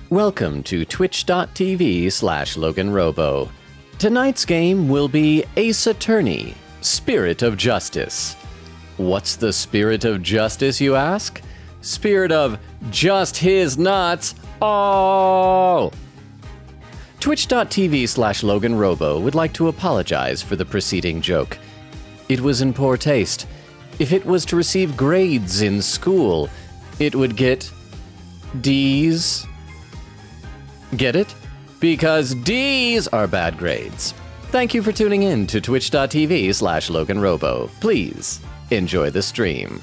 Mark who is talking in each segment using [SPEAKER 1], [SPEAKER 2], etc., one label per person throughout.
[SPEAKER 1] Welcome to twitch.tv/LoganRobo. Tonight's game will be Ace Attorney, Spirit of Justice. What's the Spirit of Justice, you ask? Spirit of just his nuts. Oh! Twitch.tv/LoganRobo would like to apologize for the preceding joke. It was in poor taste. If it was to receive grades in school, it would get D's. Get it? Because D's are bad grades. Thank you for tuning in to twitch.tv/LoganRobo. Please enjoy the stream.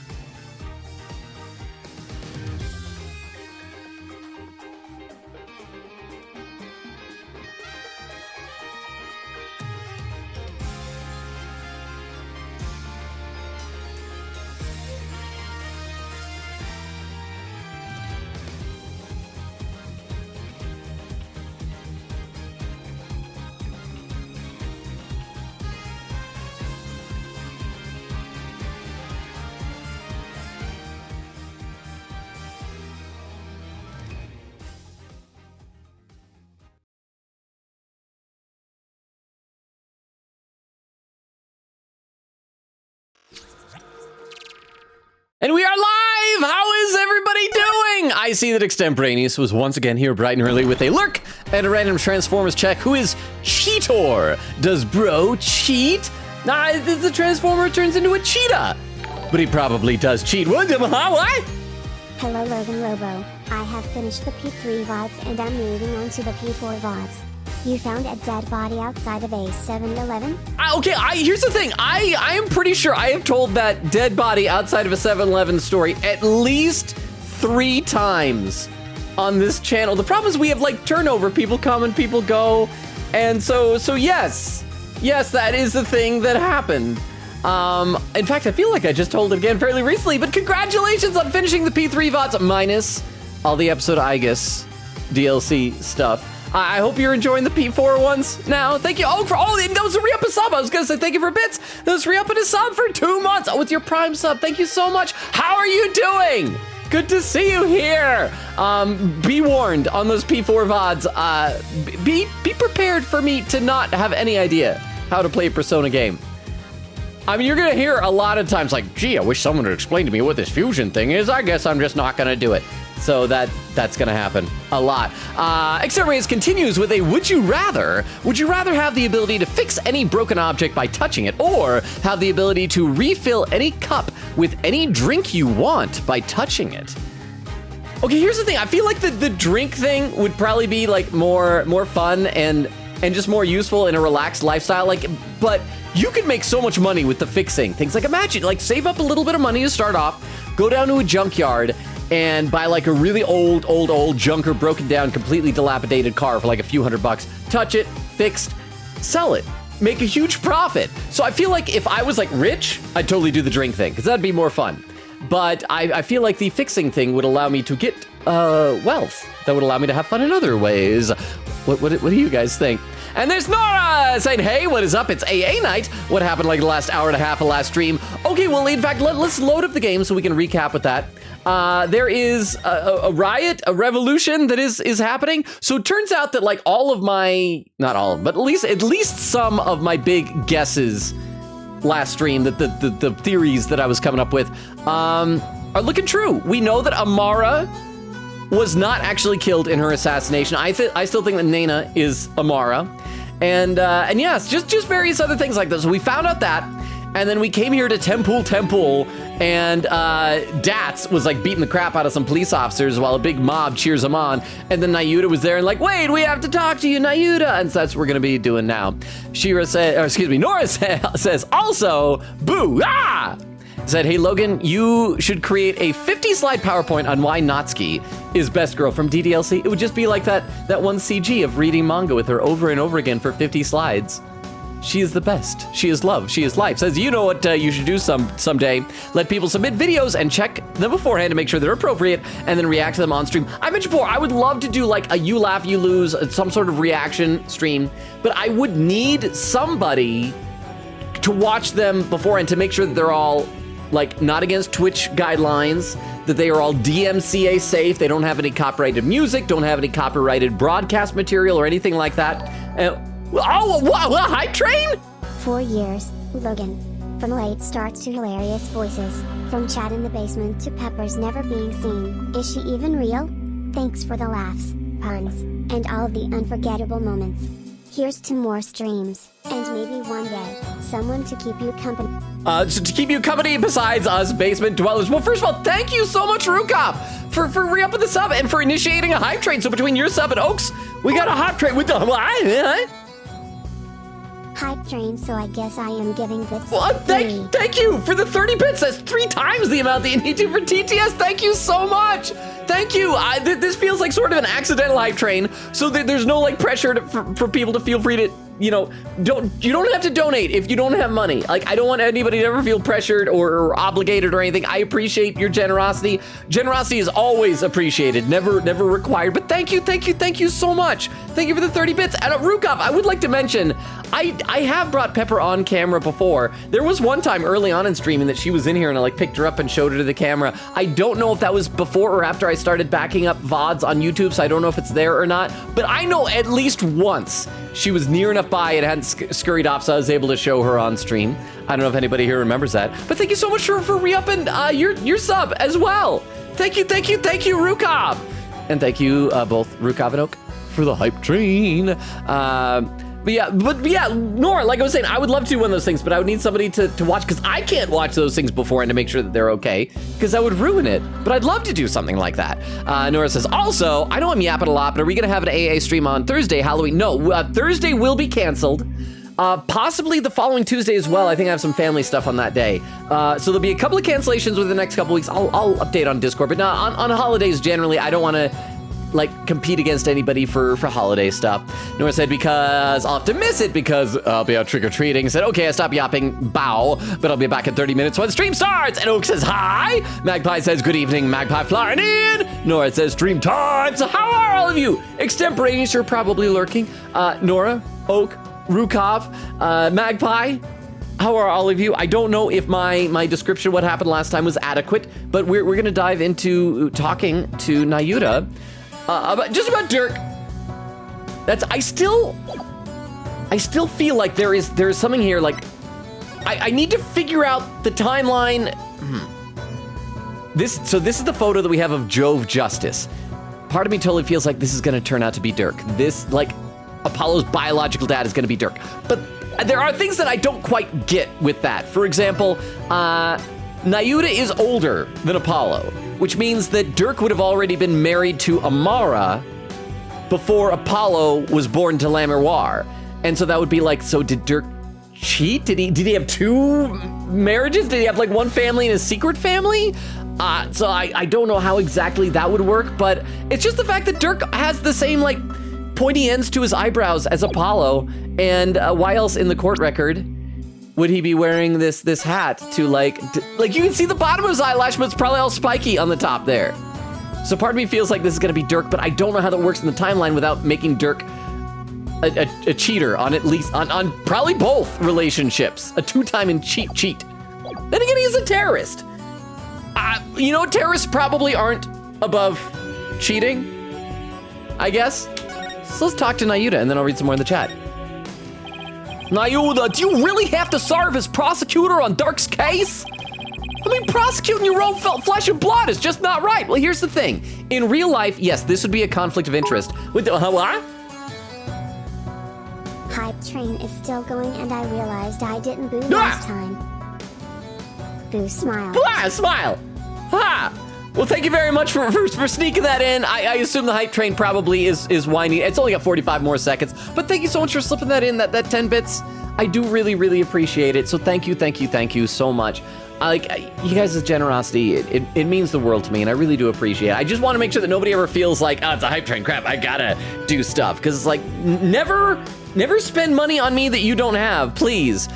[SPEAKER 1] And we are live! How is everybody doing? I see that Extemporaneous was once again here bright and early with a lurk and a random Transformers check. Who is Cheetor? Does bro cheat? Nah, the Transformer turns into a cheetah. But he probably does cheat. What?
[SPEAKER 2] Hello, Logan Robo. I have finished the P3 VODs and I'm moving on to the P4 VODs. You found a dead body outside of a 7-Eleven?
[SPEAKER 1] Okay, here's the thing. I am pretty sure I have told that dead body outside of a 7-Eleven story at least 3 times on this channel. The problem is we have like turnover. People come and people go. And so yes, that is the thing that happened. In fact, I feel like I just told it again fairly recently, but congratulations on finishing the P3 VODs minus all the episode Igus DLC stuff. I hope you're enjoying the P4 ones now. Thank you. Oh, for all those who re-up a sub. I was going to say thank you for bits. Those re-upping a sub for 2 months with your Prime sub. Thank you so much. How are you doing? Good to see you here. Be warned on those P4 VODs. Be prepared for me to not have any idea how to play a Persona game. I mean, you're going to hear a lot of times like, gee, I wish someone would explain to me what this fusion thing is. I guess I'm just not going to do it. So that's going to happen a lot. Exterminatus continues with a would you rather? Would you rather have the ability to fix any broken object by touching it, or have the ability to refill any cup with any drink you want by touching it? Okay, here's the thing. I feel like the drink thing would probably be like more fun and just more useful in a relaxed lifestyle. But you could make so much money with the fixing things. Like imagine, like save up a little bit of money to start off, go down to a junkyard and buy like a really old junker, broken down, completely dilapidated car for like a few $100. Touch it, fixed, sell it, make a huge profit. So I feel like if I was like rich, I'd totally do the drink thing because that'd be more fun. But I feel like the fixing thing would allow me to get wealth that would allow me to have fun in other ways. What do you guys think? And there's Nora saying, hey, what is up? It's AA night. What happened like the last hour and a half of last stream? Okay, well, in fact, let's load up the game so we can recap with that. There is a riot, a revolution that is happening. So it turns out that like all of my, not all of them, but at least some of my big guesses last stream, that the theories that I was coming up with are looking true. We know that Amara was not actually killed in her assassination. I still think that Nana is Amara. And yes, just various other things like this. So we found out that, and then we came here to Temple, and Dats was like beating the crap out of some police officers while a big mob cheers him on. And then Nayuta was there and like, wait, we have to talk to you, Nayuta. And so that's what we're gonna be doing now. Nora says also, boo, said, hey, Logan, you should create a 50-slide PowerPoint on why Natsuki is best girl from DDLC. It would just be like that one CG of reading manga with her over and over again for 50 slides. She is the best. She is love. She is life. Says, you know what you should do someday? Let people submit videos and check them beforehand to make sure they're appropriate and then react to them on stream. I mentioned before, I would love to do like a you laugh, you lose, some sort of reaction stream, but I would need somebody to watch them before and to make sure that they're all like not against Twitch guidelines, that they are all DMCA safe. They don't have any copyrighted music, don't have any copyrighted broadcast material or anything like that. What, hype train?
[SPEAKER 2] 4 years, Logan. From late starts to hilarious voices, from chat in the basement to Pepper's never being seen. Is she even real? Thanks for the laughs, puns, and all of the unforgettable moments. Here's to more streams, and maybe one day, someone to keep you company.
[SPEAKER 1] So to keep you company besides us basement dwellers. Well, first of all, thank you so much, Rukov, for re-upping the sub and for initiating a hype train. So between your sub and Oaks, we got a hype train with the
[SPEAKER 2] Hype train, so I guess I am giving bits.
[SPEAKER 1] Well, thank you for the 30 bits. That's 3 times the amount that you need to for TTS. Thank you so much. Thank you. This feels like sort of an accidental hype train, so that there's no like pressure for people to feel free to, you know, you don't have to donate if you don't have money. Like, I don't want anybody to ever feel pressured or obligated or anything. I appreciate your generosity. Generosity is always appreciated, never required. But thank you so much. Thank you for the 30 bits. And Rukov, I would like to mention, I have brought Pepper on camera before. There was one time early on in streaming that she was in here and I like picked her up and showed her to the camera. I don't know if that was before or after I started backing up VODs on YouTube, so I don't know if it's there or not. But I know at least once she was near enough by and hadn't scurried off, so I was able to show her on stream. I don't know if anybody here remembers that. But thank you so much for re-upping your sub as well. Thank you, Rukov. And thank you both Rukov and Oak for the hype train. But yeah, Nora, like I was saying, I would love to do one of those things, but I would need somebody to watch, because I can't watch those things beforehand to make sure that they're okay, because that would ruin it. But I'd love to do something like that. Nora says, also, I know I'm yapping a lot, but are we going to have an AA stream on Thursday, Halloween? No, Thursday will be canceled. Possibly the following Tuesday as well. I think I have some family stuff on that day. So there'll be a couple of cancellations within the next couple weeks. I'll update on Discord, but no, on holidays generally, I don't want to like compete against anybody for holiday stuff. Nora said, because I'll have to miss it because I'll be out trick-or-treating. Said, okay, I stop yapping, bow, but I'll be back in 30 minutes when the stream starts. And Oak says, hi. Magpie says, good evening, Magpie flying in. Nora says, stream time. So how are all of you? Extemporaneous, you're probably lurking. Nora, Oak, Rukov, Magpie, how are all of you? I don't know if my description of what happened last time was adequate, but we're going to dive into talking to Nayuta just about Dirk. I still feel like there is something here. Like, I need to figure out the timeline. This is the photo that we have of Jove Justice. Part of me totally feels like this is going to turn out to be Dirk. This, like, Apollo's biological dad is going to be Dirk. But there are things that I don't quite get with that. For example, Nayuta is older than Apollo, which means that Dirk would have already been married to Amara before Apollo was born to Lamerwar. And so that would be like, so did Dirk cheat? Did he have 2 marriages? Did he have like one family and a secret family? So I don't know how exactly that would work, but it's just the fact that Dirk has the same like pointy ends to his eyebrows as Apollo. And why else in the court record would he be wearing this hat to like you can see the bottom of his eyelash, but it's probably all spiky on the top there. So part of me feels like this is gonna be Dirk, but I don't know how that works in the timeline without making Dirk a cheater on at least, on probably both relationships. A 2-time and cheat. Then again, he's a terrorist. You know, terrorists probably aren't above cheating, I guess. So let's talk to Nayuta and then I'll read some more in the chat. Nayuta, do you really have to serve as prosecutor on Dirk's case? I mean, prosecuting your own flesh and blood is just not right. Well, here's the thing. In real life, yes, this would be a conflict of interest. What?
[SPEAKER 2] Hype train is still going and I realized I didn't boo last time. Boo smile.
[SPEAKER 1] Smile. Ha! Well, thank you very much for sneaking that in. I assume the hype train probably is winding. It's only got 45 more seconds, but thank you so much for slipping that in, that 10 bits. I do really appreciate it. So thank you so much. Like, you guys' generosity, it means the world to me, and I really do appreciate it. I just want to make sure that nobody ever feels like, oh, it's a hype train, crap, I gotta do stuff. Because it's like, never spend money on me that you don't have, please.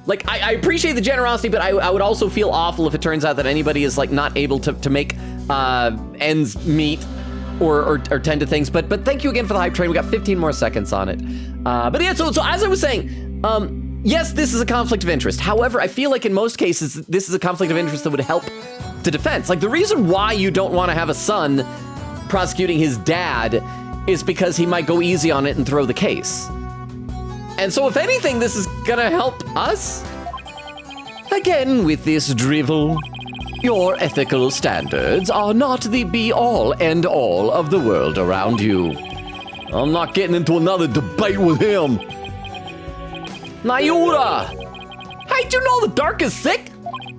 [SPEAKER 1] Like, I appreciate the generosity, but I would also feel awful if it turns out that anybody is like not able to make ends meet or tend to things. But thank you again for the hype train. We got 15 more seconds on it. But yeah, so as I was saying, yes, this is a conflict of interest. However, I feel like in most cases, this is a conflict of interest that would help the defense. Like, the reason why you don't want to have a son prosecuting his dad is because he might go easy on it and throw the case. And so if anything, this is gonna help us. Again with this drivel. Your ethical standards are not the be-all and all of the world around you. I'm not getting into another debate with him. Nayura! Hey, do you know the Dirk is sick?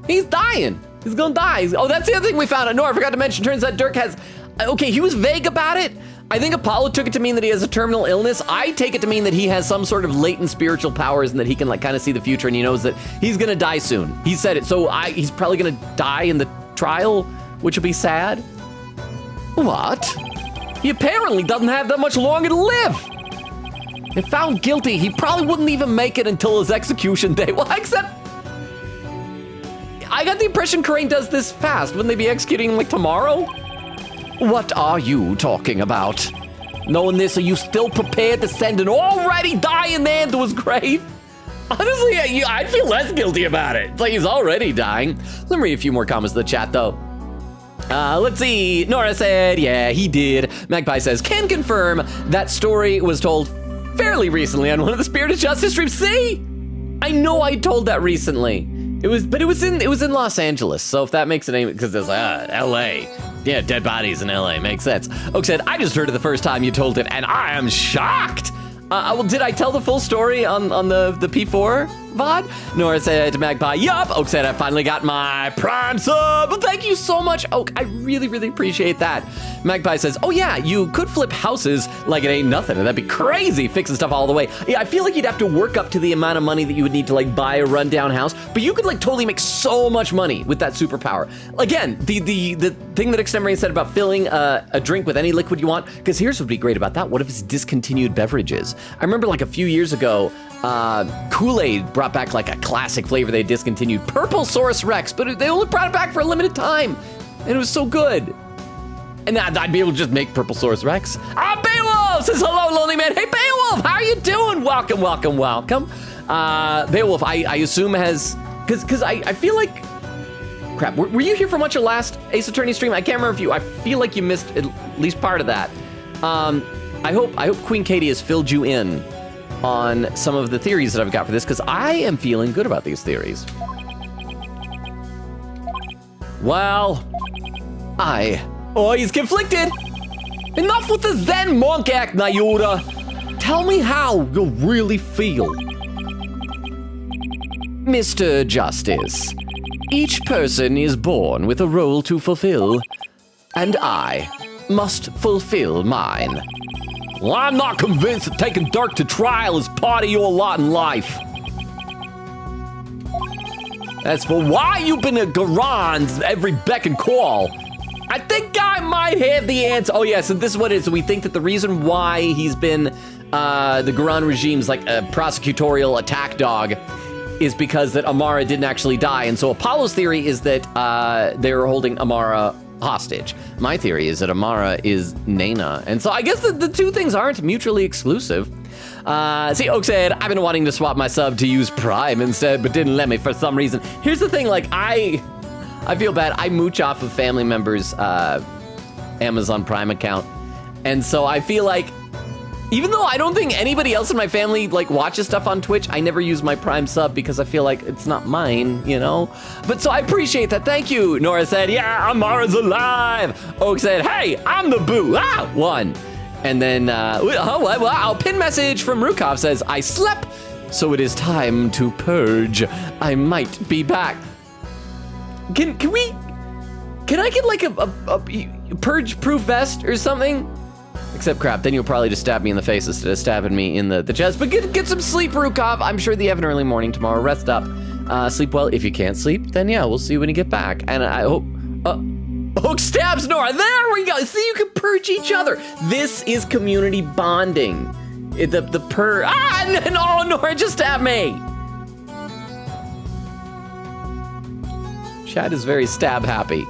[SPEAKER 1] He's dying. He's gonna die. Oh, that's the other thing we found out. No, I forgot to mention, turns out Dirk has, okay, he was vague about it. I think Apollo took it to mean that he has a terminal illness. I take it to mean that he has some sort of latent spiritual powers and that he can like kind of see the future and he knows that he's gonna die soon. He said it, so he's probably gonna die in the trial, which will be sad. What? He apparently doesn't have that much longer to live. If found guilty, he probably wouldn't even make it until his execution day. Well, except, I got the impression Karain does this fast. Wouldn't they be executing him like tomorrow? What are you talking about? Knowing this, are you still prepared to send an already dying man to his grave? Honestly, I'd feel less guilty about it. It's like he's already dying. Let me read a few more comments in the chat, though. Let's see. Nora said, yeah, he did. Magpie says, can confirm that story was told fairly recently on one of the Spirit of Justice streams. See? I know I told that recently. It was in Los Angeles. So if that makes it any, because it's like, LA. Yeah, dead bodies in LA, makes sense. Oak said, I just heard it the first time you told it, and I am shocked. Well, did I tell the full story on the P4 VOD? Nora said to Magpie, yup. Oak said, I finally got my Prime sub. Well, thank you so much, Oak. I really, really appreciate that. Magpie says, oh yeah, you could flip houses like it ain't nothing, and that'd be crazy, fixing stuff all the way. Yeah, I feel like you'd have to work up to the amount of money that you would need to like buy a rundown house, but you could like totally make so much money with that superpower. Again, the thing that Extemorane said about filling a drink with any liquid you want, because here's what would be great about that. What if it's discontinued beverages? I remember like a few years ago, Kool-Aid brought back like a classic flavor they discontinued, Purple Source Rex, but they only brought it back for a limited time, and it was so good. And I'd be able to just make Purple Source Rex. Beowulf says, hello, lonely man. Hey, Beowulf, how are you doing? Welcome, welcome, welcome. Beowulf, I assume has, because I feel like, crap, were you here for much of last Ace Attorney stream? I can't remember I feel like you missed at least part of that. I hope Queen Katie has filled you in on some of the theories that I've got for this, because I am feeling good about these theories. Well, he's conflicted. Enough with the Zen monk act, Nayura. Tell me how you really feel. Mr. Justice, each person is born with a role to fulfill, and I must fulfill mine. Well, I'm not convinced that taking Dirk to trial is part of your lot in life. As for why you've been at Garon's every beck and call, I think I might have the answer. Oh yeah, so this is what it is. So we think that the reason why he's been the Garon regime's like a prosecutorial attack dog is because that Amara didn't actually die. And so Apollo's theory is that they're holding Amara hostage. My theory is that Amara is Nana. And so I guess the two things aren't mutually exclusive. See, Oak said, I've been wanting to swap my sub to use Prime instead, but didn't let me for some reason. Here's the thing, like I feel bad. I mooch off of family members' Amazon Prime account. And so I feel like, even though I don't think anybody else in my family like watches stuff on Twitch, I never use my Prime sub because I feel like it's not mine, you know? But so I appreciate that. Thank you. Nora said, yeah, Amara's alive. Oak said, hey, I'm the boo. One. And then, a pin message from Rukov says, I slept, so it is time to purge. I might be back. Can I get like a purge-proof vest or something? Except crap, then you'll probably just stab me in the face instead of stabbing me in the chest. But get some sleep, Rukov. I'm sure that you have an early morning tomorrow. Rest up. Sleep well. If you can't sleep, then yeah, we'll see you when you get back. And I hope... Hook stabs Nora. There we go. See, you can purge each other. This is community bonding. No, Nora just stabbed me. Chad is very stab happy.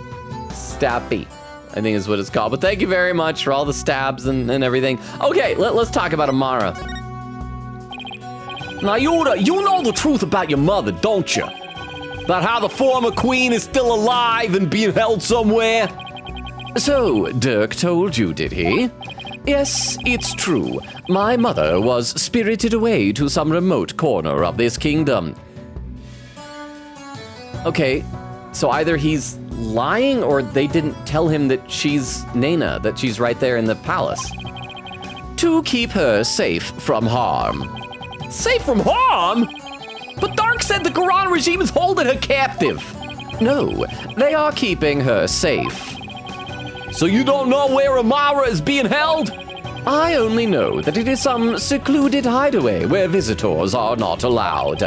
[SPEAKER 1] Stabby, I think is what it's called. But thank you very much for all the stabs and everything. Okay, let's talk about Amara. Now, you know the truth about your mother, don't you? About how the former queen is still alive and being held somewhere? So, Dirk told you, did he? Yes, it's true. My mother was spirited away to some remote corner of this kingdom. Okay, so either he's lying or they didn't tell him that she's Nena, that she's right there in the palace. To keep her safe from harm. Safe from harm? But Dark said the Quran regime is holding her captive. No, they are keeping her safe. So you don't know where Amara is being held? I only know that it is some secluded hideaway where visitors are not allowed.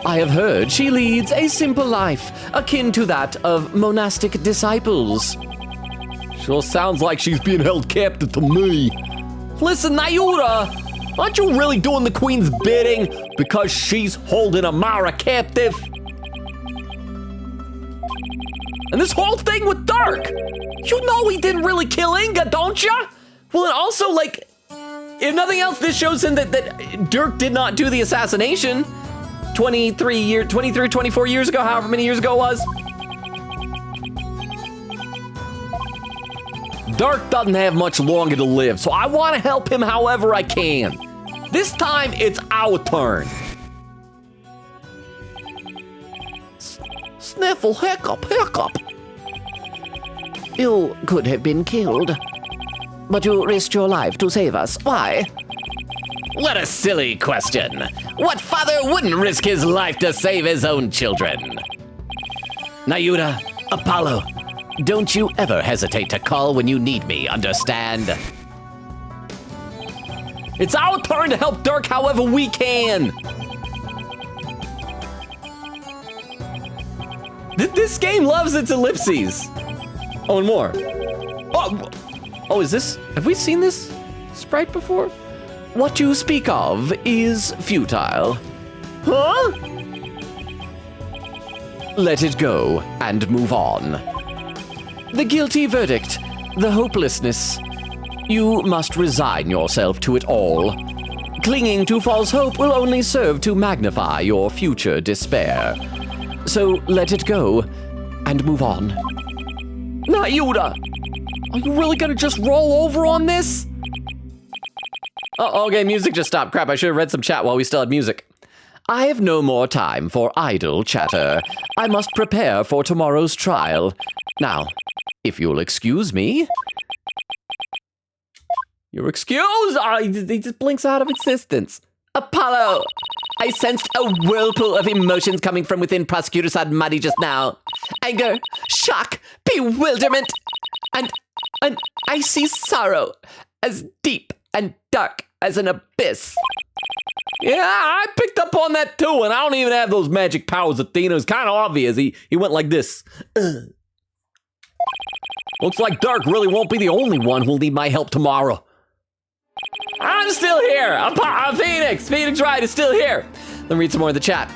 [SPEAKER 1] I have heard she leads a simple life, akin to that of monastic disciples. Sure sounds like she's being held captive to me. Listen, Nayura, aren't you really doing the queen's bidding because she's holding Amara captive? And this whole thing with Dark, you know he didn't really kill Inga, don't ya? Well, and also, like, if nothing else, this shows him that Dirk did not do the assassination 23, 24 years ago, however many years ago it was. Dark doesn't have much longer to live, so I want to help him however I can. This time, it's our turn. Sniffle, hiccup, hiccup. You could have been killed, but you risked your life to save us. Why? What a silly question. What father wouldn't risk his life to save his own children? Nayuda, Apollo, don't you ever hesitate to call when you need me, understand? It's our turn to help Dirk however we can. This game loves its ellipses. Oh, and more. Oh, is this? Have we seen this sprite before? What you speak of is futile. Huh? Let it go and move on. The guilty verdict, the hopelessness. You must resign yourself to it all. Clinging to false hope will only serve to magnify your future despair. So let it go and move on. Nayuda, are you really gonna just roll over on this? Oh, okay, music just stopped. Crap, I should have read some chat while we still had music. I have no more time for idle chatter. I must prepare for tomorrow's trial. Now, if you'll excuse me. You're excused? Oh, he just blinks out of existence. Apollo, I sensed a whirlpool of emotions coming from within Prosecutor Sadmadi just now. Anger, shock, bewilderment, and an icy sorrow as deep and dark as an abyss. Yeah, I picked up on that too, and I don't even have those magic powers, Athena. It's kind of obvious. He went like this. Looks like Dark really won't be the only one who'll need my help tomorrow. I'm still here. I'm Phoenix. Phoenix Wright is still here. Let me read some more in the chat.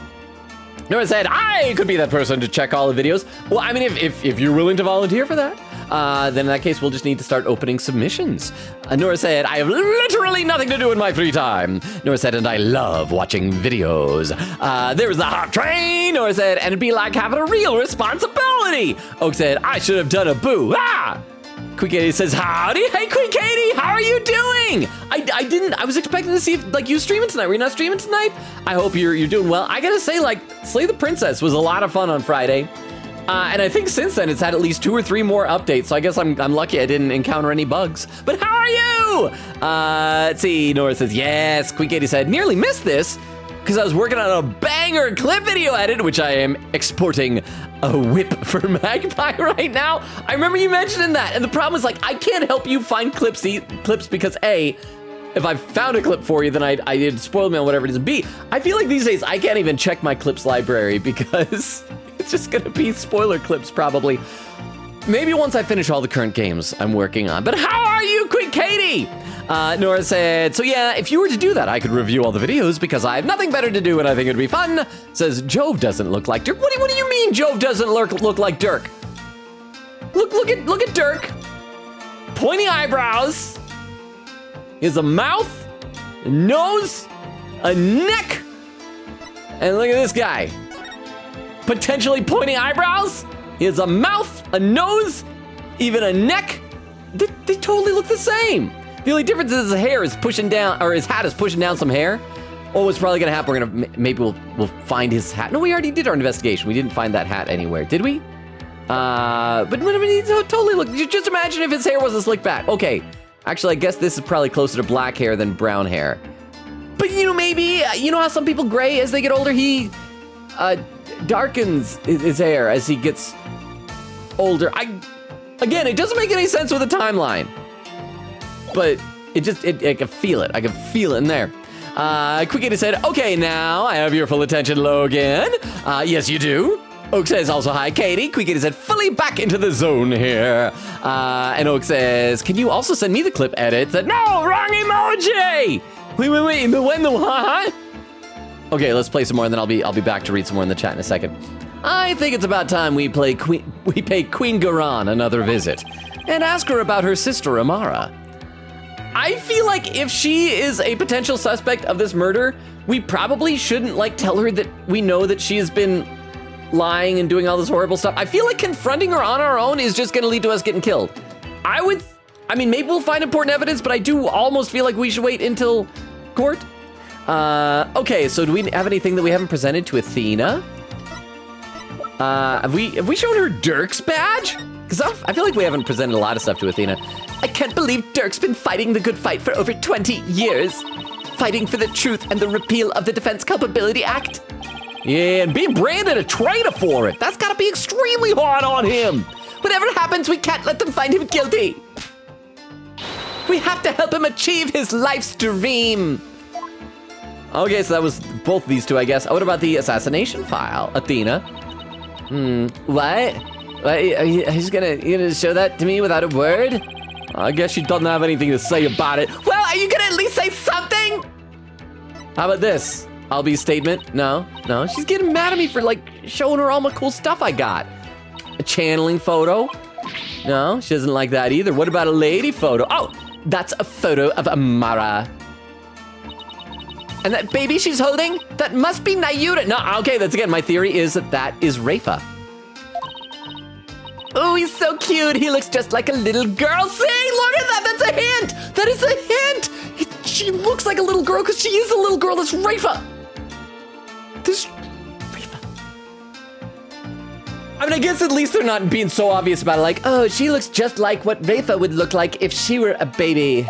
[SPEAKER 1] Nora said, I could be that person to check all the videos. Well, I mean, if you're willing to volunteer for that, then in that case, we'll just need to start opening submissions. Nora said, I have literally nothing to do in my free time. Nora said, and I love watching videos. There's the hot train. Nora said, and it'd be like having a real responsibility. Oak said, I should have done a boo. Ah! Queen Katie says, howdy. Hey, Queen Katie, how are you doing? I was expecting to see if, like, you streaming tonight. Were you not streaming tonight? I hope you're doing well. I gotta say, like, Slay the Princess was a lot of fun on Friday. And I think since then it's had at least 2 or 3 more updates, so I guess I'm lucky I didn't encounter any bugs. But how are you? Let's see, Nora says, yes. Queen Katie said, nearly missed this because I was working on a banger clip video edit, which I am exporting a whip for Magpie right now. I remember you mentioning that, and the problem is, like, I can't help you find clips because A, if I found a clip for you, then I did spoil me on whatever it is. B, I feel like these days I can't even check my clips library because it's just gonna be spoiler clips probably. Maybe once I finish all the current games I'm working on. But how are you, Queen Katie? Nora said, so yeah, if you were to do that, I could review all the videos because I have nothing better to do and I think it'd be fun. Says, Jove doesn't look like Dirk. What do you mean Jove doesn't look like Dirk? Look at Dirk. Pointy eyebrows. He has a mouth, a nose, a neck, And look at this guy. Potentially pointing eyebrows. He has a mouth, a nose, even a neck. They totally look the same. The only difference is his hair is pushing down, or his hat is pushing down some hair. Oh, what's probably gonna happen, maybe we'll find his hat. No, we already did our investigation. We didn't find that hat anywhere, did we? But he totally look, just imagine if his hair wasn't slicked back. Okay, actually, I guess this is probably closer to black hair than brown hair. But maybe, how some people gray as they get older, he darkens his hair as he gets older. Again, it doesn't make any sense with the timeline. But I can feel it. I can feel it in there. Quickity said, okay, now I have your full attention, Logan. Yes, you do. Oak says also, hi, Katie. Quickity said, fully back into the zone here. And Oak says, can you also send me the clip edit? Said, no, wrong emoji. Wait, huh? Okay, let's play some more and then I'll be back to read some more in the chat in a second. I think it's about time we pay Queen Garan another visit and ask her about her sister, Amara. I feel like if she is a potential suspect of this murder, we probably shouldn't tell her that we know that she has been lying and doing all this horrible stuff. I feel like confronting her on our own is just gonna lead to us getting killed. Maybe we'll find important evidence, but I do almost feel like we should wait until court. Okay, so do we have anything that we haven't presented to Athena? Have we shown her Dirk's badge? Because I feel like we haven't presented a lot of stuff to Athena. I can't believe Dirk's been fighting the good fight for over 20 years. Fighting for the truth and the repeal of the Defense Culpability Act. Yeah, and being branded a traitor for it. That's gotta be extremely hard on him. Whatever happens, we can't let them find him guilty. We have to help him achieve his life's dream. Okay, so that was both of these two, I guess. What about the assassination file, Athena? What? He's gonna show that to me without a word? I guess she doesn't have anything to say about it. Well, are you gonna at least say something? How about this? Albie's statement? No. She's getting mad at me for showing her all my cool stuff I got. A channeling photo? No, she doesn't like that either. What about a lady photo? Oh, that's a photo of Amara. And that baby she's holding? That must be Nayuta. No, okay, that's again, my theory is that is Rafa. Oh, he's so cute. He looks just like a little girl. See, look at that. That's a hint. That is a hint. She looks like a little girl because she is a little girl. That's Rafa. This Rafa. I guess at least they're not being so obvious about it. Oh, she looks just like what Rafa would look like if she were a baby.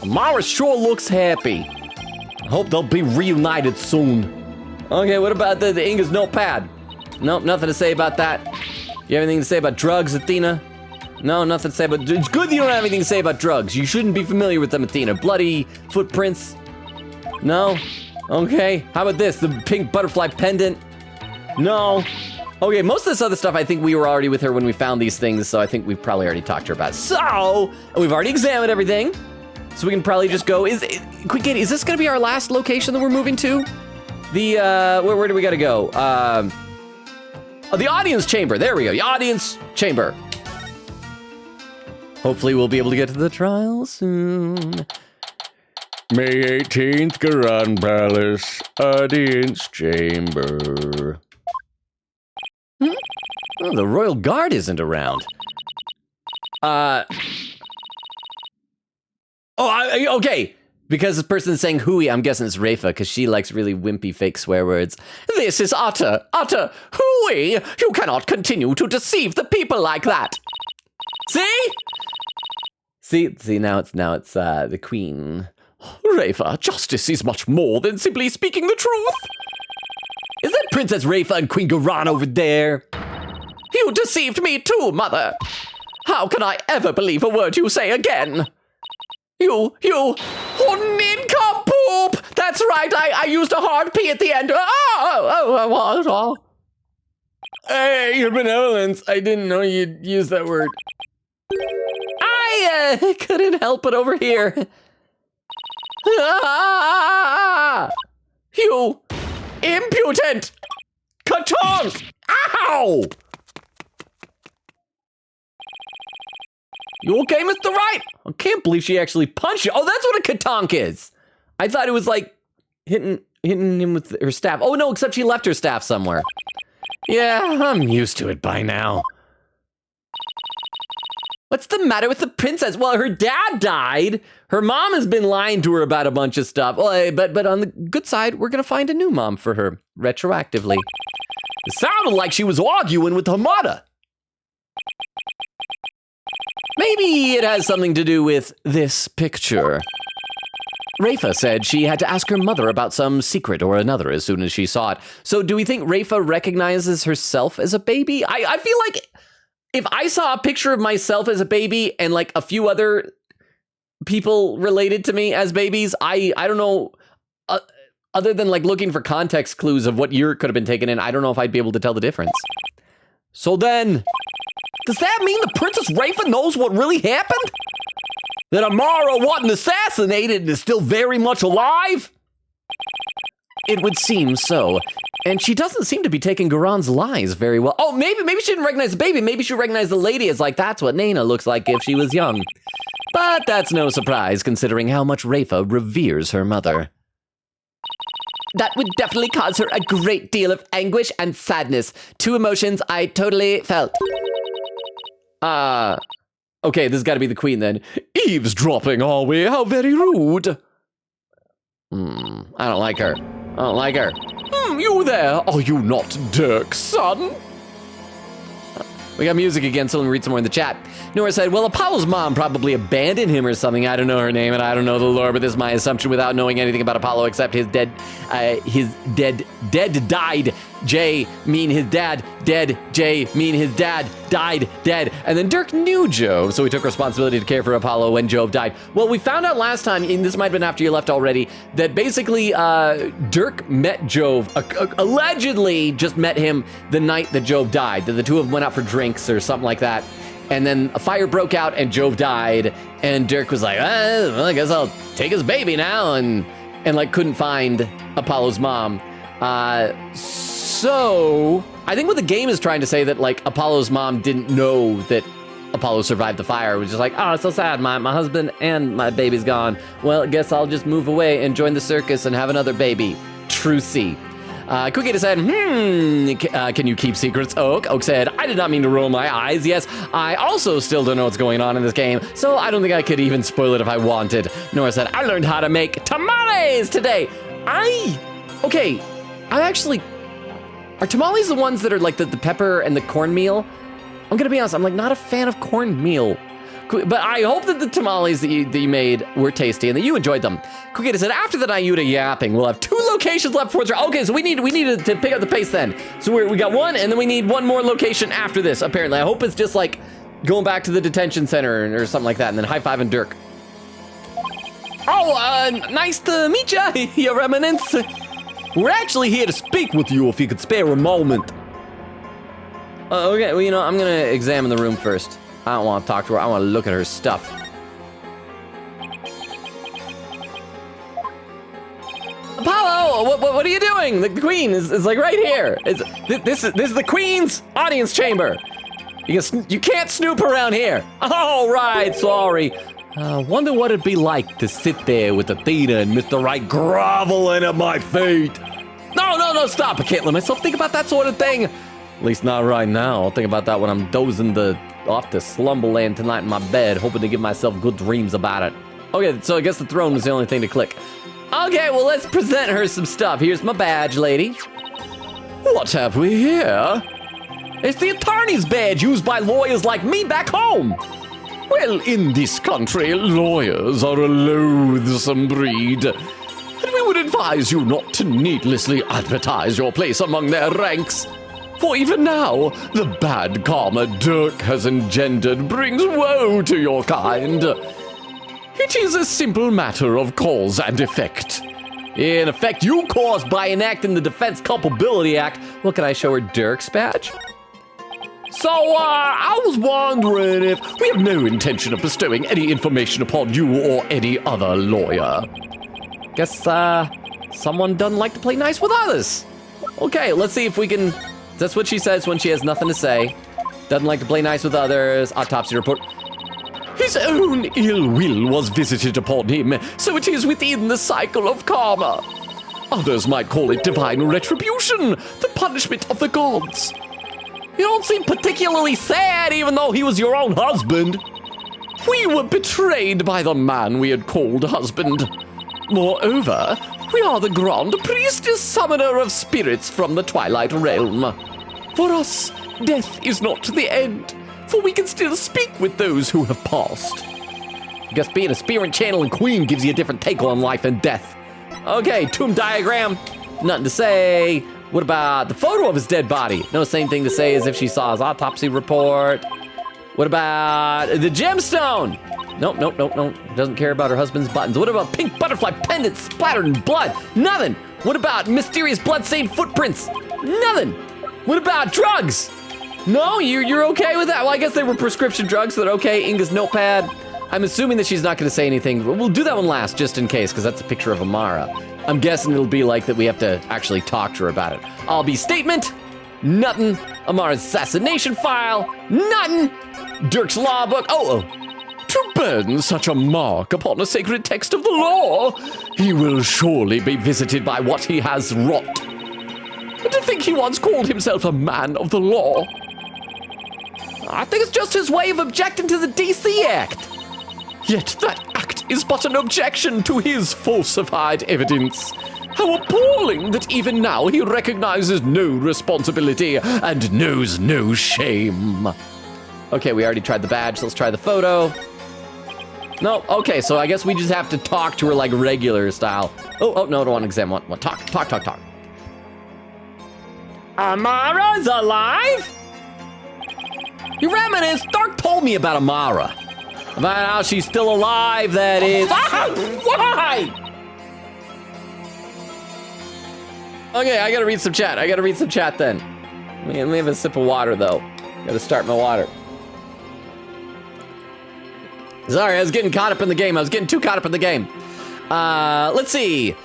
[SPEAKER 1] Amara sure looks happy. I hope they'll be reunited soon. Okay, what about the Inga's notepad? Nope, nothing to say about that. You have anything to say about drugs, Athena? No, nothing to say about... It's good you don't have anything to say about drugs. You shouldn't be familiar with them, Athena. Bloody footprints? No? Okay, how about this? The pink butterfly pendant? No. Okay, most of this other stuff, I think we were already with her when we found these things, so I think we've probably already talked to her about it. So, we've already examined everything, so we can probably just go... Quick, Katie, is this gonna be our last location that we're moving to? The, where do we gotta go? Oh, the audience chamber. There we go. The audience chamber. Hopefully we'll be able to get to the trial soon. May 18th, Garan Palace, audience chamber. Oh, the royal guard isn't around. Okay. Because this person is saying hooey, I'm guessing it's Rafa, because she likes really wimpy fake swear words. This is utter hooey! You cannot continue to deceive the people like that! See, now it's the queen. Rafa, justice is much more than simply speaking the truth! Is that Princess Rafa and Queen Garan over there? You deceived me too, mother! How can I ever believe a word you say again? You nincompoop! That's right, I used a hard P at the end. Hey, your benevolence. I didn't know you'd use that word. I couldn't help it over here. You impudent! Katonk! Ow! You okay, Mr. Right? I can't believe she actually punched you. Oh, that's what a katonk is. I thought it was like hitting hitting him with her staff. Oh, no, except she left her staff somewhere. Yeah, I'm used to it by now. What's the matter with the princess? Well, her dad died. Her mom has been lying to her about a bunch of stuff. Well, but on the good side, we're going to find a new mom for her, retroactively. It sounded like she was arguing with her mother. Maybe it has something to do with this picture. Rafa said she had to ask her mother about some secret or another as soon as she saw it. So do we think Rafa recognizes herself as a baby? I feel like if I saw a picture of myself as a baby and like a few other people related to me as babies, I don't know, other than like looking for context clues of what year it could have been taken in, I don't know if I'd be able to tell the difference. So then, does that mean the Princess Rafa knows what really happened? That Amara wasn't assassinated and is still very much alive? It would seem so. And she doesn't seem to be taking Garon's lies very well. Oh, maybe she didn't recognize the baby. Maybe she recognized the lady as like, that's what Nana looks like if she was young. But that's no surprise considering how much Rafa reveres her mother. That would definitely cause her a great deal of anguish and sadness. Two emotions I totally felt. Okay, this has got to be the queen then. Eavesdropping, are we? How very rude. I don't like her. I don't like her. You there? Are you not Dirk's son? We got music again, so let me read some more in the chat. Nora said, well, Apollo's mom probably abandoned him or something. I don't know her name and I don't know the lore, but this is my assumption without knowing anything about Apollo except his dead died. J mean his dad, dead. J mean his dad, died, dead. And then Dirk knew Jove, so he took responsibility to care for Apollo when Jove died. Well, we found out last time, and this might have been after you left already, that basically Dirk met Jove, allegedly just met him the night that Jove died, that the two of them went out for drinks or something like that. And then a fire broke out and Jove died, and Dirk was like, well, I guess I'll take his baby now, and like couldn't find Apollo's mom. So I think what the game is trying to say that like Apollo's mom didn't know that Apollo survived the fire. It was just like, oh, it's so sad. My husband and my baby's gone. Well, I guess I'll just move away and join the circus and have another baby. Trucy. Cookie said, can you keep secrets, Oak? Oak said, I did not mean to roll my eyes. Yes, I also still don't know what's going on in this game, so I don't think I could even spoil it if I wanted. Nora said, I learned how to make tamales today. Are tamales the ones that are like the pepper and the cornmeal? I'm gonna be honest, I'm like not a fan of cornmeal. But I hope that the tamales that you made were tasty and that you enjoyed them. Cookie said, after the Nayuta yapping, we'll have 2 locations left for okay, so we need to pick up the pace then. So we got 1, and then we need 1 more location after this, apparently. I hope it's just like going back to the detention center or something like that, and then high-fiving Dirk. Oh, nice to meet ya, Your Eminence. We're actually here to speak with you if you could spare a moment. Okay, well, you know, I'm gonna examine the room first. I don't want to talk to her. I want to look at her stuff. Apollo, what are you doing? The queen is like right here. This is the queen's audience chamber. You can't snoop around here. All right, sorry. Wonder what it'd be like to sit there with Athena and Mr. Right groveling at my feet. No, stop. I can't let myself think about that sort of thing. At least not right now. I'll think about that when I'm dozing off to slumberland tonight in my bed, hoping to give myself good dreams about it. Okay, so I guess the throne was the only thing to click. Okay, well, let's present her some stuff. Here's my badge, lady. What have we here? It's the attorney's badge used by lawyers like me back home. Well, in this country, lawyers are a loathsome breed. And we would advise you not to needlessly advertise your place among their ranks. For even now, the bad karma Dirk has engendered brings woe to your kind. It is a simple matter of cause and effect. In effect, you caused by enacting the Defense Culpability Act. What can I show her, Dirk's badge? So, I was wondering if we have no intention of bestowing any information upon you or any other lawyer. Guess, someone doesn't like to play nice with others. Okay, let's see if we can... That's what she says when she has nothing to say. Doesn't like to play nice with others. Autopsy report. His own ill will was visited upon him, so it is within the cycle of karma. Others might call it divine retribution, the punishment of the gods. You don't seem particularly sad, even though he was your own husband. We were betrayed by the man we had called husband. Moreover, we are the Grand Priestess Summoner of Spirits from the Twilight Realm. For us, death is not the end, for we can still speak with those who have passed. Guess being a spirit channeling queen gives you a different take on life and death. Okay, tomb diagram, nothing to say. What about the photo of his dead body? No same thing to say as if she saw his autopsy report. What about the gemstone? Nope. Doesn't care about her husband's buttons. What about pink butterfly pendants splattered in blood? Nothing. What about mysterious blood-stained footprints? Nothing. What about drugs? No, you're okay with that? Well, I guess they were prescription drugs, so they're okay. Inga's notepad. I'm assuming that she's not going to say anything. We'll do that one last, just in case, because that's a picture of Amara. I'm guessing it'll be like that we have to actually talk to her about it. Albie statement, nothing. Amara's assassination file, nothing. Dirk's law book, To burn such a mark upon a sacred text of the law, he will surely be visited by what he has wrought. And to think he once called himself a man of the law. I think it's just his way of objecting to the DC Act. Yet that act is but an objection to his falsified evidence. How appalling that even now he recognizes no responsibility and knows no shame. Okay, we already tried the badge, so let's try the photo. No, okay, so I guess we just have to talk to her like regular style. No, don't want to examine. Talk. Amara's alive? You reminisce, Dark told me about Amara. About how she's still alive, that is. Why? Okay, I gotta read some chat then. Let me have a sip of water though. Gotta start my water. Sorry, I was getting caught up in the game. I was getting too caught up in the game. Let's see.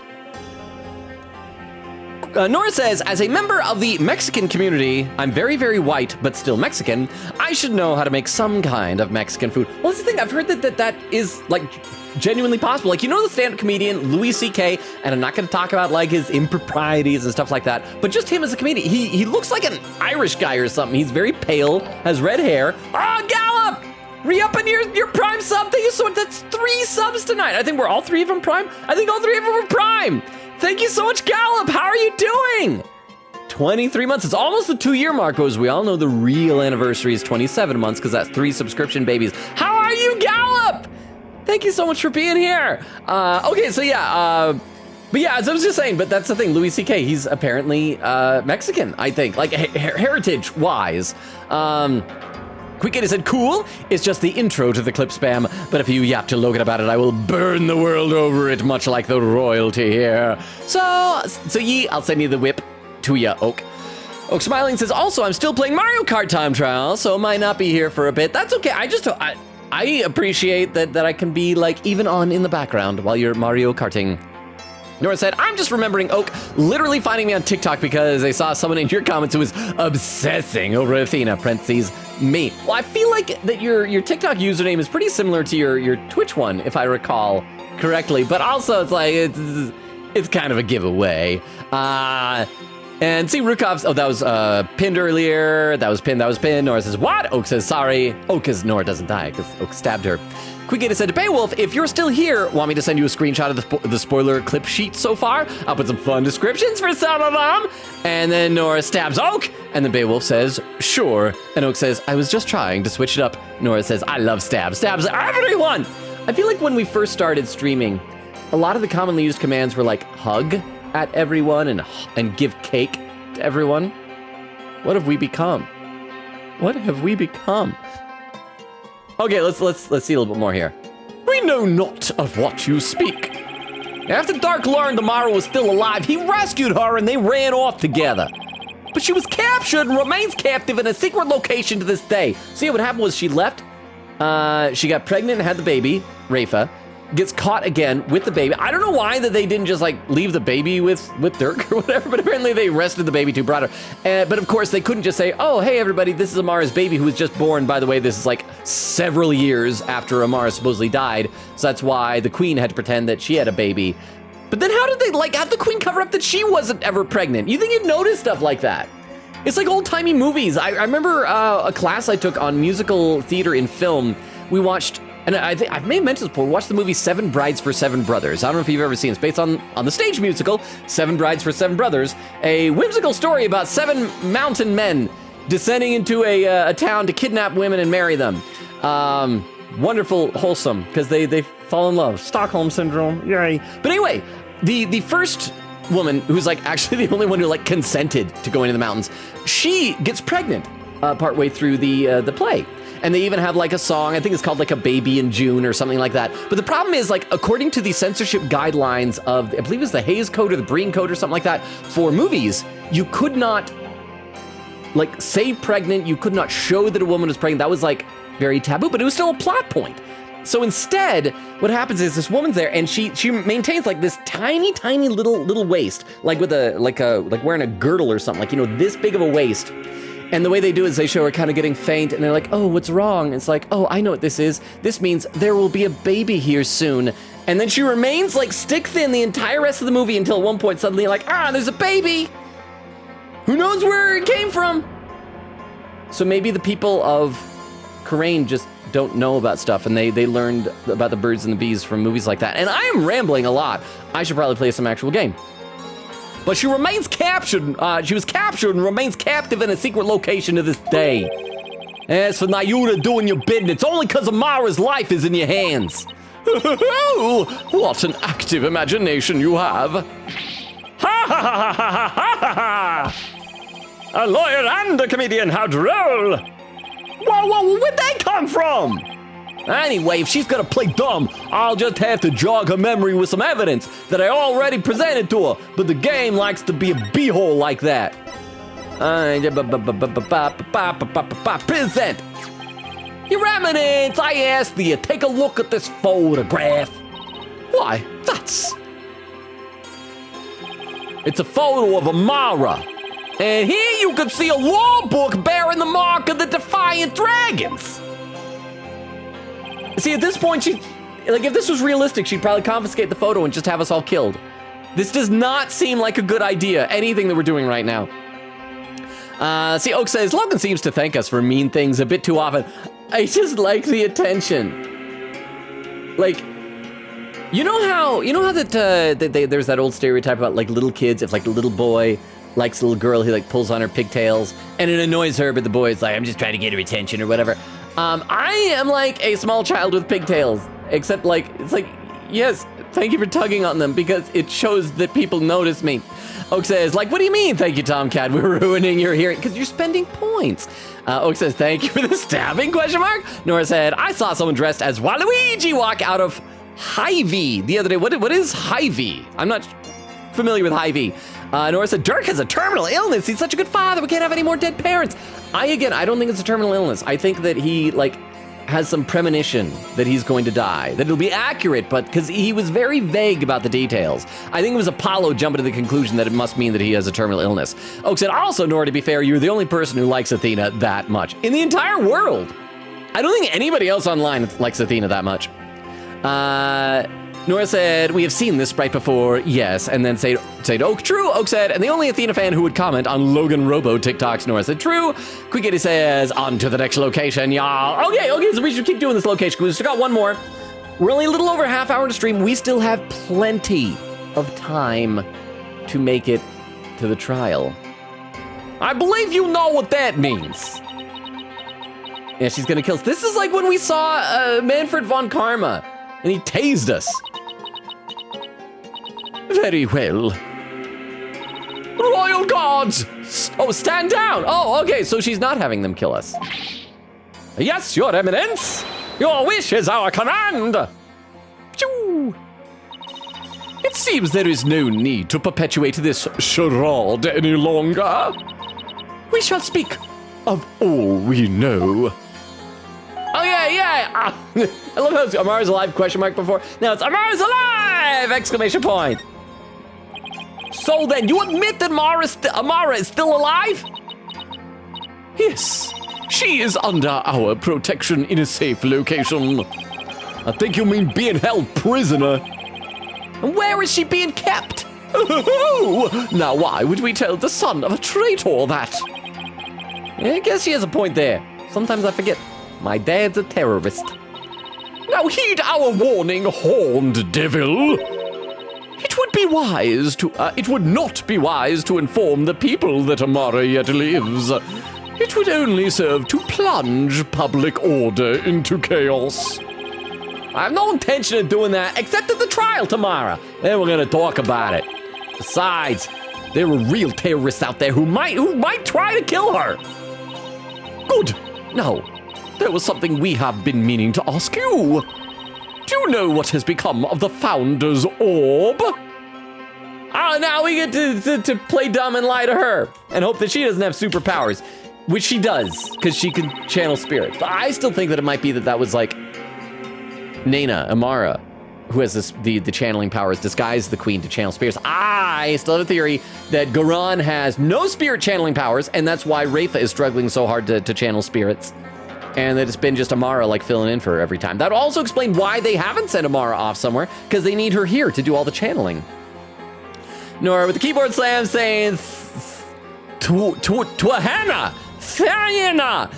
[SPEAKER 1] Nora says, as a member of the Mexican community, I'm very, very white, but still Mexican. I should know how to make some kind of Mexican food. Well, that's the thing. I've heard that is like genuinely possible. Like, you know, the stand-up comedian Louis C.K., and I'm not going to talk about like his improprieties and stuff like that, but just him as a comedian. He looks like an Irish guy or something. He's very pale, has red hair. Oh, Gallop! Re-upping your Prime sub. Thank you so much. That's 3 subs tonight. I think we're all 3 of them Prime. I think all 3 of them are Prime. Thank you so much, Gallop. How are you doing? 23 months. It's almost the 2-year mark, but as we all know, the real anniversary is 27 months because that's 3 subscription babies. How are you, Gallop? Thank you so much for being here. Okay, so yeah, but yeah, as I was just saying, but that's the thing, Louis C.K., he's apparently Mexican, I think, like heritage-wise. Quick Kitty said, cool, it's just the intro to the clip spam, but if you yap to Logan about it, I will burn the world over it, much like the royalty here. So I'll send you the whip to ya, Oak. Oak Smiling says, also, I'm still playing Mario Kart Time Trial, so might not be here for a bit. That's okay, I appreciate that I can be, like, even on in the background while you're Mario Karting. Nora said, I'm just remembering Oak literally finding me on TikTok because they saw someone in your comments who was obsessing over Athena, parentheses, me. Well, I feel like that your TikTok username is pretty similar to your Twitch one, if I recall correctly, but also it's like, it's kind of a giveaway. And see, Rukov's, that was pinned earlier, that was pinned. Nora says, what? Oak says, sorry. Oak, because Nora doesn't die, because Oak stabbed her. Quick said, Beowulf, if you're still here, want me to send you a screenshot of the spoiler clip sheet so far? I'll put some fun descriptions for some of them. And then Nora stabs Oak, and then Beowulf says, sure. And Oak says, I was just trying to switch it up. Nora says, I love stabs. Stabs everyone! I feel like when we first started streaming, a lot of the commonly used commands were like hug at everyone and give cake to everyone. What have we become? What have we become? Okay, let's see a little bit more here. We know not of what you speak. After Dark learned Amara was still alive, he rescued her and they ran off together. But she was captured and remains captive in a secret location to this day. See, what happened was she left, she got pregnant and had the baby, Rafa, gets caught again with the baby. I don't know why that they didn't just like leave the baby with Dirk or whatever, but apparently they arrested the baby too, brought her. But of course they couldn't just say, oh, hey everybody, this is Amara's baby who was just born. By the way, this is like several years after Amara supposedly died. So that's why the queen had to pretend that she had a baby. But then how'd the queen cover up that she wasn't ever pregnant? You think you'd notice stuff like that? It's like old-timey movies. I remember a class I took on musical theater in film. We watched, and I think I may have mentioned this before, we watched the movie Seven Brides for Seven Brothers. I don't know if you've ever seen it. It's based on the stage musical, Seven Brides for Seven Brothers, a whimsical story about 7 mountain men descending into a town to kidnap women and marry them. Wonderful, wholesome, because they fall in love. Stockholm Syndrome, yay. But anyway, the first woman, who's like actually the only one who like consented to go into the mountains, she gets pregnant partway through the play. And they even have like a song, I think it's called like A Baby in June or something like that. But the problem is, like, according to the censorship guidelines of, I believe it's the Hays Code or the Breen Code or something like that, for movies, you could not like say pregnant, you could not show that a woman was pregnant. That was like very taboo, but it was still a plot point. So instead, what happens is this woman's there, and she maintains like this tiny little waist, like with like wearing a girdle or something, like, you know, this big of a waist. And the way they do is they show her kind of getting faint, and they're like, "Oh, what's wrong?" It's like, "Oh, I know what this is. This means there will be a baby here soon." And then she remains like stick thin the entire rest of the movie until at one point suddenly like, there's a baby. Who knows where it came from? So maybe the people of Karain just don't know about stuff, and they learned about the birds and the bees from movies like that. And I am rambling a lot. I should probably play some actual game. But she remains captured. She was captured and remains captive in a secret location to this day. As for Nayuta doing your bidding, it's only because Amara's life is in your hands. What an active imagination you have. Ha ha ha ha ha ha ha! A lawyer and a comedian, how droll! Whoa, where'd that come from? Anyway, if she's gonna play dumb, I'll just have to jog her memory with some evidence that I already presented to her, but the game likes to be a beehole like that. Present! Your Eminence, I ask thee, take a look at this photograph. Why, it's a photo of Amara. And here you can see a law book bearing the mark of the Defiant Dragons. See, at this point, if this was realistic, she'd probably confiscate the photo and just have us all killed. This does not seem like a good idea, anything that we're doing right now. See, Oak says, Logan seems to thank us for mean things a bit too often. I just like the attention. Like, you know how that there's that old stereotype about like little kids, if like the little boy likes a little girl, he like pulls on her pigtails and it annoys her, but the boy's like, I'm just trying to get her attention or whatever. I am like a small child with pigtails, except like, it's like, yes, thank you for tugging on them because it shows that people notice me. Oak says, like, what do you mean? Thank you, Tomcat. We're ruining your hearing because you're spending points. Oak says, thank you for the stabbing, ? Nora said, I saw someone dressed as Waluigi walk out of Hy-Vee the other day. What is Hy-Vee? I'm not familiar with Hy-Vee. Nora said, Dirk has a terminal illness. He's such a good father. We can't have any more dead parents. I don't think it's a terminal illness. I think that he, like, has some premonition that he's going to die. That it'll be accurate, but because he was very vague about the details. I think it was Apollo jumping to the conclusion that it must mean that he has a terminal illness. Oak said, also, Nora, to be fair, you're the only person who likes Athena that much. In the entire world. I don't think anybody else online likes Athena that much. Nora said, we have seen this sprite before, yes. And then said Oak, true. Oak said, and the only Athena fan who would comment on Logan Robo TikToks. Nora said, true. Quickity says, on to the next location, y'all. Okay, so we should keep doing this location. We've still got one more. We're only a little over a half hour to stream. We still have plenty of time to make it to the trial. I believe you know what that means. Yeah, she's gonna kill us. This is like when we saw Manfred von Karma. And he tased us. Very well. Royal guards! Oh, stand down! Oh, okay, so she's not having them kill us. Yes, Your Eminence! Your wish is our command! Phew. It seems there is no need to perpetuate this charade any longer. We shall speak of all we know. Oh, yeah. I love how it's Amara's alive, ? Before. Now it's Amara's alive! ! So then, you admit that Amara is still alive? Yes. She is under our protection in a safe location. I think you mean being held prisoner. And where is she being kept? Oh, now why would we tell the son of a traitor that? I guess she has a point there. Sometimes I forget. My dad's a terrorist. Now heed our warning, horned devil. It would not be wise to inform the people that Amara yet lives. It would only serve to plunge public order into chaos. I have no intention of doing that, except at the trial tomorrow. Then we're gonna talk about it. Besides, there are real terrorists out there who might try to kill her. Good. Now, there was something we have been meaning to ask you. Do you know what has become of the Founder's Orb? Now we get to play dumb and lie to her and hope that she doesn't have superpowers, which she does, because she can channel spirits. But I still think that it might be that was like Nana, Amara, who has the channeling powers, disguise the queen to channel spirits. I still have a theory that Garan has no spirit channeling powers, and that's why Rafa is struggling so hard to channel spirits. And that it's been just Amara like filling in for her every time. That would also explain why they haven't sent Amara off somewhere, because they need her here to do all the channeling. Nora with the keyboard slam saying, Twahana, Thayana.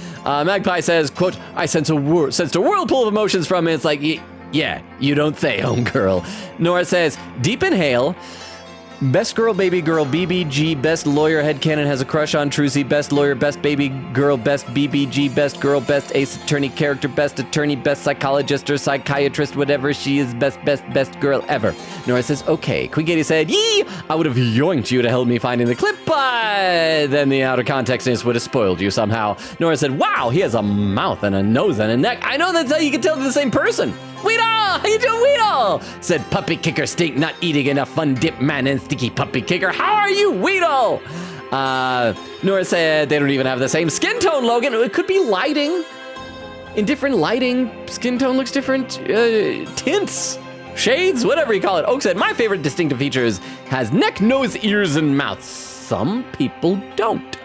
[SPEAKER 1] Magpie says, quote, I sensed a whirlpool of emotions from it. It's like, yeah, you don't say, homegirl. Nora says, deep inhale. Best girl, baby girl, BBG, best lawyer, headcanon has a crush on Trucy, best lawyer, best baby girl, best BBG, best girl, best ace attorney character, best attorney, best psychologist or psychiatrist, whatever she is, best girl ever. Nora says, okay. Queen Katie said, yee, I would have yoinked you to help me finding the clip, but then the outer contextness would have spoiled you somehow. Nora said, wow, he has a mouth and a nose and a neck. I know that's how you can tell they're the same person. Weedle! How you doing, Weedle? Said puppy kicker stink, not eating enough fun dip man and sticky puppy kicker. How are you, Weedle? Nora said they don't even have the same skin tone, Logan. It could be lighting. In different lighting, skin tone looks different. Tints, shades, whatever you call it. Oak said, my favorite distinctive features has neck, nose, ears, and mouth. Some people don't.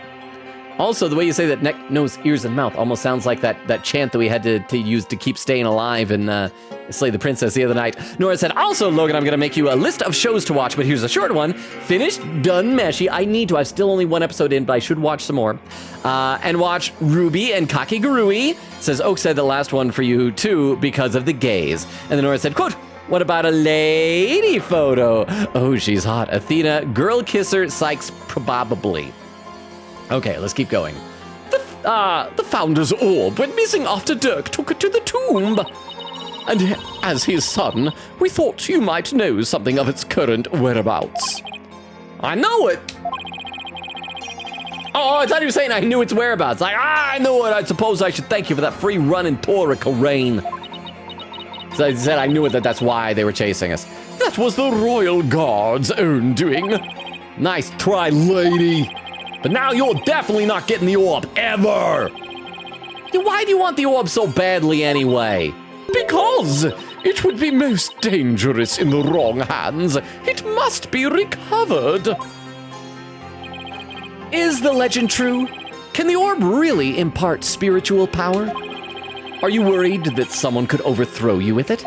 [SPEAKER 1] Also, the way you say that neck, nose, ears, and mouth almost sounds like that chant that we had to use to keep staying alive in Slay the Princess the other night. Nora said, also, Logan, I'm going to make you a list of shows to watch, but here's a short one. Finished, done, meshy. I need to. I've still only one episode in, but I should watch some more. And watch Ruby and Kakigurui. Says, Oak said the last one for you, too, because of the gays. And then Nora said, quote, what about a lady photo? Oh, she's hot. Athena, girl kisser, Sykes, probably. Okay, let's keep going. The Founder's Orb went missing after Dirk took it to the tomb. And as his son, we thought you might know something of its current whereabouts. I know it. Oh, I thought he was saying I knew its whereabouts. Like, I knew it. I suppose I should thank you for that free run in Torrica Rain. So he said I knew it, that's why they were chasing us. That was the Royal Guard's own doing. Nice try, lady. But now you're definitely not getting the orb, ever! Why do you want the orb so badly anyway? Because it would be most dangerous in the wrong hands. It must be recovered. Is the legend true? Can the orb really impart spiritual power? Are you worried that someone could overthrow you with it?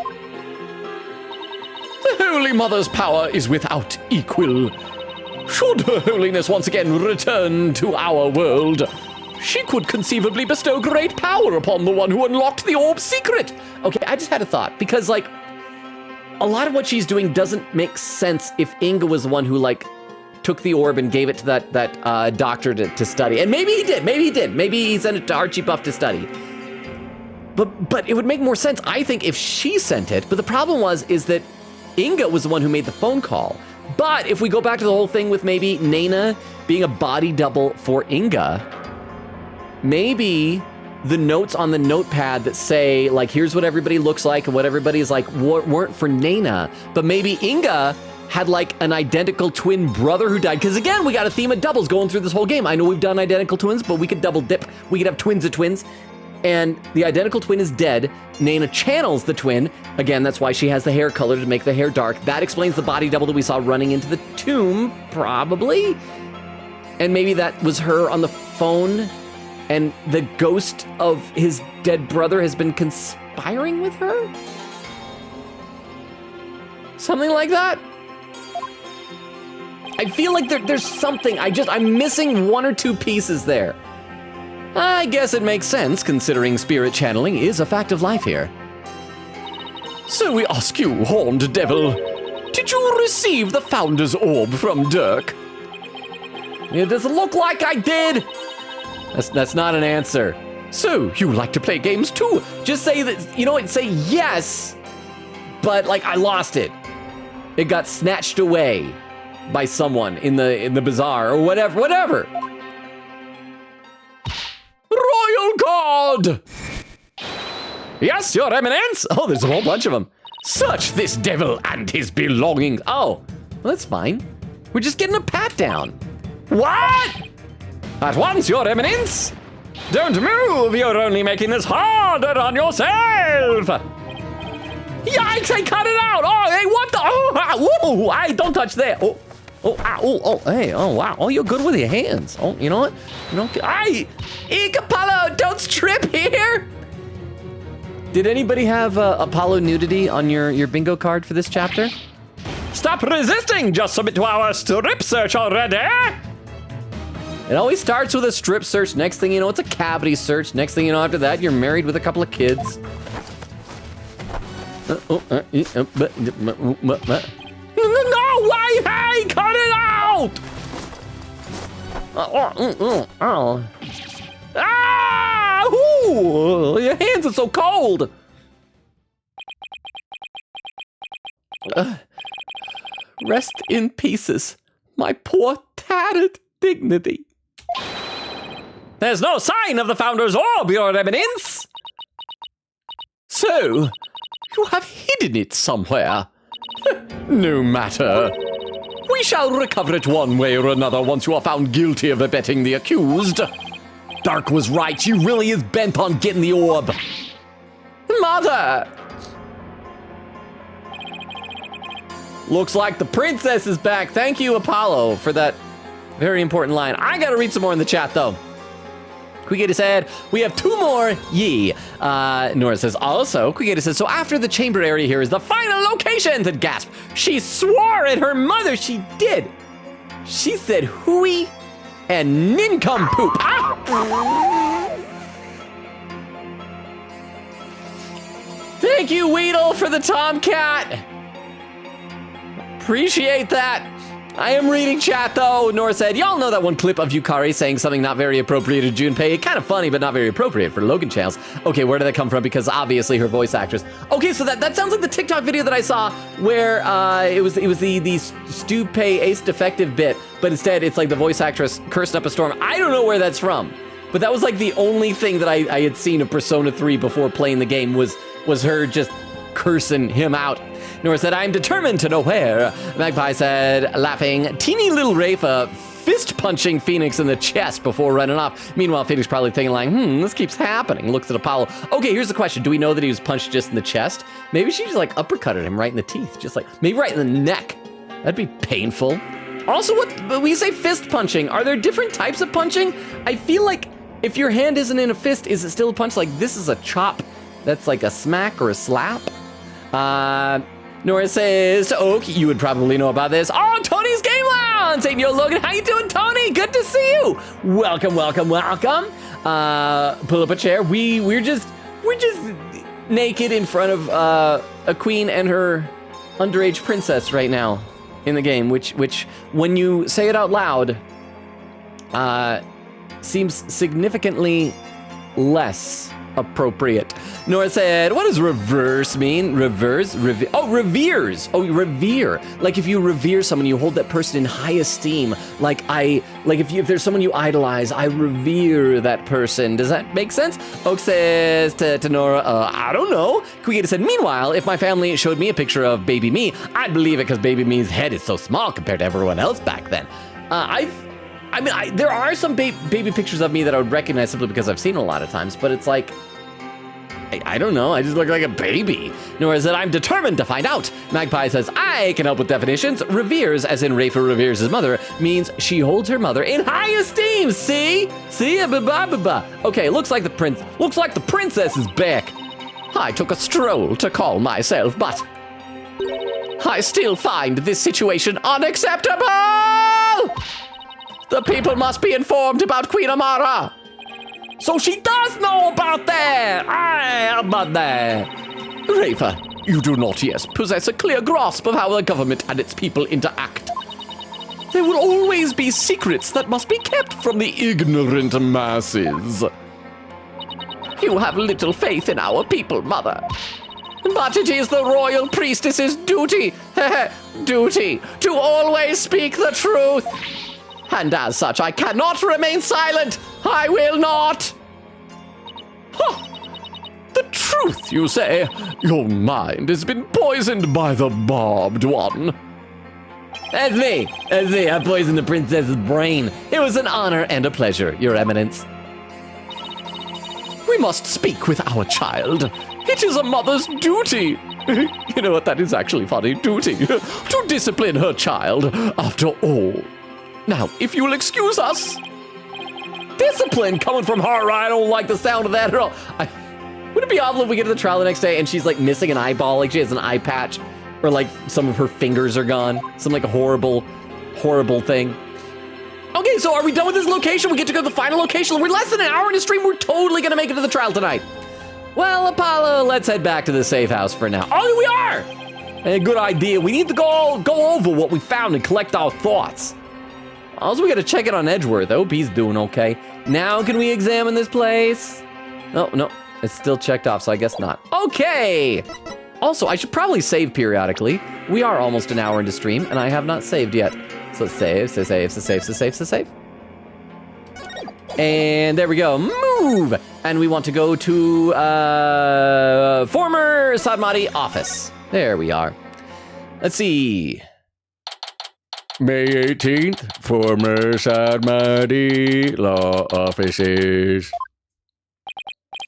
[SPEAKER 1] The Holy Mother's power is without equal. Should Her Holiness once again return to our world, she could conceivably bestow great power upon the one who unlocked the orb's secret. Okay, I just had a thought, because, like, a lot of what she's doing doesn't make sense if Inga was the one who, like, took the orb and gave it to that doctor to study. And maybe he did, maybe he sent it to Archie Buff to study. But it would make more sense, I think, if she sent it. But the problem is that Inga was the one who made the phone call. But if we go back to the whole thing with maybe Nana being a body double for Inga, maybe the notes on the notepad that say, like, here's what everybody looks like and what everybody's like weren't for Nana, but maybe Inga had like an identical twin brother who died. Because again, we got a theme of doubles going through this whole game. I know we've done identical twins, but we could double dip. We could have twins of twins. And the identical twin is dead. Nana channels the twin. Again, that's why she has the hair color to make the hair dark. That explains the body double that we saw running into the tomb, probably. And maybe that was her on the phone, and the ghost of his dead brother has been conspiring with her? Something like that? I feel like there's something, I'm missing one or two pieces there. I guess it makes sense, considering spirit channeling is a fact of life here. So we ask you, Horned Devil, did you receive the Founder's Orb from Dirk? It doesn't look like I did. That's not an answer. So, you like to play games too? Just say that, you know what, say yes, but like I lost it. It got snatched away by someone in the bazaar or whatever. Royal Guard! Yes, Your Eminence! Oh, there's a whole bunch of them. Search this devil and his belongings. Oh, well, that's fine. We're just getting a pat down. What? At once, Your Eminence! Don't move, you're only making this harder on yourself! Yikes, I cut it out! Oh, hey, what the? Oh, whoa, don't touch there. Hey, oh, wow. Oh, you're good with your hands. Oh, you know what? You know, Apollo, don't strip here! Did anybody have Apollo nudity on your bingo card for this chapter? Stop resisting! Just submit to our strip search already! It always starts with a strip search. Next thing you know, it's a cavity search. Next thing you know, after that, you're married with a couple of kids. No, why? Hey, cut it out! Ah! Ooh, your hands are so cold. Rest in pieces, my poor tattered dignity. There's no sign of the Founder's Orb, Your Eminence. So, you have hidden it somewhere. No matter. We shall recover it one way or another once you are found guilty of abetting the accused. Dark was right, she really is bent on getting the orb. Mother! Looks like the princess is back. Thank you, Apollo, for that very important line. I gotta read some more in the chat, though. Quigata said, we have two more, yee. Nora says, also, Quigata says, so after the chamber area here is the final location, and gasp. She swore at her mother, she did. She said hooey and nincompoop. Ah! Thank you, Weedle, for the Tomcat. Appreciate that. I am reading chat, though. Nora said, y'all know that one clip of Yukari saying something not very appropriate to Junpei. Kind of funny, but not very appropriate for Logan channels. Okay, where did that come from? Because obviously her voice actress. Okay, so that sounds like the TikTok video that I saw where it was the Stupay Ace Defective bit, but instead it's like the voice actress cursed up a storm. I don't know where that's from, but that was like the only thing that I had seen of Persona 3 before playing the game was her just cursing him out. Nora said, I'm determined to know where. Magpie said, laughing, teeny little Rafa fist-punching Phoenix in the chest before running off. Meanwhile, Phoenix probably thinking like, this keeps happening. Looks at Apollo. Okay, here's the question. Do we know that he was punched just in the chest? Maybe she just like uppercutted him right in the teeth. Just like, maybe right in the neck. That'd be painful. Also, when you say fist-punching, are there different types of punching? I feel like if your hand isn't in a fist, is it still a punch? Like, this is a chop. That's like a smack or a slap. Nora says, okay, you would probably know about this. Oh, Tony's Game Lounge! Hey, yo, Logan, how you doing, Tony? Good to see you. Welcome. Pull up a chair. We're just naked in front of a queen and her underage princess right now in the game, which when you say it out loud, seems significantly less appropriate. Nora said, what does reverse mean? Reveres? Reveres. Oh, revere. Like if you revere someone, you hold that person in high esteem. Like if there's someone you idolize, I revere that person. Does that make sense? Oak says to Nora, I don't know. Quigata said, meanwhile, if my family showed me a picture of baby me, I'd believe it because baby me's head is so small compared to everyone else back then. There are some baby pictures of me that I would recognize simply because I've seen it a lot of times, but it's like, I don't know, I just look like a baby. Nora said, I'm determined to find out. Magpie says, I can help with definitions. Reveres, as in Rafa reveres his mother, means she holds her mother in high esteem, see? Okay, looks like the princess is back. I took a stroll to calm myself, but I still find this situation unacceptable! The people must be informed about Queen Amara. So she does know about that! Rafa, you do not yet possess a clear grasp of how the government and its people interact. There will always be secrets that must be kept from the ignorant masses. You have little faith in our people, Mother. But it is the royal priestess's duty to always speak the truth. And as such, I cannot remain silent. I will not. Huh. The truth, you say? Your mind has been poisoned by the barbed one. That's me. I poisoned the princess's brain. It was an honor and a pleasure, Your Eminence. We must speak with our child. It is a mother's duty. You know what? That is actually funny. Duty. To discipline her child, after all. Now, if you'll excuse us. Discipline coming from her. I don't like the sound of that at all. Would it be awful if we get to the trial the next day and she's like missing an eyeball, like she has an eye patch, or like some of her fingers are gone? Some like a horrible, horrible thing. Okay, so are we done with this location? We get to go to the final location. We're less than an hour in a stream. We're totally gonna make it to the trial tonight. Well, Apollo, let's head back to the safe house for now. Oh, we are! Hey, good idea. We need to go over what we found and collect our thoughts. Also, we gotta check it on Edgeworth. I hope he's doing okay. Now, can we examine this place? No, it's still checked off, so I guess not. Okay! Also, I should probably save periodically. We are almost an hour into stream, and I have not saved yet. So let's save. And there we go, move! And we want to go to former Sadmati office. There we are. Let's see. May 18th, former Sadmati law offices.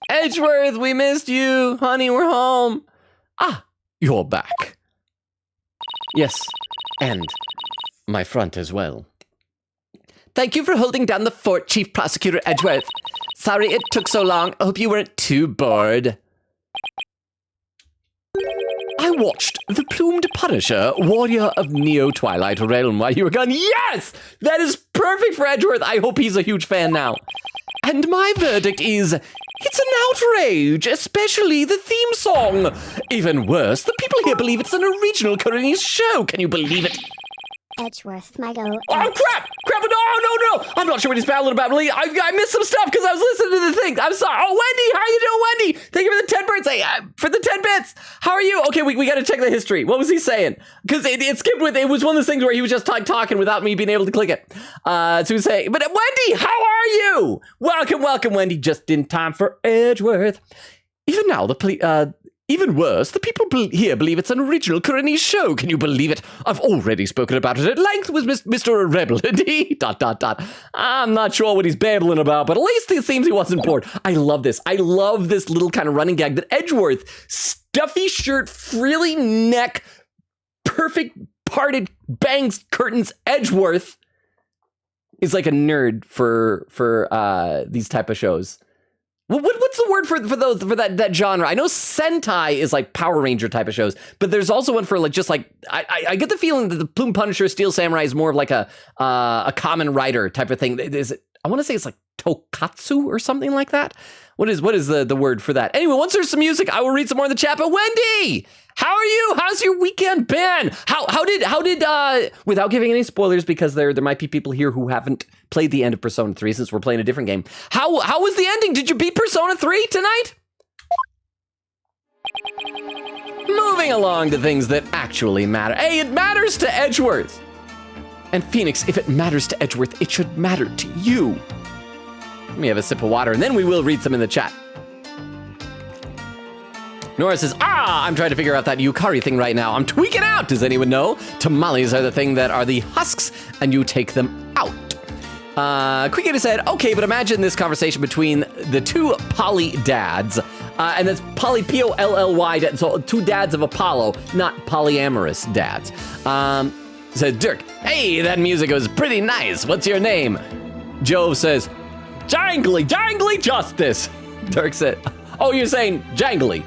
[SPEAKER 1] Edgeworth, we missed you. Honey, we're home. Ah, you're back. Yes, and my front as well. Thank you for holding down the fort, Chief Prosecutor Edgeworth. Sorry it took so long. I hope you weren't too bored. I watched The Plumed Punisher, Warrior of Neo-Twilight Realm while you were gone. Yes! That is perfect for Edgeworth. I hope he's a huge fan now. And my verdict is, it's an outrage, especially the theme song. Even worse, the people here believe it's an original Korean show. Can you believe it?
[SPEAKER 2] Edgeworth, my go.
[SPEAKER 1] Oh, crap! No! I'm not sure what he's battling about. I missed some stuff because I was listening to the thing. I'm sorry. Oh, Wendy, how you doing, Wendy? Thank you for the 10 birds. Hey, for the 10 bits. How are you? Okay, we got to check the history. What was he saying? Because it skipped with, it was one of those things where he was just talking without me being able to click it. So he was saying, but Wendy, how are you? Welcome, Wendy. Just in time for Edgeworth. Even now, even worse, the people here believe it's an original Korean show. Can you believe it? I've already spoken about it at length with Mr. Rebel, and he... ... I'm not sure what he's babbling about, but at least it seems he wasn't bored. I love this. I love this little kind of running gag that Edgeworth, stuffy shirt, frilly neck, perfect parted bangs, curtains, Edgeworth is like a nerd for these type of shows. What's the word for that genre? I know Sentai is like Power Ranger type of shows, but there's also one for like just like I get the feeling that the Plume Punisher, Steel Samurai is more of like a Kamen Rider type of thing. I want to say it's like Tokatsu or something like that. What is the word for that? Anyway, once there's some music, I will read some more in the chat. But Wendy, how are you? How's your weekend been? How did without giving any spoilers, because there might be people here who haven't played the end of Persona 3 since we're playing a different game. How was the ending? Did you beat Persona 3 tonight? Moving along to things that actually matter. Hey, it matters to Edgeworth. And Phoenix, if it matters to Edgeworth, it should matter to you. Let me have a sip of water, and then we will read some in the chat. Nora says, I'm trying to figure out that Yukari thing right now. I'm tweaking out. Does anyone know? Tamales are the thing that are the husks, and you take them out. Quickita said, okay, but imagine this conversation between the two poly dads, and that's poly, P-O-L-L-Y, so two dads of Apollo, not polyamorous dads. Says Dirk, hey, that music was pretty nice. What's your name? Jove says, Jangly Justice. Dirk said, oh, you're saying jangly.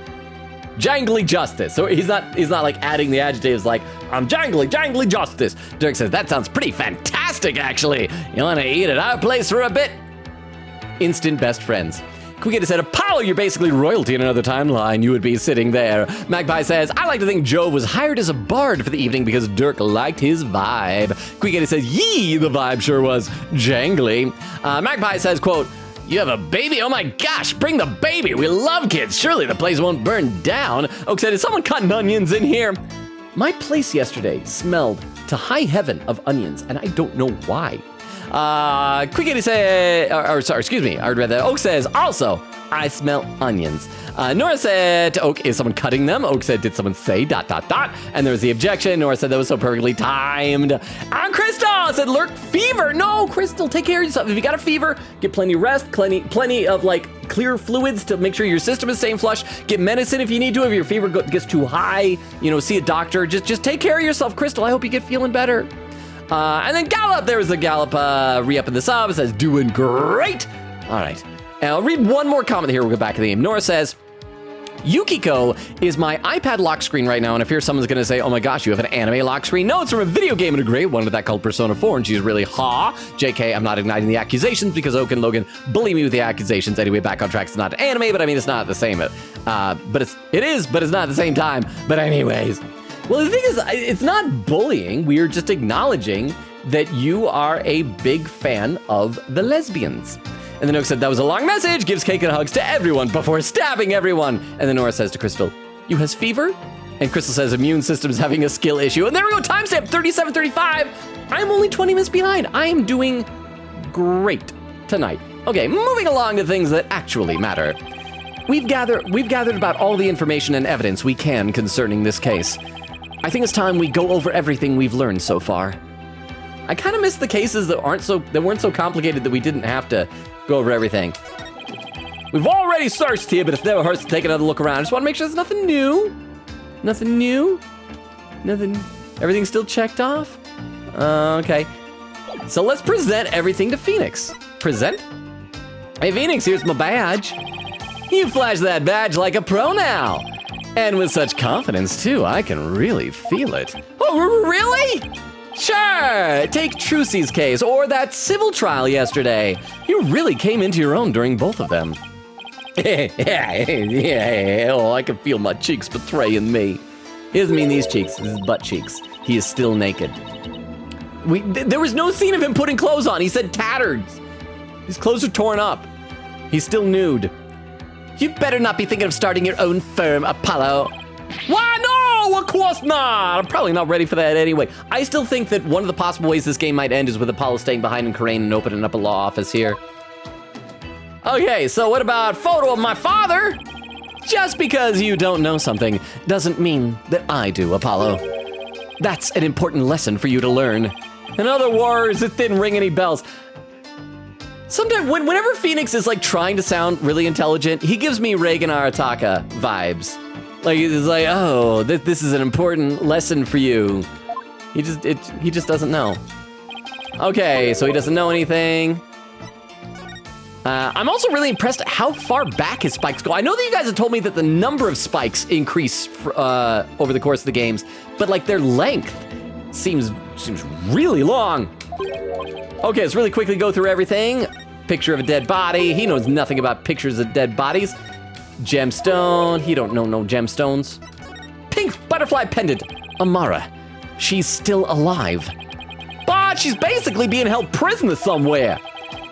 [SPEAKER 1] jangly justice. So he's not like adding the adjectives like, I'm jangly justice. Dirk says, that sounds pretty fantastic, actually. You want to eat at our place for a bit? Instant best friends. Quickita said, Apollo, you're basically royalty in another timeline. You would be sitting there. Magpie says, I like to think Jove was hired as a bard for the evening because Dirk liked his vibe. Quickita says, yee, the vibe sure was jangly. Magpie says, quote, you have a baby? Oh my gosh, bring the baby. We love kids. Surely the place won't burn down. Oak said, is someone cutting onions in here? My place yesterday smelled to high heaven of onions, and I don't know why. Quickity said, excuse me, I read that. Oak says, also, I smell onions. Nora said to Oak, is someone cutting them? Oak said, did someone say ... And there was the objection. Nora said that was so perfectly timed. Crystal said, lurk fever. No, Crystal, take care of yourself. If you got a fever, get plenty of rest, plenty of like clear fluids to make sure your system is staying flush. Get medicine if you need to. If your fever gets too high, see a doctor. Just take care of yourself, Crystal. I hope you get feeling better. And then Gallop, there was the Gallop re-up in the sub, says, doing great. All right. And I'll read one more comment here. We'll go back to the game. Nora says, Yukiko is my iPad lock screen right now, and I fear someone's going to say, oh my gosh, you have an anime lock screen. No, it's from a video game and a great one with that called Persona 4, and she's really JK, I'm not igniting the accusations because Oak and Logan bully me with the accusations. Anyway, back on track, it's not anime, but I mean, it's not the same. But it is, but it's not at the same time. But anyways. Well, the thing is, it's not bullying. We are just acknowledging that you are a big fan of the lesbians. And then Oak said, that was a long message, gives cake and hugs to everyone before stabbing everyone. And then Nora says to Crystal, you has fever? And Crystal says, immune system's having a skill issue. And there we go, timestamp 37:35. I'm only 20 minutes behind. I am doing great tonight. Okay, moving along to things that actually matter. We've gathered about all the information and evidence we can concerning this case. I think it's time we go over everything we've learned so far. I kind of miss the cases that weren't so complicated that we didn't have to go over everything. We've already searched here, but it never hurts to take another look around. I just want to make sure there's nothing new. Nothing new? Nothing. Everything's still checked off? Okay. So let's present everything to Phoenix. Present? Hey, Phoenix, here's my badge. You flash that badge like a pro now. And with such confidence, too, I can really feel it. Oh, really? Sure, take Trucy's case or that civil trial yesterday. You really came into your own during both of them. Yeah, oh, I can feel my cheeks betraying me. He doesn't mean these cheeks, this is butt cheeks. He is still naked. There was no scene of him putting clothes on. He said tattered. His clothes are torn up. He's still nude. You better not be thinking of starting your own firm, Apollo. Why, no, of course not. I'm probably not ready for that anyway. I still think that one of the possible ways this game might end is with Apollo staying behind in Crane and opening up a law office here. Okay, so what about photo of my father? Just because you don't know something doesn't mean that I do, Apollo. That's an important lesson for you to learn. In other words, it didn't ring any bells. Sometimes, whenever Phoenix is like trying to sound really intelligent, he gives me Reagan Arataka vibes. Like, it's like, oh, this is an important lesson for you. He just doesn't know. Okay, so he doesn't know anything. I'm also really impressed at how far back his spikes go. I know that you guys have told me that the number of spikes increase over the course of the games, but like their length seems really long. Okay, let's really quickly go through everything. Picture of a dead body. He knows nothing about pictures of dead bodies. Gemstone. He don't know no gemstones. Pink butterfly pendant. Amara. She's still alive. But she's basically being held prisoner somewhere.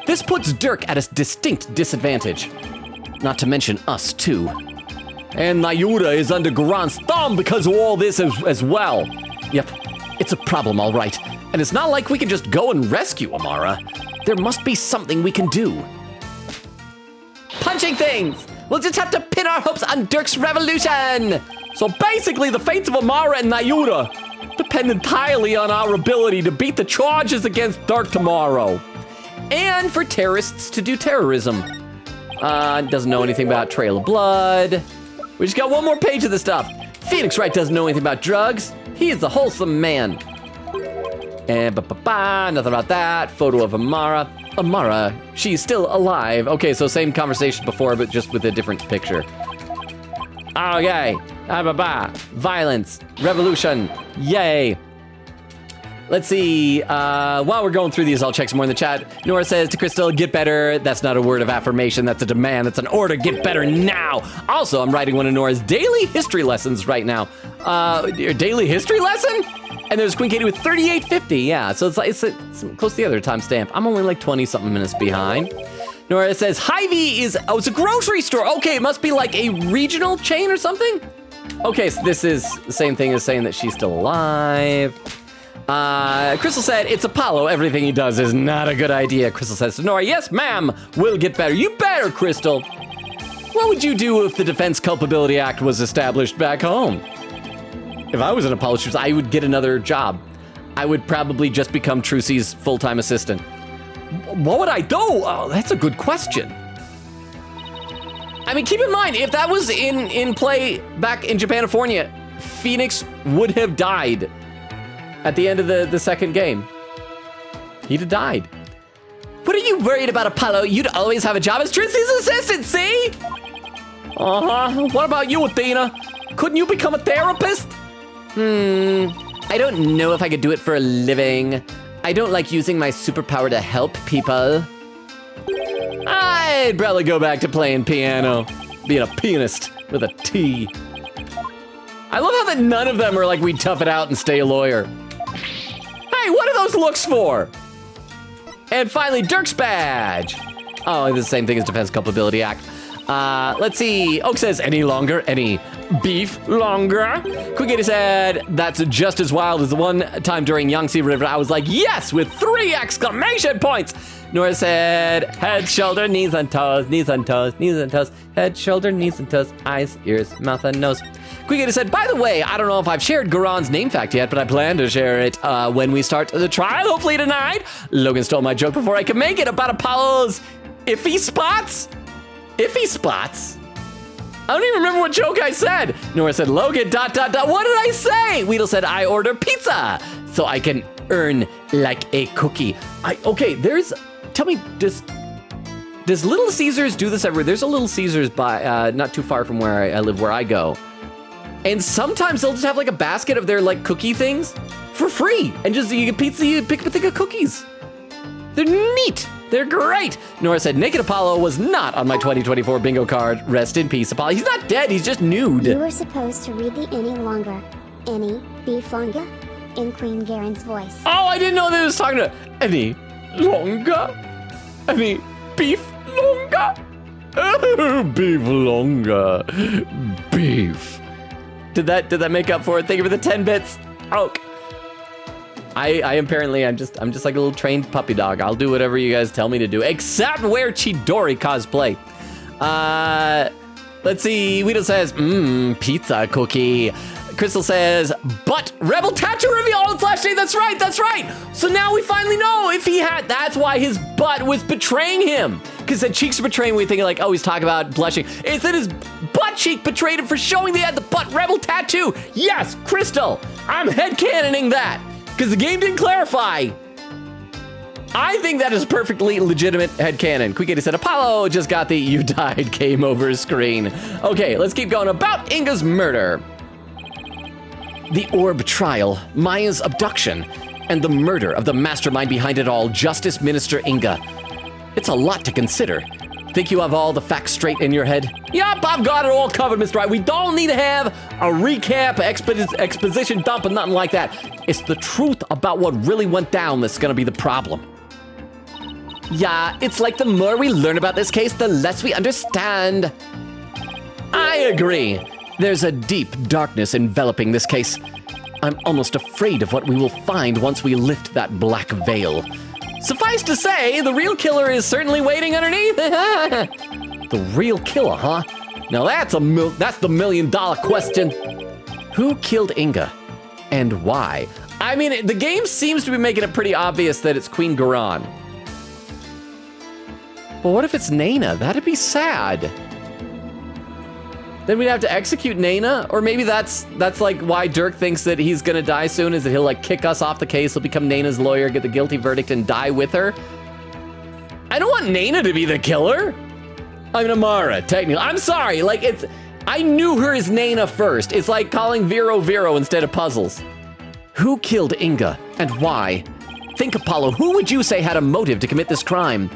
[SPEAKER 1] This puts Dirk at a distinct disadvantage. Not to mention us, too. And Nayuda is under Garan's thumb because of all this as well. Yep, it's a problem, all right. And it's not like we can just go and rescue Amara. There must be something we can do. Punching things! We'll just have to pin our hopes on Dirk's revolution! So basically, the fates of Amara and Nayuda depend entirely on our ability to beat the charges against Dirk tomorrow. And for terrorists to do terrorism. Doesn't know anything about Trail of Blood. We just got one more page of this stuff. Phoenix Wright doesn't know anything about drugs. He is a wholesome man. And nothing about that. Photo of Amara. Amara, she's still alive. Okay, so same conversation before, but just with a different picture. Okay. Violence. Revolution. Yay. Let's see. While we're going through these, I'll check some more in the chat. Nora says to Crystal, get better. That's not a word of affirmation. That's a demand. That's an order. Get better now. Also, I'm writing one of Nora's daily history lessons right now. Your daily history lesson? And there's Queen Katie with 3850. Yeah, so it's close to the other timestamp. I'm only like 20-something minutes behind. Nora says, Hy-Vee is, it's a grocery store. Okay, it must be like a regional chain or something. Okay, so this is the same thing as saying that she's still alive. Crystal said, it's Apollo. Everything he does is not a good idea. Crystal says to Nora, yes, ma'am, we'll get better. You better, Crystal. What would you do if the Defense Culpability Act was established back home? If I was in Apollo's shoes, I would get another job. I would probably just become Trucy's full-time assistant. What would I do? Oh, that's a good question. I mean, keep in mind, if that was in play back in Japanifornia, Phoenix would have died at the end of the second game. He'd have died. What are you worried about, Apollo? You'd always have a job as Trucy's assistant, see? Uh-huh. What about you, Athena? Couldn't you become a therapist? I don't know if I could do it for a living. I don't like using my superpower to help people. I'd probably go back to playing piano, being a pianist with a T. I love how that none of them are like, we tough it out and stay a lawyer. Hey, what are those looks for? And finally, Dirk's badge. Oh, it's the same thing as Defense Culpability Act. Let's see. Oak says, any longer? Any beef longer? Quickity said, that's just as wild as the one time during Yangtze River. I was like, yes, with 3 exclamation points. Nora said, head, shoulder, knees and toes, knees and toes, knees and toes, head, shoulder, knees and toes, eyes, ears, mouth, and nose. Quickity said, by the way, I don't know if I've shared Garon's name fact yet, but I plan to share it when we start the trial, hopefully tonight. Logan stole my joke before I could make it about Apollo's iffy spots. Iffy spots? I don't even remember what joke I said. Nora said, Logan, ... What did I say? Weedle said, I order pizza so I can earn like a cookie. Tell me, does Little Caesars do this everywhere? There's a Little Caesars by, not too far from where I live, where I go. And sometimes they'll just have like a basket of their like cookie things for free. And just, you get pizza, you pick up a thing of cookies. They're neat. They're great. Nora said, Naked Apollo was not on my 2024 bingo card. Rest in peace, Apollo. He's not dead, he's just nude.
[SPEAKER 2] You were supposed to read the any longer. Any beef longer? In Queen Garen's voice.
[SPEAKER 1] Oh, I didn't know that it was talking to any longer? Any beef longer? Oh, beef longer. Beef. Did that make up for it? Thank you for the 10 bits. Oh. I'm just like a little trained puppy dog. I'll do whatever you guys tell me to do, except wear Chidori cosplay. Let's see. Weedle says, pizza cookie. Crystal says, but Rebel tattoo reveal. Oh, it's last day. That's right. So now we finally know if he had, that's why his butt was betraying him. Because the cheeks are betraying, we think like, oh, he's talking about blushing. It's that his butt cheek betrayed him for showing they had the butt Rebel tattoo. Yes, Crystal, I'm headcanoning that. Because the game didn't clarify. I think that is perfectly legitimate headcanon. Quick said, Apollo just got the you died game over screen. Okay, let's keep going. About Inga's murder. The Orb trial, Maya's abduction, and the murder of the mastermind behind it all, Justice Minister Inga. It's a lot to consider. Think you have all the facts straight in your head? Yup, I've got it all covered, Mr. Right. We don't need to have a recap, exposition dump, and nothing like that. It's the truth about what really went down that's gonna be the problem. Yeah, it's like the more we learn about this case, the less we understand. I agree. There's a deep darkness enveloping this case. I'm almost afraid of what we will find once we lift that black veil. Suffice to say, the real killer is certainly waiting underneath. The real killer, huh? Now that's the $1 million question. Who killed Inga? And why? I mean, the game seems to be making it pretty obvious that it's Queen Garon. But what if it's Nana? That'd be sad. Then we'd have to execute Nana, or maybe that's like why Dirk thinks that he's gonna die soon, is that he'll like kick us off the case, he'll become Nana's lawyer, get the guilty verdict, and die with her. I don't want Nana to be the killer. I mean, Amara, technically. I'm sorry, like I knew her as Nana first. It's like calling Vero Vero instead of puzzles. Who killed Inga and why? Think, Apollo, who would you say had a motive to commit this crime?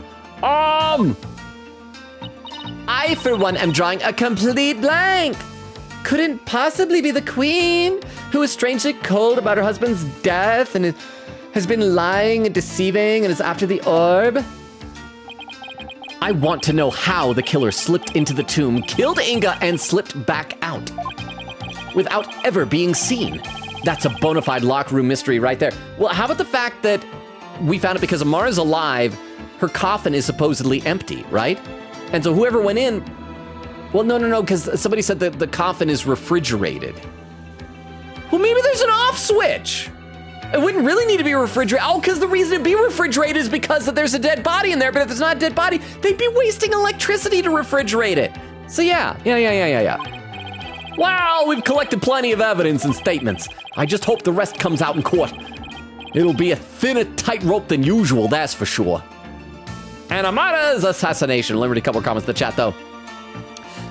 [SPEAKER 1] I, for one, am drawing a complete blank. Couldn't possibly be the queen, who is strangely cold about her husband's death and has been lying and deceiving and is after the orb. I want to know how the killer slipped into the tomb, killed Inga, and slipped back out without ever being seen. That's a bona fide locker room mystery right there. Well, how about the fact that we found it because Amara's alive, her coffin is supposedly empty, right? And so whoever went in, well, no, because somebody said that the coffin is refrigerated. Well, maybe there's an off switch. It wouldn't really need to be refrigerated. Oh, because the reason it'd be refrigerated is because that there's a dead body in there, but if there's not a dead body, they'd be wasting electricity to refrigerate it. So yeah. Wow, we've collected plenty of evidence and statements. I just hope the rest comes out in court. It'll be a thinner tightrope than usual, that's for sure. And Amara's assassination. Let me read a couple of comments in the chat, though.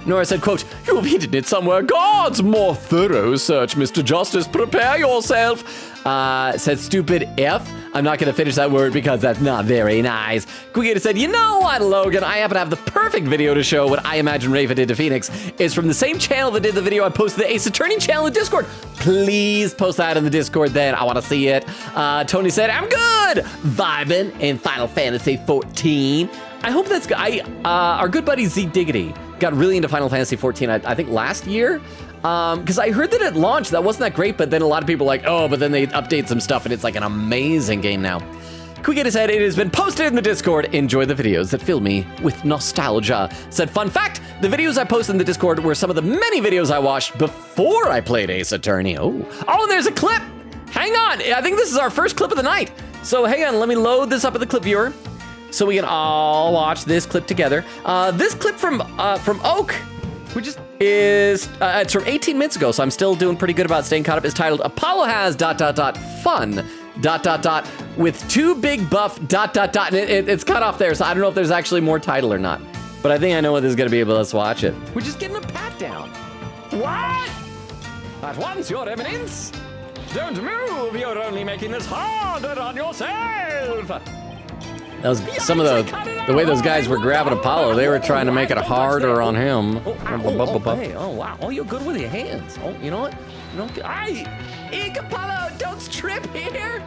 [SPEAKER 1] Nora said, quote, "You've hidden it somewhere. God's more thorough search, Mr. Justice. Prepare yourself." Said stupid F. I'm not going to finish that word because that's not very nice. Quigator said, "You know what, Logan? I happen to have the perfect video to show what I imagine Rafa did to Phoenix. It's from the same channel that did the video I posted the Ace Attorney channel in Discord. Please post that in the Discord then. I want to see it." Tony said, "I'm good. Vibing in Final Fantasy 14. I hope that's good. Our good buddy Z Diggity got really into Final Fantasy 14, I think last year. Because I heard that at launch, that wasn't that great, but then a lot of people were like, oh, but then they update some stuff and it's like an amazing game now. Quigator said, "It has been posted in the Discord. Enjoy the videos that fill me with nostalgia." Said, "Fun fact, the videos I posted in the Discord were some of the many videos I watched before I played Ace Attorney." Oh, there's a clip. Hang on. I think this is our first clip of the night. So hang on, let me load this up at the clip viewer so we can all watch this clip together. This clip from Oak, which is it's from 18 minutes ago, so I'm still doing pretty good about staying caught up. Is titled "Apollo has ... fun ... with two big buff ... and it's cut off there, so I don't know if there's actually more title or not. But I think I know what this is gonna be, but let's watch it. We're just getting a pat down. What? At once, Your Eminence. Don't move. You're only making this harder on yourself. That was some of the way those guys were grabbing Apollo. They were trying to make it harder on him. Hey, wow. Oh, you're good with your hands. Oh, you know what? Apollo, don't strip here.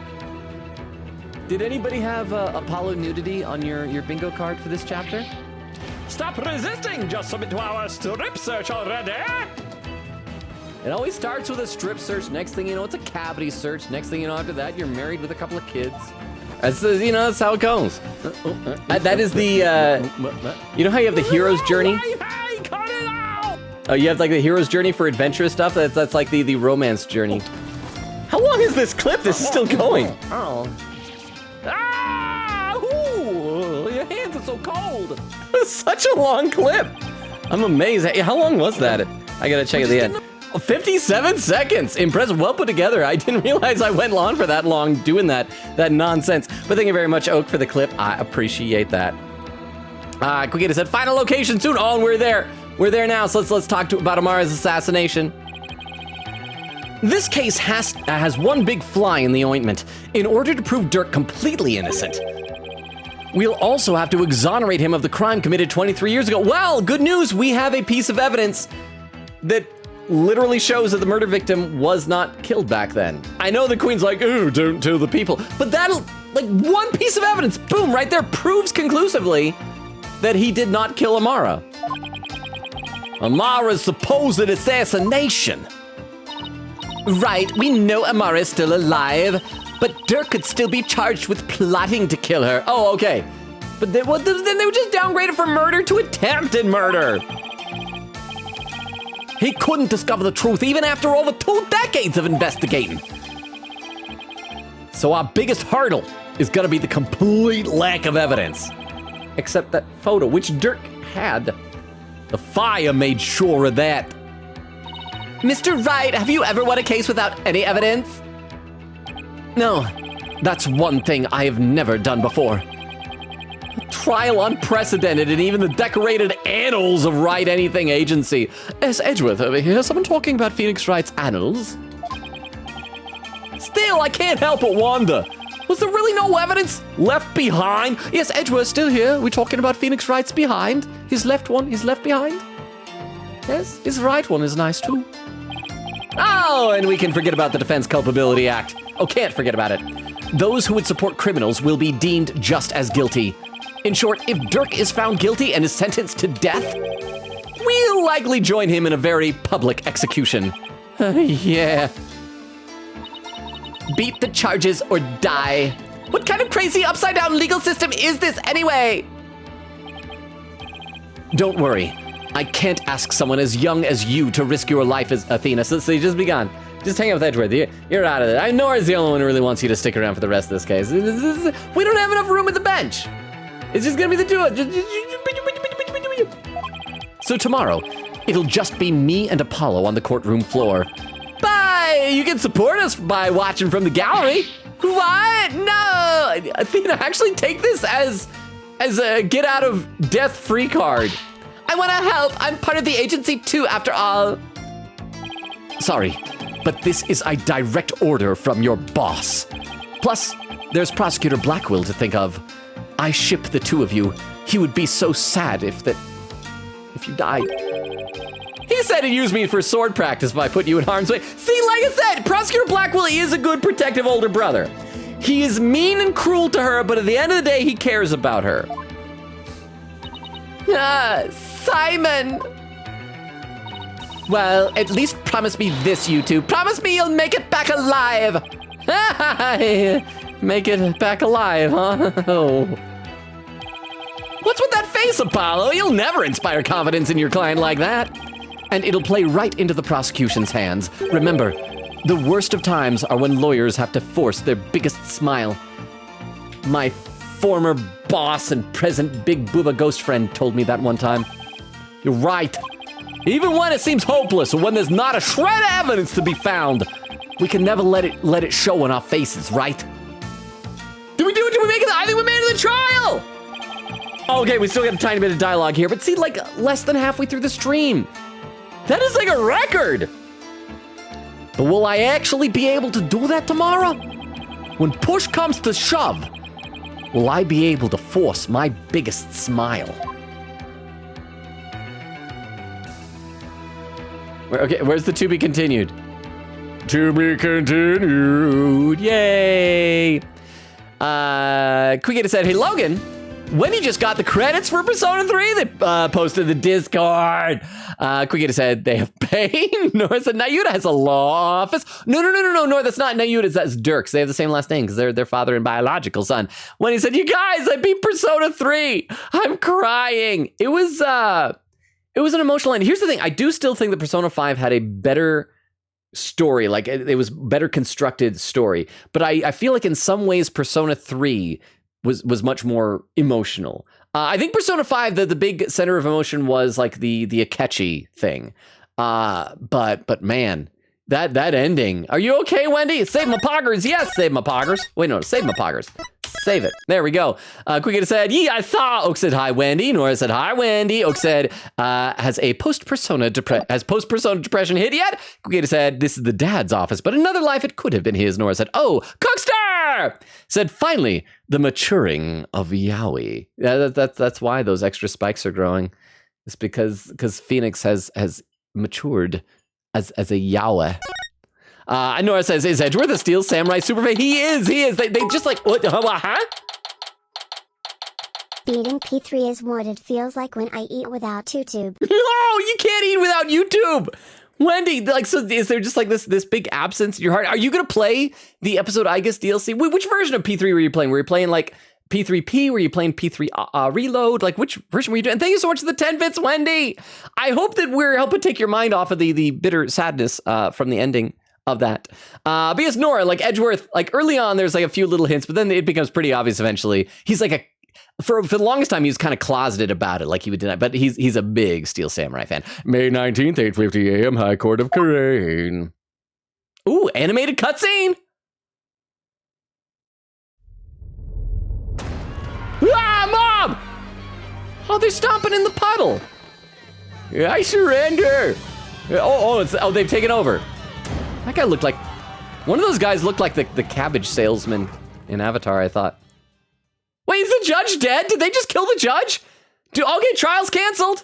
[SPEAKER 1] Did anybody have Apollo nudity on your bingo card for this chapter? Stop resisting. Just submit to our strip search already. It always starts with a strip search. Next thing you know, it's a cavity search. Next thing you know, after that, you're married with a couple of kids. That's how it goes. That is the, you know how you have the hero's journey? Hey, cut it out! Oh, you have like the hero's journey for adventurous stuff? That's like the romance journey. How long is this clip? This is still going. Your hands are so cold. Such a long clip. I'm amazed. How long was that? I gotta check at the end. 57 seconds. Impressive. Well put together. I didn't realize I went on for that long doing that nonsense. But thank you very much, Oak, for the clip. I appreciate that. Quigator said, "Final location soon." Oh, and we're there. We're there now. So let's talk about Amara's assassination. This case has one big fly in the ointment. In order to prove Dirk completely innocent, we'll also have to exonerate him of the crime committed 23 years ago. Well, good news. We have a piece of evidence that literally shows that the murder victim was not killed back then. I know the Queen's like, "Oh, don't tell the people." But that'll, like, one piece of evidence, boom, right there, proves conclusively that he did not kill Amara. Amara's supposed assassination. Right, we know Amara is still alive, but Dirk could still be charged with plotting to kill her. Oh, okay. But then would just downgrade it from murder to attempted murder. He couldn't discover the truth even after over 2 decades of investigating. So our biggest hurdle is gonna be the complete lack of evidence. Except that photo, which Dirk had. The fire made sure of that. Mr. Wright, have you ever won a case without any evidence? No, that's one thing I have never done before. trial unprecedented in even the decorated annals of Write Anything Agency. Yes, Edgeworth over here. Someone talking about Phoenix Wright's annals? Still, I can't help but wonder. Was there really no evidence left behind? Yes, Edgeworth still here. We're talking about Phoenix Wright's behind. His left one is left behind. Yes, his right one is nice too. Oh, and we can forget about the Defense Culpability Act. Oh, can't forget about it. Those who would support criminals will be deemed just as guilty. In short, if Dirk is found guilty and is sentenced to death, we'll likely join him in a very public execution. Yeah. Beat the charges or die. What kind of crazy upside-down legal system is this anyway? Don't worry. I can't ask someone as young as you to risk your life as Athena, so just be gone. Just hang out with Edgeworth. You're out of it. I know Nora's the only one who really wants you to stick around for the rest of this case. We don't have enough room at the bench. It's just gonna be the two of us. So tomorrow, it'll just be me and Apollo on the courtroom floor. Bye! You can support us by watching from the gallery. What? No! Athena, actually take this as a get out of death free card. I wanna help. I'm part of the agency too, after all. Sorry, but this is a direct order from your boss. Plus, there's Prosecutor Blackwell to think of. I ship the two of you. He would be so sad if you died. He said he'd use me for sword practice if I put you in harm's way. See, like I said, Prosecutor Blackwell is a good protective older brother. He is mean and cruel to her, but at the end of the day, he cares about her. Simon! Well, at least promise me this, you two. Promise me you'll make it back alive. Make it back alive, huh? Oh. What's with that face, Apollo? You'll never inspire confidence in your client like that. And it'll play right into the prosecution's hands. Remember, the worst of times are when lawyers have to force their biggest smile. My former boss and present Big Booba ghost friend told me that one time. You're right. Even when it seems hopeless or when there's not a shred of evidence to be found, we can never let it show on our faces, right? Did we do it? Did we make it? I think we made it to the trial! Okay, we still got a tiny bit of dialogue here, but see, like, less than halfway through the stream. That is like a record! But will I actually be able to do that tomorrow? When push comes to shove, will I be able to force my biggest smile? Okay, where's the to be continued? To be continued, yay! Quickita said, hey Logan, when you just got the credits for Persona 3, they posted the Discord. Quickita said, they have pain. Nora said, Nayuta has a law office. No, Nora, that's not Nayuta's, that's Dirk's. They have the same last name because they're their father and biological son. When he said, you guys, I beat Persona 3. I'm crying. It was an emotional end. Here's the thing. I do still think that Persona 5 had a better story. Like, it was better constructed story. But I feel like in some ways, Persona 3 was much more emotional. I think Persona 5, the big center of emotion was like the Akechi thing. But man, that ending. Are you okay, Wendy? Save my poggers. Yes, save my poggers. Wait, no, save my poggers. Save it. There we go. Quickita said, yeah, I saw. Oak said, hi, Wendy. Nora said, hi, Wendy. Oak said, has post-persona depression hit yet? Quickita said, this is the dad's office, but another life it could have been his. Nora said, oh, Cookster! Said, finally, the maturing of Yaoi. That's why those extra spikes are growing. It's because Phoenix has matured as a Yaoi. Nora says, is Edgeworth a Steel Samurai Superfan? He is. They just like, what, huh?
[SPEAKER 2] Beating P3 is what it feels like when I eat without YouTube.
[SPEAKER 1] No, you can't eat without YouTube. Wendy, like, so is there just like this big absence in your heart? Are you going to play the episode I guess DLC? Which version of P3 were you playing? Were you playing like P3P? Were you playing P3 Reload? Like, which version were you doing? And thank you so much for the 10 bits, Wendy. I hope that we're helping take your mind off of the bitter sadness from the ending of that. Because Nora, like Edgeworth, like early on, there's like a few little hints, but then it becomes pretty obvious eventually. He's like for the longest time, he was kind of closeted about it, like he would deny, but he's a big Steel Samurai fan. May 19th, 8:50 a.m., High Court of Crane. Ooh, animated cutscene. Ah, Mom! Oh, they're stomping in the puddle. I surrender. Oh, they've taken over. That guy looked like, one of those guys looked like the cabbage salesman in Avatar, I thought. Wait, is the judge dead? Did they just kill the judge? Okay, trial's canceled.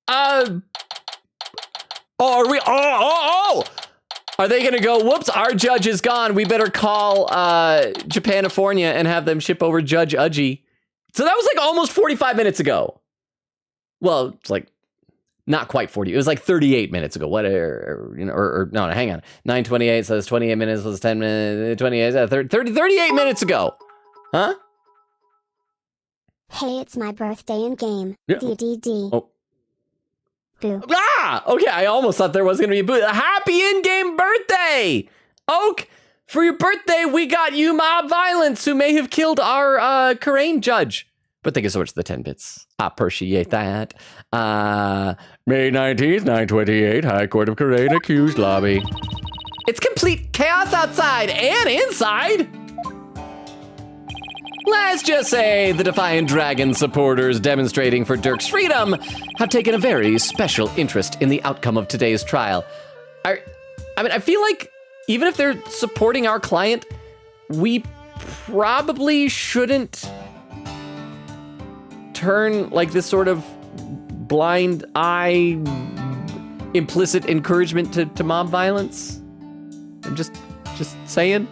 [SPEAKER 1] Are we, Are they gonna go, whoops, our judge is gone. We better call Japanifornia and have them ship over Judge Udgy. So that was like almost 45 minutes ago. Well, it's like not quite 40. It was like 38 minutes ago. No, hang on. 9:28, so it's 28 minutes, so it's 10 minutes, 28, 38 minutes ago. Huh?
[SPEAKER 2] Hey, it's my birthday in game.
[SPEAKER 1] Yeah.
[SPEAKER 2] DDD.
[SPEAKER 1] Oh.
[SPEAKER 2] Boo.
[SPEAKER 1] Okay, I almost thought there was going to be a boo. Happy in-game birthday! Oak, for your birthday, we got you mob violence who may have killed our Karain judge. But thank you so much for the 10 bits. I appreciate that. May 19th, 9:28, High Court of Karain accused lobby. It's complete chaos outside and inside. Let's just say the Defiant Dragon supporters demonstrating for Dirk's freedom have taken a very special interest in the outcome of today's trial. I mean, I feel like even if they're supporting our client, we probably shouldn't turn like this sort of blind eye, implicit encouragement to mob violence. I'm just saying.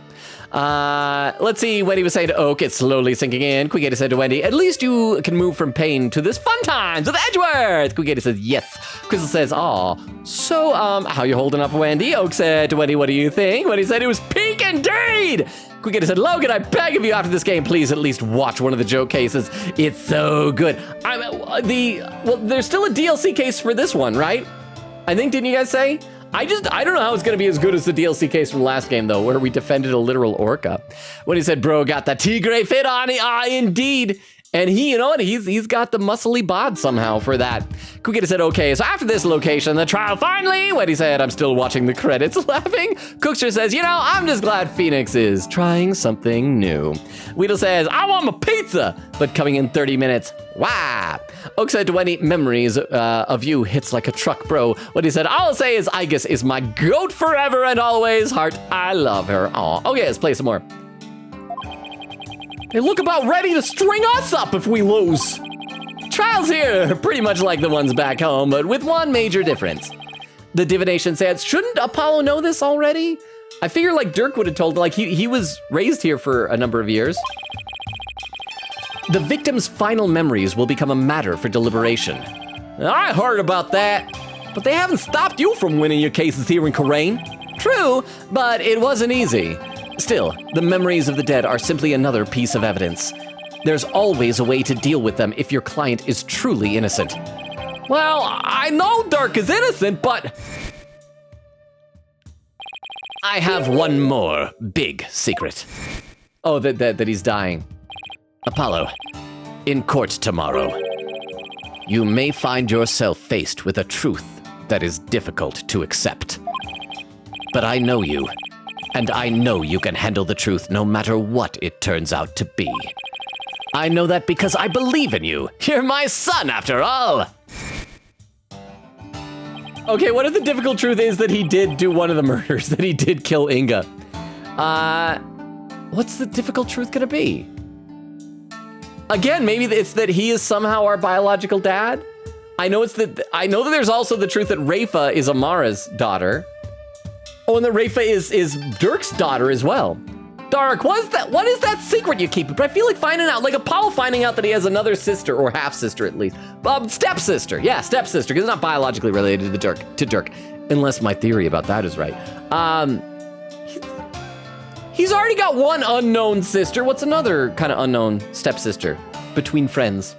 [SPEAKER 1] Let's see, Wendy was saying to Oak, it's slowly sinking in. Quigator said to Wendy, at least you can move from pain to this fun times with Edgeworth. Quigator says, yes. Crystal says, aw. So, how you holding up, Wendy? Oak said to Wendy, what do you think? Wendy said, it was peak indeed. Quigator said, Logan, I beg of you after this game, please at least watch one of the joke cases. It's so good. Well, there's still a DLC case for this one, right? I think, didn't you guys say? I don't know how it's gonna be as good as the DLC case from last game though, where we defended a literal orca. When he said, bro, got that tigre fit on, indeed. And he, you know what, he's got the muscly bod somehow for that. Quigator said, okay, so after this location, the trial finally, when he said, I'm still watching the credits laughing. Cookster says, you know, I'm just glad Phoenix is trying something new. Weedle says, I want my pizza, but coming in 30 minutes. Wow. Oak said to Wendy, memories of you hits like a truck, bro. What he said, all I'll say is Igus is my goat forever and always. Heart, I love her. Aw. Okay, let's play some more. They look about ready to string us up if we lose. Trials here are pretty much like the ones back home, but with one major difference. The divination says, shouldn't Apollo know this already? I figure like Dirk would have told, like he was raised here for a number of years. The victim's final memories will become a matter for deliberation. I heard about that, but they haven't stopped you from winning your cases here in Karain. True, but it wasn't easy. Still, the memories of the dead are simply another piece of evidence. There's always a way to deal with them if your client is truly innocent. Well, I know Dirk is innocent, but I have one more big secret. Oh, that he's dying. Apollo, in court tomorrow, you may find yourself faced with a truth that is difficult to accept. But I know you. And I know you can handle the truth no matter what it turns out to be. I know that because I believe in you. You're my son, after all. Okay, what if the difficult truth is that he did do one of the murders, that he did kill Inga? What's the difficult truth gonna be? Again, maybe it's that he is somehow our biological dad. I know that there's also the truth that Rafa is Amara's daughter. Oh, and that Rafa is Dirk's daughter as well. Dark, what is that secret you keep? But I feel like finding out, like Apollo finding out that he has another sister, or half-sister at least. Stepsister, yeah, stepsister, because it's not biologically related to Dirk, unless my theory about that is right. He's already got one unknown sister. What's another kind of unknown stepsister between friends?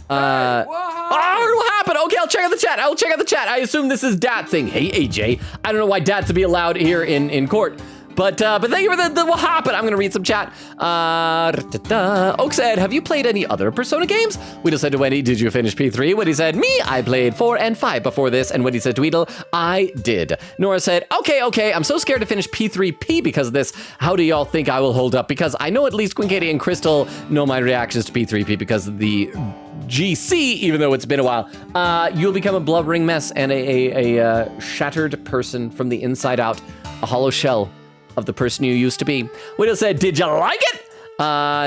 [SPEAKER 1] What happened? Okay, I'll check out the chat. I assume this is Dat saying, hey, AJ. I don't know why Dat to be allowed here in court. But thank you for the hop, and I'm gonna read some chat. Oak said, have you played any other Persona games? Weedle said to Wendy, did you finish P3? Wendy said, me, I played 4 and 5 before this, and Wendy said to Weedle, I did. Nora said, okay, I'm so scared to finish P3P because of this. How do y'all think I will hold up? Because I know at least Queen Katie and Crystal know my reactions to P3P because of the GC, even though it's been a while. You'll become a blubbering mess and a shattered person from the inside out, a hollow shell of the person you used to be. Widow said, did you like it?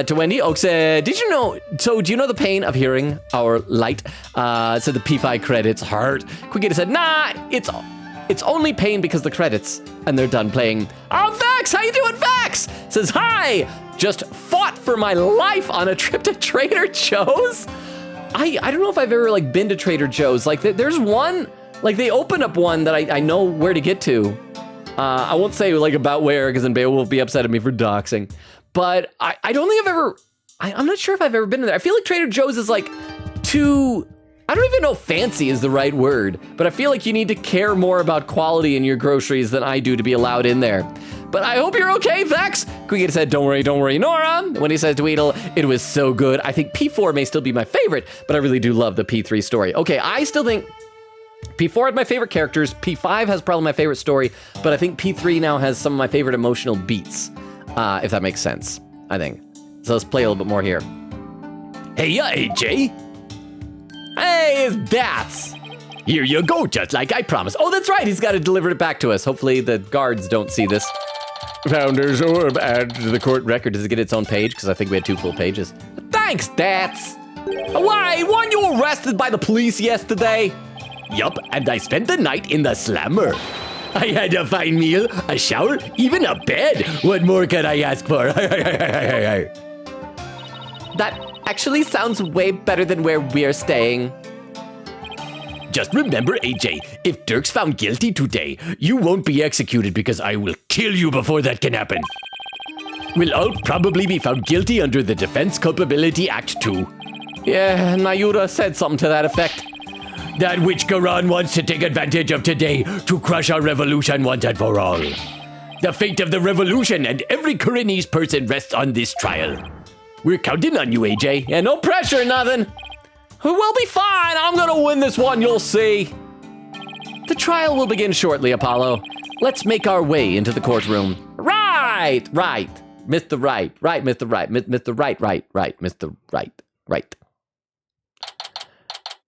[SPEAKER 1] To Wendy, Oak said, do you know the pain of hearing our light? So the P5 credits hurt. Quickita said, nah, it's only pain because the credits, and they're done playing. Oh, Vax, how you doing, Vax? Says, hi, just fought for my life on a trip to Trader Joe's. I don't know if I've ever been to Trader Joe's. There's one, they opened up one that I know where to get to. I won't say about where, because then Beowulf will be upset at me for doxing. But I don't think I've ever, I'm not sure if I've ever been in there. I feel like Trader Joe's is too, I don't even know if fancy is the right word, but I feel like you need to care more about quality in your groceries than I do to be allowed in there. But I hope you're okay, Vex. Quigita said, don't worry, Nora. When he said to Weedle, it was so good. I think P4 may still be my favorite, but I really do love the P3 story. Okay, I still think P4 had my favorite characters. P5 has probably my favorite story, but I think P3 now has some of my favorite emotional beats, if that makes sense, I think. So let's play a little bit more here. Hey, yeah, AJ. Hey, it's Bats. Here you go, just like I promised. Oh, that's right, he's got to deliver it back to us. Hopefully the guards don't see this. Founder's Orb added to the court record. Does it get its own page? Because I think we had 2 full pages. Thanks, Bats. Why, weren't you arrested by the police yesterday? Yup, and I spent the night in the slammer. I had a fine meal, a shower, even a bed. What more could I ask for? That actually sounds way better than where we're staying. Just remember, AJ, if Dirk's found guilty today, you won't be executed because I will kill you before that can happen. We'll all probably be found guilty under the Defense Culpability Act 2. Yeah, Nayura said something to that effect. That which Garan wants to take advantage of today to crush our revolution once and for all. The fate of the revolution and every Korinese person rests on this trial. We're counting on you, AJ. Yeah, no pressure, nothing. We'll be fine. I'm gonna win this one, you'll see. The trial will begin shortly, Apollo. Let's make our way into the courtroom. Right. Mr. Right, Mr. Right, Mr. Right, Mr. Right.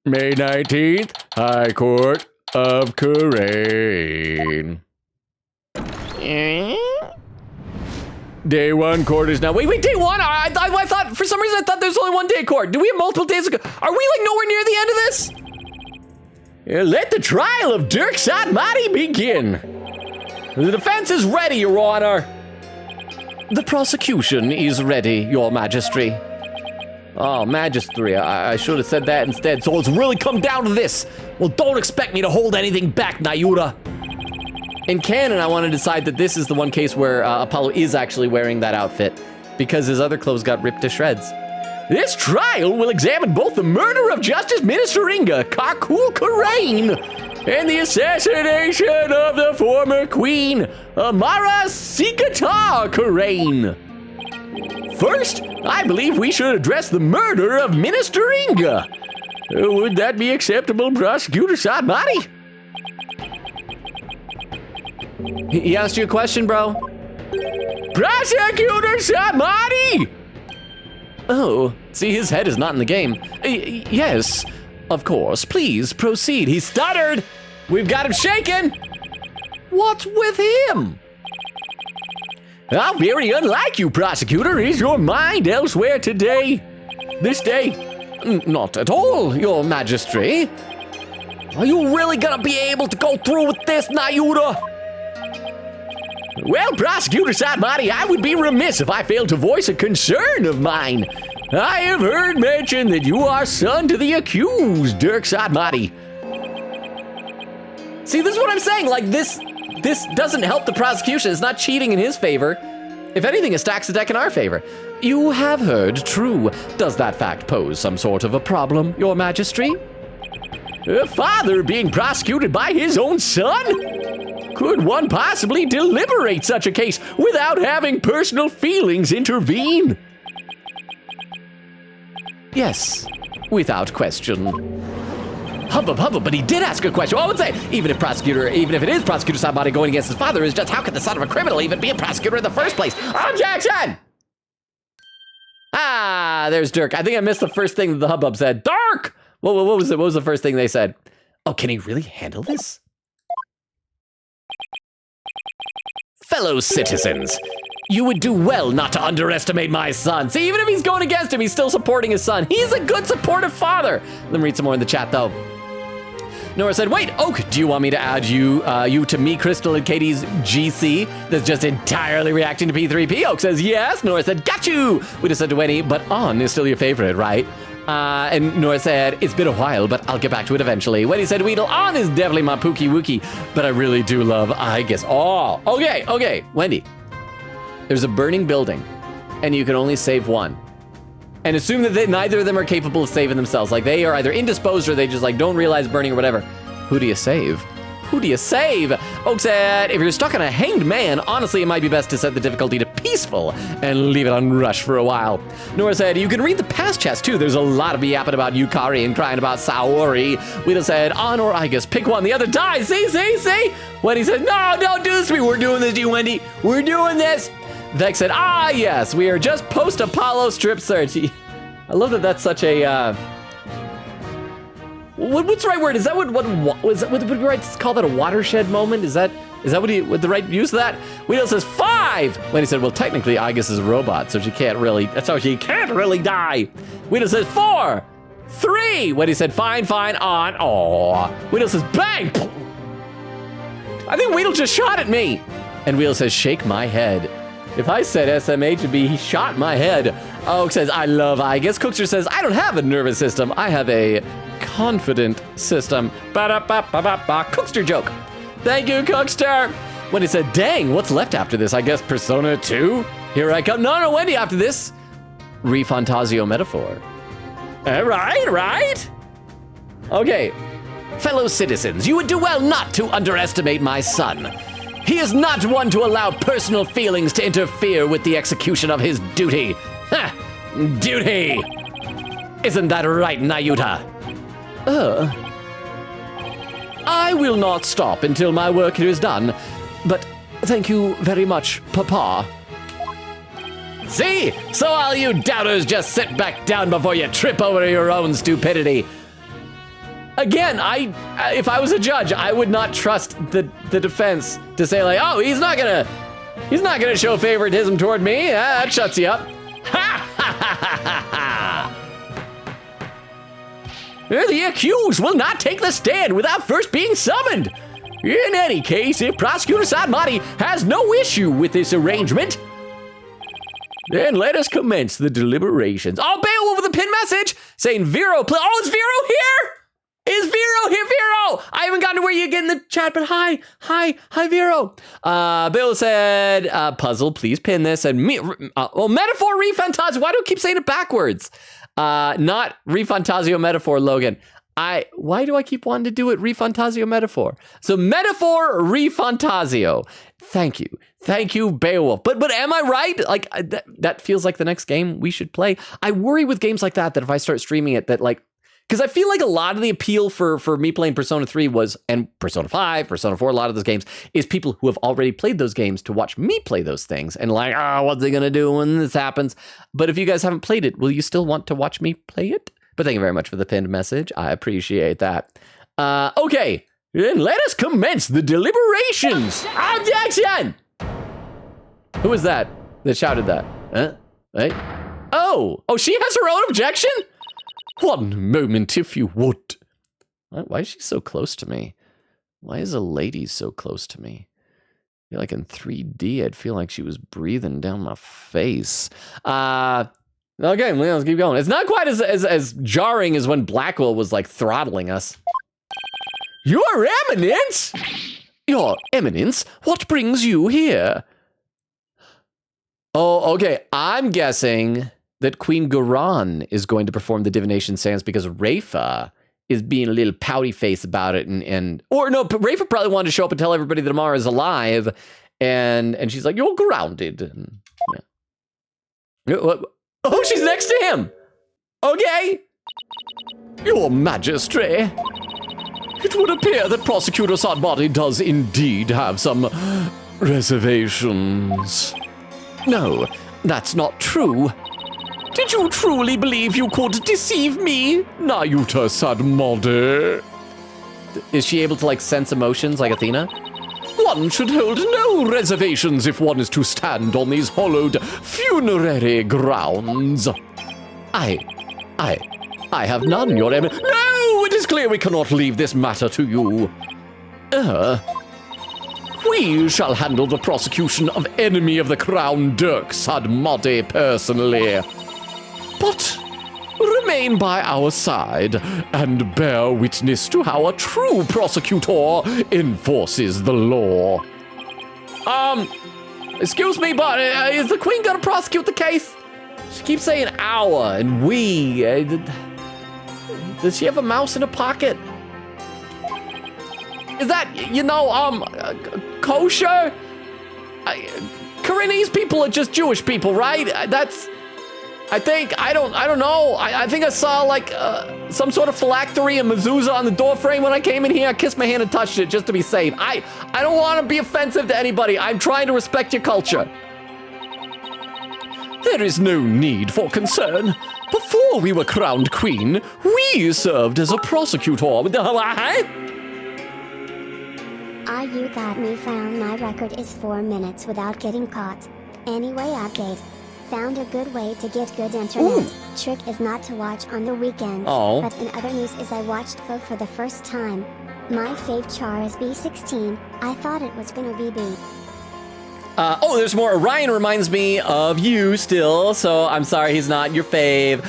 [SPEAKER 1] May 19th, High Court of Kurain. Day 1 court is now. Wait, day 1? I thought, for some reason, I thought there's only 1 day of court. Do we have multiple days of court? Are we nowhere near the end of this? Let the trial of Dirk Satmati begin. The defense is ready, Your Honor. The prosecution is ready, Your Majesty. Oh, Majesty, I should have said that instead. So it's really come down to this. Well, don't expect me to hold anything back, Nayura. In canon, I want to decide that this is the one case where Apollo is actually wearing that outfit because his other clothes got ripped to shreds. This trial will examine both the murder of Justice Minister Inga Kakul Kurain and the assassination of the former queen, Amara Sikata Kurain. First, I believe we should address the murder of Minister Inga. Would that be acceptable, Prosecutor Satmati? He asked you a question, bro. Prosecutor Satmati! Oh, see, his head is not in the game. Yes, of course, please proceed. He stuttered. We've got him shaken. What's with him? How very unlike you, Prosecutor. Is your mind elsewhere today? This day? Not at all, Your Majesty. Are you really gonna be able to go through with this, Nayura? Well, Prosecutor Satmati, I would be remiss if I failed to voice a concern of mine. I have heard mention that you are son to the accused, Dirk Satmati. See, this is what I'm saying. This doesn't help the prosecution. It's not cheating in his favor. If anything, it stacks the deck in our favor. You have heard true. Does that fact pose some sort of a problem, Your Majesty? A father being prosecuted by his own son? could one possibly deliberate such a case without having personal feelings intervene? Yes, without question. Hubbub, but he did ask a question. Well, I would say, even if it is prosecutor somebody going against his father, is just how could the son of a criminal even be a prosecutor in the first place? Objection! Ah, there's Dirk. I think I missed the first thing that the hubbub said. Dirk! What was it? What was the first thing they said? Oh, can he really handle this? Fellow citizens, you would do well not to underestimate my son. See, even if he's going against him, he's still supporting his son. He's a good, supportive father. Let me read some more in the chat, though. Nora said, wait, Oak, do you want me to add you to me, Crystal, and Katie's GC that's just entirely reacting to P3P? Oak says, yes. Nora said, got you. We just said to Wendy, but On is still your favorite, right? And Nora said, it's been a while, but I'll get back to it eventually. Wendy said, Weedle, On is definitely my Pookie Wookie, but I really do love, I guess. Oh, okay. Wendy, there's a burning building, and you can only save one. And assume that neither of them are capable of saving themselves. Like, they are either indisposed or they just, like, don't realize burning or whatever. Who do you save? Who do you save? Oak said, if you're stuck on a hanged man, honestly, it might be best to set the difficulty to peaceful and leave it on rush for a while. Nora said, you can read the past chest, too. There's a lot of yapping about Yukari and crying about Saori. Wheedle said, On or I guess pick one, the other dies. See? Wendy said, no, don't do this to me. We're doing this to you, Wendy. We're doing this. Vex said, yes, we are just post-Apollo strip search. I love that that's such a, what's the right word? Is that what would it be right to call that a watershed moment? Is that what the right use of that? Wheedle says 5. When he said, well, technically, Agus is a robot, so she can't really die. Wheedle says 4, 3. When he said, fine, On. Aw. Wheedle says, bang. I think Wheedle just shot at me. And Wheedle says, shake my head. If I said SMH, he shot my head. Oak says, I love Agus. Cookster says, I don't have a nervous system. I have a confident system. Ba-da-ba-ba-ba-ba. Cookster joke. Thank you, Cookster. Wendy said, dang, what's left after this? I guess Persona 2? Here I come. No, Wendy, after this. Refantasio metaphor. Right? Okay. Fellow citizens, you would do well not to underestimate my son. He is not one to allow personal feelings to interfere with the execution of his duty. Ha! Duty! Isn't that right, Nayuta? I will not stop until my work here is done, but thank you very much, Papa. See? So all you doubters just sit back down before you trip over your own stupidity. Again, if I was a judge, I would not trust the defense to say like, oh, he's not gonna show favoritism toward me. That shuts you up. Ha ha ha ha ha. The accused will not take the stand without first being summoned. In any case, if Prosecutor Sadmati has no issue with this arrangement, then let us commence the deliberations. Oh, Beowulf with a pin message saying Vero, oh, is Vero here? Is Vero here, Vero? I haven't gotten to where you get in the chat, but hi, Vero. Bill said, puzzle, please pin this. And metaphor refantasio. Why do I keep saying it backwards? Not refantasio metaphor, Logan. Why do I keep wanting to do it refantasio metaphor? So metaphor refantasio. Thank you, Beowulf. But am I right? Like that feels like the next game we should play. I worry with games like that if I start streaming it, that like, because I feel like a lot of the appeal for me playing Persona 3 and Persona 5, Persona 4, a lot of those games, is people who have already played those games to watch me play those things. And like, what's they going to do when this happens? But if you guys haven't played it, will you still want to watch me play it? But thank you very much for the pinned message. I appreciate that. Okay, then let us commence the deliberations. Objection! Who was that shouted that? Hey? Oh, she has her own objection? One moment, if you would. Why is she so close to me? Why is a lady so close to me? I feel like in 3D, I'd feel like she was breathing down my face. Okay, let's keep going. It's not quite as jarring as when Blackwell was like throttling us. Your Eminence? Your Eminence, what brings you here? Oh, okay, I'm guessing that Queen Garan is going to perform the divination seance because Rafa is being a little pouty face about it, or no, but Rafa probably wanted to show up and tell everybody that Amara is alive, and she's like, "You're grounded." And, yeah. Oh, she's next to him. Okay. Your Majesty, it would appear that Prosecutor Sadbody does indeed have some reservations. No, that's not true. Did you truly believe you could deceive me, Nayuta Sadmode? Is she able to, like, sense emotions like Athena? One should hold no reservations if one is to stand on these hollowed funerary grounds. I have none, Your Eminence. No, it is clear we cannot leave this matter to you. We shall handle the prosecution of enemy of the crown, Dirk Sadmode, personally. But remain by our side and bear witness to how a true prosecutor enforces the law. Excuse me, but is the queen gonna prosecute the case? She keeps saying our and we. Does she have a mouse in a pocket? Is that, kosher? Carinese people are just Jewish people, right? I don't know. I think I saw like some sort of phylactery and mezuzah on the door frame when I came in here. I kissed my hand and touched it just to be safe. I don't want to be offensive to anybody. I'm trying to respect your culture. There is no need for concern. Before we were crowned queen, we served as a prosecutor.
[SPEAKER 2] You got me found. My record is 4 minutes without getting caught. Anyway, update. Found a good way to get good internet. Ooh. Trick is not to watch on the weekends. Oh. But in other news is I watched Vogue for the first time. My fave char is B16. I thought it was gonna be B.
[SPEAKER 1] There's more. Orion reminds me of you still, so I'm sorry he's not your fave.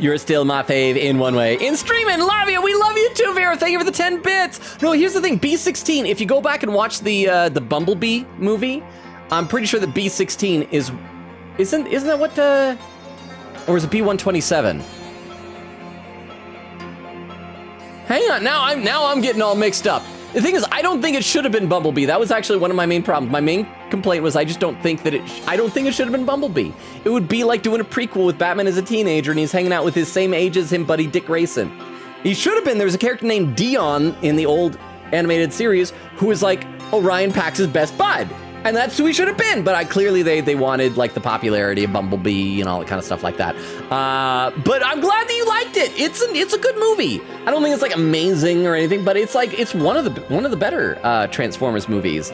[SPEAKER 1] You're still my fave in one way. In streaming, love you. We love you too, Vera. Thank you for the 10 bits. No, here's the thing. B16, if you go back and watch the Bumblebee movie, I'm pretty sure that B16 isn't that what or is it B127? Hang on, now I'm getting all mixed up. The thing is, I don't think it should have been Bumblebee. That was actually one of my main problems. My main complaint was I just don't think that I don't think it should have been Bumblebee. It would be like doing a prequel with Batman as a teenager and he's hanging out with his same age as him buddy Dick Grayson. He should have been. There was a character named Dion in the old animated series who was like Orion Pax's best bud. And that's who he should have been. But clearly they wanted like the popularity of Bumblebee and all that kind of stuff like that. But I'm glad that you liked it. It's a good movie. I don't think it's like amazing or anything, but it's like it's one of the better Transformers movies,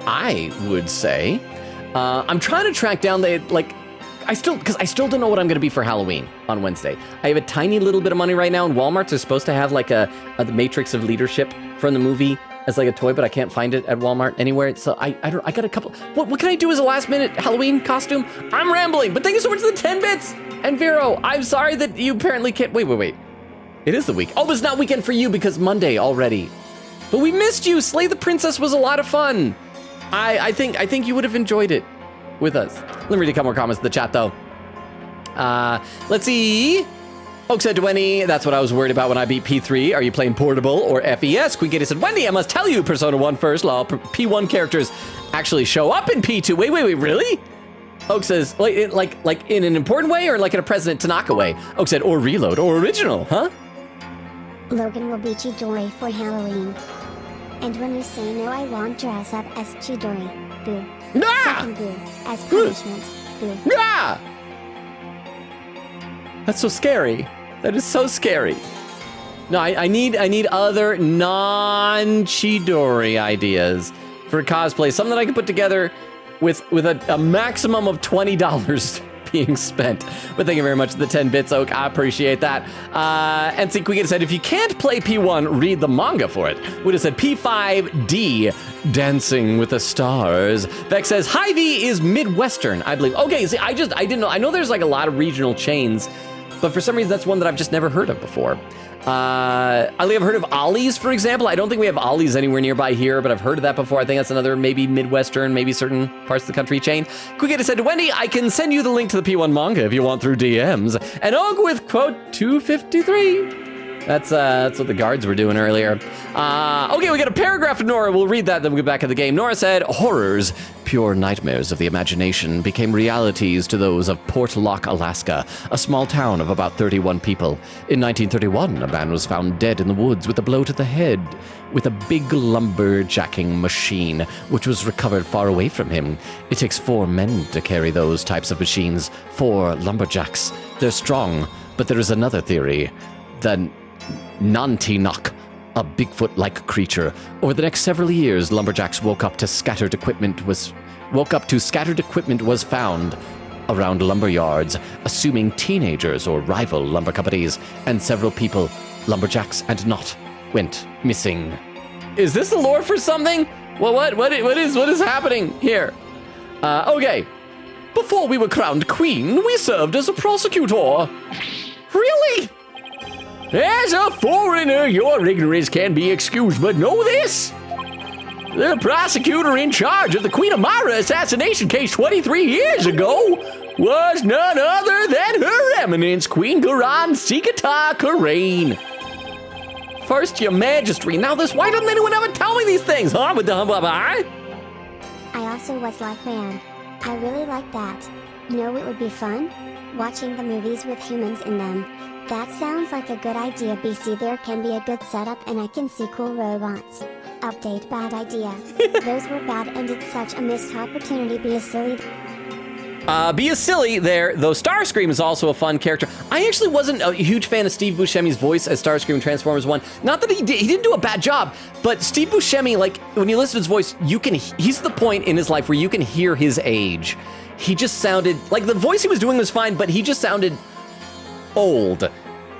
[SPEAKER 1] I would say. I'm trying to track down I still don't know what I'm going to be for Halloween on Wednesday. I have a tiny little bit of money right now, and Walmart's are supposed to have like the Matrix of Leadership from the movie as like a toy, but I can't find it at Walmart anywhere. So I got a couple. What can I do as a last minute Halloween costume? I'm rambling, but thank you so much for the 10 bits. And Vero, I'm sorry that you apparently can't. Wait. It is the week. Oh, but it's not weekend for you because Monday already. But we missed you. Slay the Princess was a lot of fun. I think you would have enjoyed it with us. Let me read a couple more comments in the chat though. Let's see. Oak said to Wendy, that's what I was worried about when I beat P3. Are you playing portable or FES? Queen Katie said, Wendy, I must tell you, Persona 1 first law. P1 characters actually show up in P2. Wait, really? Oak says, like in an important way or like in a President Tanaka way? Oak said, or reload or original, huh?
[SPEAKER 2] Logan will be Chidori for Halloween. And when you say no, I won't dress up as Chidori. Boo.
[SPEAKER 1] Ah!
[SPEAKER 2] Second boo. As punishment. Boo.
[SPEAKER 1] Ah! That's so scary. That is so scary. No, I need other non-Chidori ideas for cosplay. Something that I can put together with a maximum of $20 being spent. But thank you very much for the 10 bits, Oak. I appreciate that. And Quick said, if you can't play P1, read the manga for it. Would have said P5D, Dancing with the Stars. Beck says, Hy-Vee is Midwestern, I believe. Okay, see, I didn't know. I know there's like a lot of regional chains, but for some reason, that's one that I've just never heard of before. I've heard of Ollie's, for example. I don't think we have Ollie's anywhere nearby here, but I've heard of that before. I think that's another maybe Midwestern, maybe certain parts of the country chain. Quick said to Wendy, I can send you the link to the P1 manga if you want through DMs. And Og with quote 253. That's what the guards were doing earlier. Okay, we got a paragraph from Nora. We'll read that, then we'll get back to the game. Nora said, horrors, pure nightmares of the imagination, became realities to those of Port Lock, Alaska, a small town of about 31 people. In 1931, a man was found dead in the woods with a blow to the head with a big lumberjacking machine, which was recovered far away from him. It takes 4 men to carry those types of machines. 4 lumberjacks. They're strong, but there is another theory. The Nantinaq, a Bigfoot-like creature. Over the next several years, lumberjacks woke up to scattered equipment was found around lumber yards, assuming teenagers or rival lumber companies, and several people, lumberjacks and not, went missing. Is this the lore for something? Well, what is happening here? Okay. Before we were crowned queen, we served as a prosecutor. Really? As a foreigner, your ignorance can be excused, but know this. The prosecutor in charge of the Queen Amara assassination case 23 years ago was none other than Her Eminence Queen Garan Sikata Karain. First, your majesty. Now this, why didn't anyone ever tell me these things? Huh?
[SPEAKER 2] I also was like, man, I really like that. You know it would be fun? Watching the movies with humans in them. That sounds like a good idea, BC. There can be a good setup and I can see cool robots. Update, bad idea. Those were bad and it's such a missed opportunity. Be a silly.
[SPEAKER 1] Be a silly there, though Starscream is also a fun character. I actually wasn't a huge fan of Steve Buscemi's voice as Starscream in Transformers 1. Not that he didn't do a bad job, but Steve Buscemi, like, when you listen to his voice, he's the point in his life where you can hear his age. He just sounded, like, the voice he was doing was fine, but he just sounded old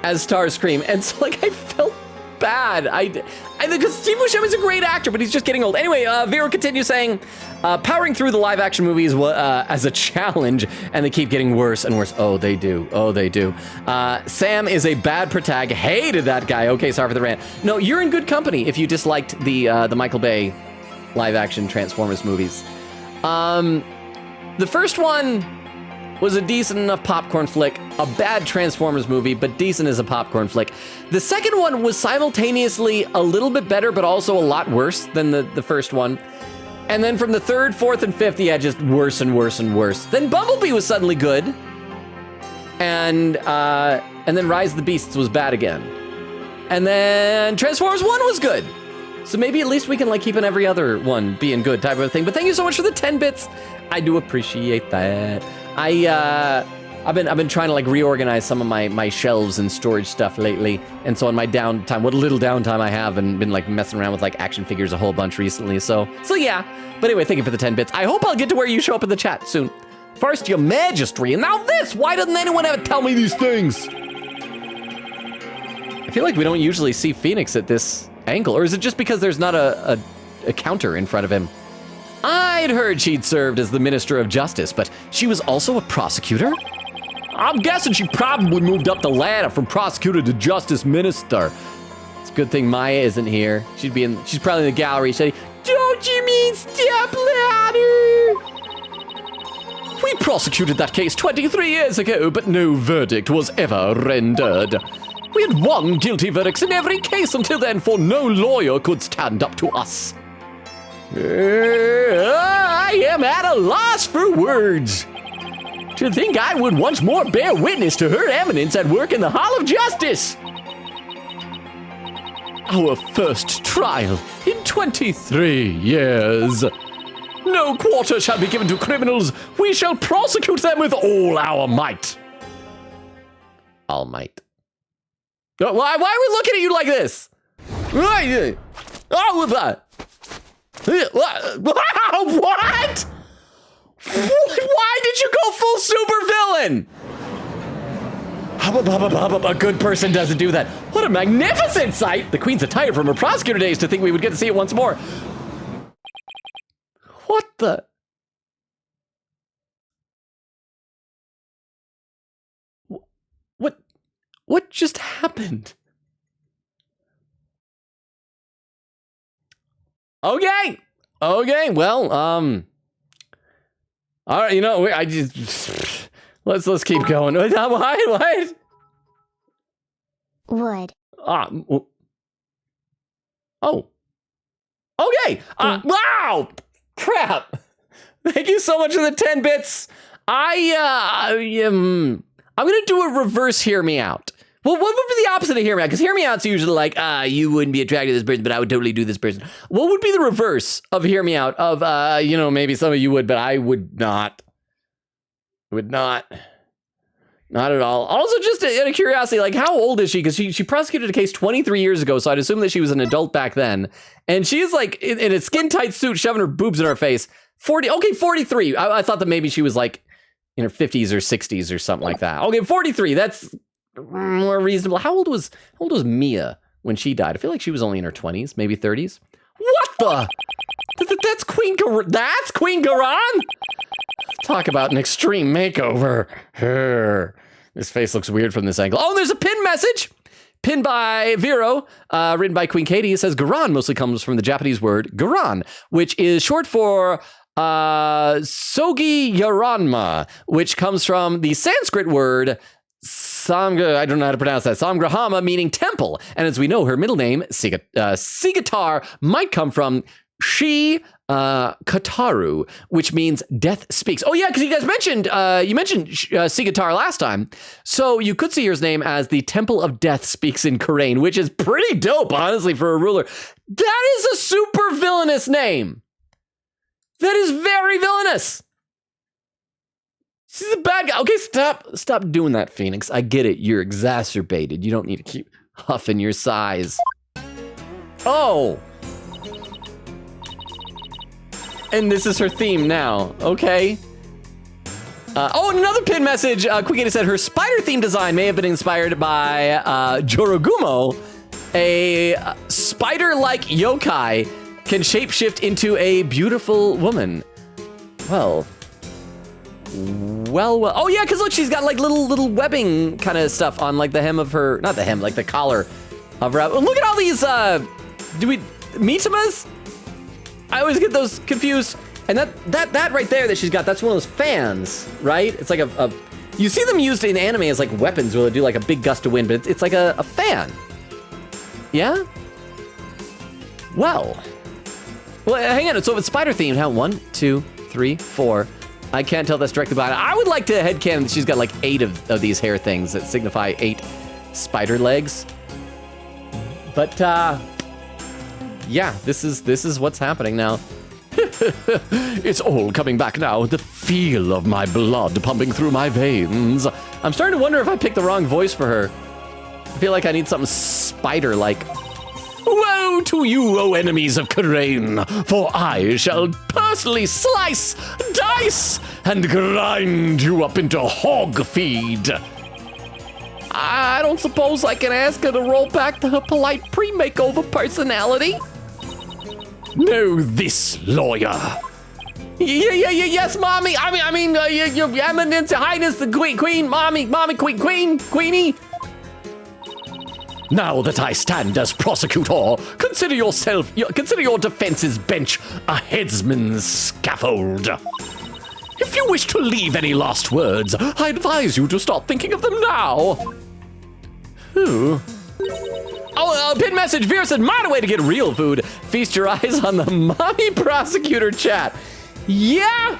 [SPEAKER 1] as Starscream, and so, like, I felt bad. I think because Steve Buscemi's a great actor, but he's just getting old. Anyway, Vera continues saying, powering through the live action movies as a challenge, and they keep getting worse and worse. Oh, they do. Oh, they do. Sam is a bad protag. Hated that guy. Okay, sorry for the rant. No, you're in good company if you disliked the Michael Bay live action Transformers movies. The first one was a decent enough popcorn flick, a bad Transformers movie, but decent as a popcorn flick. The second one was simultaneously a little bit better, but also a lot worse than the first one. And then from the third, fourth, and fifth, yeah, just worse and worse and worse. Then Bumblebee was suddenly good. And then Rise of the Beasts was bad again. And then Transformers 1 was good. So maybe at least we can like keep in every other one being good type of thing. But thank you so much for the 10 bits. I do appreciate that. I've been trying to like reorganize some of my shelves and storage stuff lately, and so on my downtime, what little downtime I have, and been like messing around with like action figures a whole bunch recently. So yeah. But anyway, thank you for the 10 bits. I hope I'll get to where you show up in the chat soon. First, your majesty, and now this. Why doesn't anyone ever tell me these things? I feel like we don't usually see Phoenix at this angle, or is it just because there's not a counter in front of him? I'd heard she'd served as the Minister of Justice, but she was also a prosecutor? I'm guessing she probably moved up the ladder from prosecutor to justice minister. It's a good thing Maya isn't here. She's probably in the gallery saying, "Don't you mean step ladder?" We prosecuted that case 23 years ago, but no verdict was ever rendered. We had won guilty verdicts in every case until then, for no lawyer could stand up to us. I am at a loss for words. To think I would once more bear witness to Her Eminence at work in the Hall of Justice. Our first trial in 23 years. No quarter shall be given to criminals. We shall prosecute them with all our might. All might. Why are we looking at you like this? What? Why did you go full supervillain? A good person doesn't do that. What a magnificent sight! The Queen's tired from her prosecutor days to think we would get to see it once more. What the? What just happened? Okay, well, all right, you know, I just, let's keep going. What?
[SPEAKER 2] Wood.
[SPEAKER 1] Oh. Okay. Wow. Crap. Thank you so much for the 10 bits. I'm going to do a reverse hear me out. Well, what would be the opposite of hear me out? Because hear me out's usually like, you wouldn't be attracted to this person, but I would totally do this person. What would be the reverse of hear me out? Of, maybe some of you would, but I would not. Would not. Not at all. Also, just out of curiosity, like, how old is she? Because she prosecuted a case 23 years ago, so I'd assume that she was an adult back then. And she's, like, in a skin-tight suit, shoving her boobs in her face. 43. I thought that maybe she was, like, in her 50s or 60s or something like that. Okay, 43. That's more reasonable. How old was Mia when she died? I feel like she was only in her 20s, maybe 30s. What the? That's Queen Garan? Talk about an extreme makeover. This face looks weird from this angle. Oh, there's a pin message. Pinned by Vero, written by Queen Katie. It says Garan mostly comes from the Japanese word Garan, which is short for Sogi Yaranma, which comes from the Sanskrit word I don't know how to pronounce that. Samgrahama, meaning temple. And as we know, her middle name, Sigatar, might come from Kataru, which means death speaks. Oh yeah, because you guys mentioned Sigatar last time. So you could see her name as the Temple of Death speaks in Karain, which is pretty dope, honestly, for a ruler. That is a super villainous name. That is very villainous. She's a bad guy. Okay, stop doing that, Phoenix. I get it. You're exacerbated. You don't need to keep huffing your size. Oh. And this is her theme now. Okay. Another pin message. Quickity said her spider theme design may have been inspired by Jorogumo, a spider-like yokai can shapeshift into a beautiful woman. Well. Oh yeah, because look, she's got like little webbing kind of stuff on like the hem of her, not the hem, like the collar of her. Look at all these, Mitamas? I always get those confused. And that right there that she's got, that's one of those fans, right? It's like you see them used in anime as like weapons where they do like a big gust of wind, but it's like a fan. Yeah? Well, hang on, so if it's spider themed, how? 1, 2, 3, 4. I can't tell that's directly behind it. I would like to headcanon that she's got like 8 of these hair things that signify 8 spider legs. But yeah, this is what's happening now. It's all coming back now. The feel of my blood pumping through my veins. I'm starting to wonder if I picked the wrong voice for her. I feel like I need something spider-like. Woe to you, O enemies of Karain, for I shall personally slice, dice, and grind you up into hog feed. I don't suppose I can ask her to roll back to her polite pre-makeover personality. Know this, lawyer. Yes, mommy. I mean, your eminence, highness, the queen, mommy, queenie. Now that I stand as prosecutor, consider your defense's bench a headsman's scaffold. If you wish to leave any last words, I advise you to start thinking of them now. Who? Pin message. Vera said, "Mind a way to get real food. Feast your eyes on the mommy prosecutor chat." Yeah.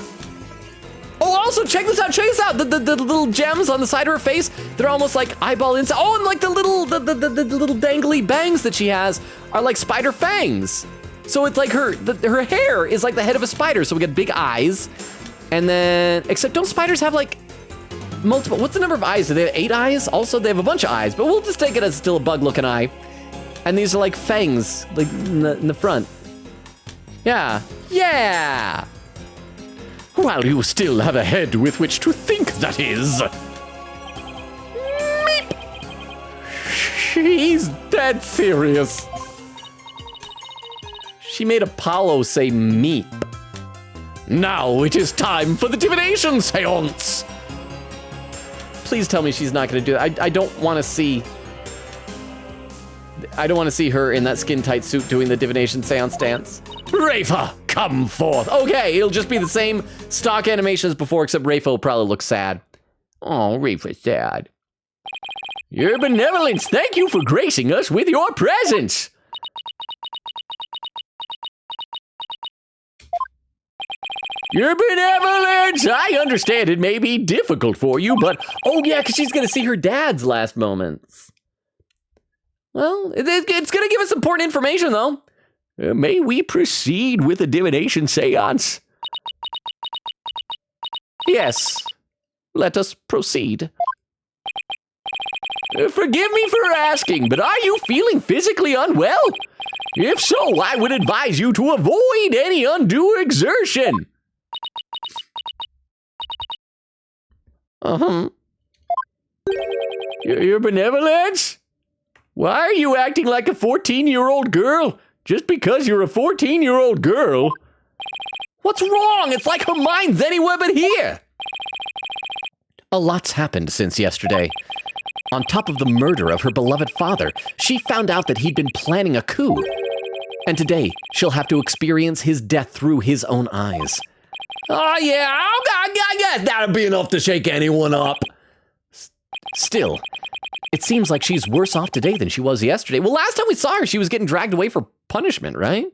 [SPEAKER 1] Oh, also check this out. The little gems on the side of her face. They're almost like eyeball inside. Oh, and like the little dangly bangs that she has are like spider fangs. So it's like her hair is like the head of a spider. So we get big eyes, and then except don't spiders have like multiple? What's the number of eyes? Do they have 8 eyes? Also, they have a bunch of eyes, but we'll just take it as still a bug-looking eye. And these are like fangs, like in the front. Yeah. While you still have a head with which to think, that is. Meep. She's dead serious. She made Apollo say meep. Now it is time for the divination seance. Please tell me she's not going to do that. I don't want to see her in that skin-tight suit doing the divination seance dance. Rafa, come forth. Okay, it'll just be the same stock animation as before, except Rafa will probably look sad. Oh, Rafa's sad. Your benevolence, thank you for gracing us with your presence. Your benevolence! I understand it may be difficult for you, but... Oh, yeah, because she's going to see her dad's last moments. Well, it's going to give us important information, though. May we proceed with the divination seance? Yes, let us proceed. Forgive me for asking, but are you feeling physically unwell? If so, I would advise you to avoid any undue exertion. Your benevolence? Why are you acting like a 14-year-old girl? Just because you're a 14-year-old girl? What's wrong? It's like her mind's anywhere but here. A lot's happened since yesterday. On top of the murder of her beloved father, she found out that he'd been planning a coup. And today, she'll have to experience his death through his own eyes. Oh, yeah, I guess that'll be enough to shake anyone up. Still, it seems like she's worse off today than she was yesterday. Well, last time we saw her, she was getting dragged away for punishment, right?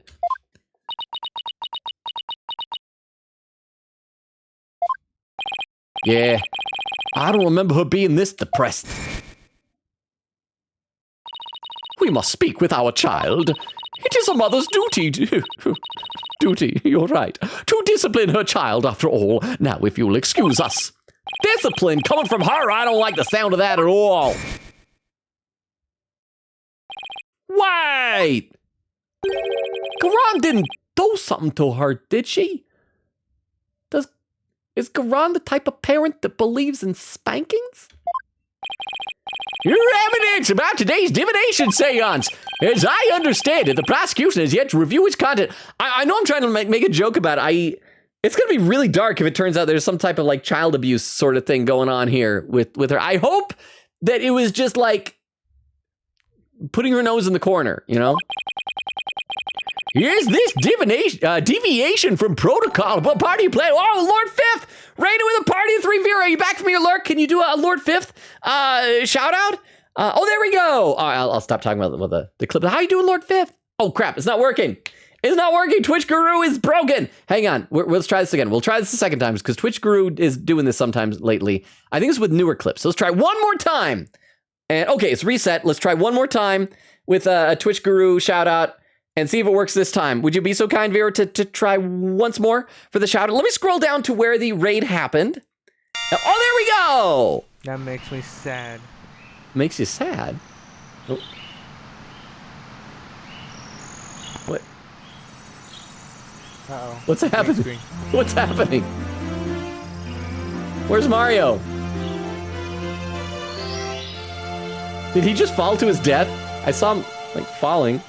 [SPEAKER 1] Yeah, I don't remember her being this depressed. We must speak with our child. It is a mother's duty, you're right, to discipline her child after all. Now, if you'll excuse us. Discipline coming from her, I don't like the sound of that at all. Wait! Garan didn't do something to her, did she? Is Garan the type of parent that believes in spankings? Your evidence about today's divination seance. As I understand it, the prosecution has yet to review its content. I know I'm trying to make a joke about it. It's going to be really dark if it turns out there's some type of like child abuse sort of thing going on here with her. I hope that it was just like putting her nose in the corner, you know? Is this deviation from protocol? What part are you playing? Oh, Lord Fifth! Rated with a party of 3 Vera. Are you back from your lurk? Can you do a Lord Fifth shout out? Oh, there we go. All right, I'll stop talking about the clip. How you doing, Lord Fifth? Oh, crap. It's not working. It's not working. Twitch Guru is broken. Hang on. Let's try this again. We'll try this a second time because Twitch Guru is doing this sometimes lately. I think it's with newer clips. So let's try one more time. And okay, it's reset. Let's try one more time with a Twitch Guru shout out. And see if it works this time. Would you be so kind, Vera, to try once more for the shout out? Let me scroll down to where the raid happened. Oh, there we go!
[SPEAKER 3] That makes me sad.
[SPEAKER 1] Makes you sad? Oh. What?
[SPEAKER 3] Uh-oh.
[SPEAKER 1] What's happening? What's happening? Where's Mario? Did he just fall to his death? I saw him, like, falling.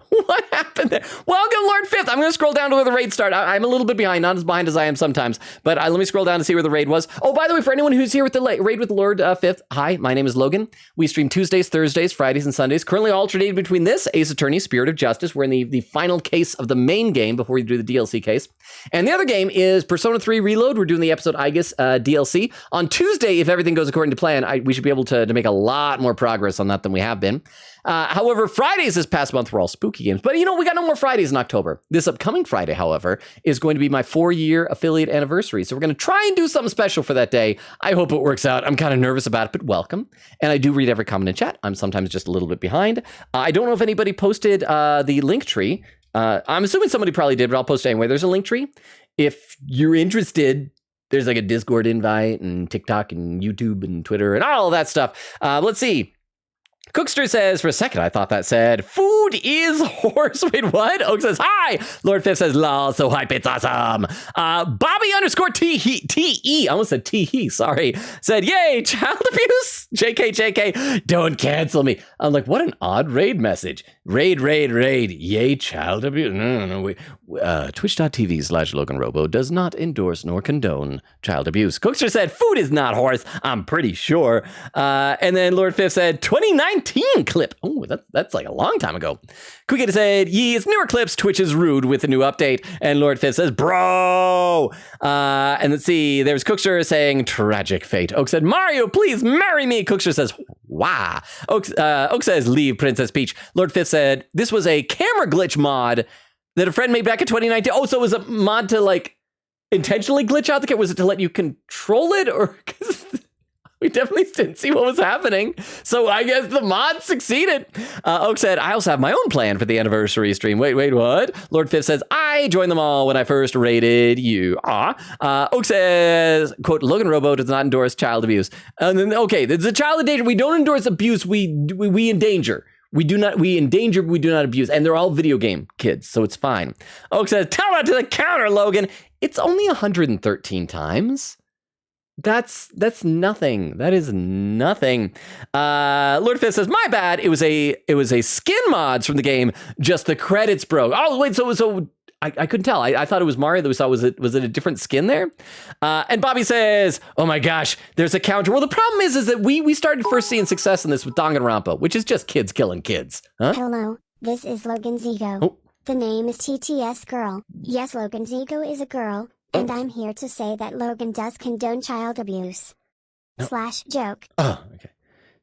[SPEAKER 1] What happened there? Welcome, Lord Fifth. I'm going to scroll down to where the raid started. I'm a little bit behind, not as behind as I am sometimes, but let me scroll down to see where the raid was. Oh, by the way, for anyone who's here with the raid with Lord Fifth, hi, my name is Logan. We stream Tuesdays, Thursdays, Fridays, and Sundays. Currently alternating between this, Ace Attorney, Spirit of Justice. We're in the final case of the main game before we do the DLC case. And the other game is Persona 3 Reload. We're doing the episode Aegis DLC. On Tuesday, if everything goes according to plan, we should be able to make a lot more progress on that than we have been. However, Fridays this past month were all spooky games. But, you know, we got no more Fridays in October. This upcoming Friday, however, is going to be my 4-year affiliate anniversary. So we're going to try and do something special for that day. I hope it works out. I'm kind of nervous about it, but welcome. And I do read every comment in chat. I'm sometimes just a little bit behind. I don't know if anybody posted the link tree. I'm assuming somebody probably did, but I'll post it anyway. There's a link tree. If you're interested, there's like a Discord invite and TikTok and YouTube and Twitter and all that stuff. Let's see. Cookster says, for a second, I thought that said, food is horse. Wait, what? Oak says, hi. Lord Fifth says, lol, so hype, it's awesome. Bobby underscore T-E, I almost said T-E, sorry, said, yay, child abuse. JK, don't cancel me. I'm like, what an odd raid message. Raid. Yay, child abuse. No. Twitch.tv/LoganRobo does not endorse nor condone child abuse. Cookster said, food is not horse. I'm pretty sure. And then Lord Fifth said, 2019 clip. Oh, that's like a long time ago. Quickita said, it's newer clips. Twitch is rude with the new update. And Lord Fifth says, bro. And let's see. There's Cookster saying, tragic fate. Oak said, Mario, please marry me. Cookster says, wow. Oak says, leave Princess Peach. Lord Fifth said, this was a camera glitch mod that a friend made back in 2019. Oh, so it was a mod to like intentionally glitch out the camera? Was it to let you control it? Or because we definitely didn't see what was happening. So I guess the mod succeeded. Oak said, I also have my own plan for the anniversary stream. Wait, what? Lord Fifth says, I joined them all when I first rated you. Oak says, quote, Logan Robo does not endorse child abuse. And then, okay, there's a child endanger. We don't endorse abuse. We endanger. We endanger, we do not abuse. And they're all video game kids, so it's fine. Oak says, tell that to the counter, Logan. It's only 113 times. That's nothing. That is nothing. Lord Fifth says, my bad. It was a skin mods from the game. Just the credits broke. Oh, wait, so I couldn't tell. I thought it was Mario that we saw. Was it a different skin there? And Bobby says, oh my gosh, there's a counter. Well, the problem is that we started first seeing success in this with Danganronpa, which is just kids killing kids. Huh?
[SPEAKER 2] Hello, this is Logan's ego.
[SPEAKER 1] Oh.
[SPEAKER 2] The name is TTS Girl. Yes, Logan's ego is a girl, and I'm here to say that Logan does condone child abuse. / joke.
[SPEAKER 1] Oh, okay.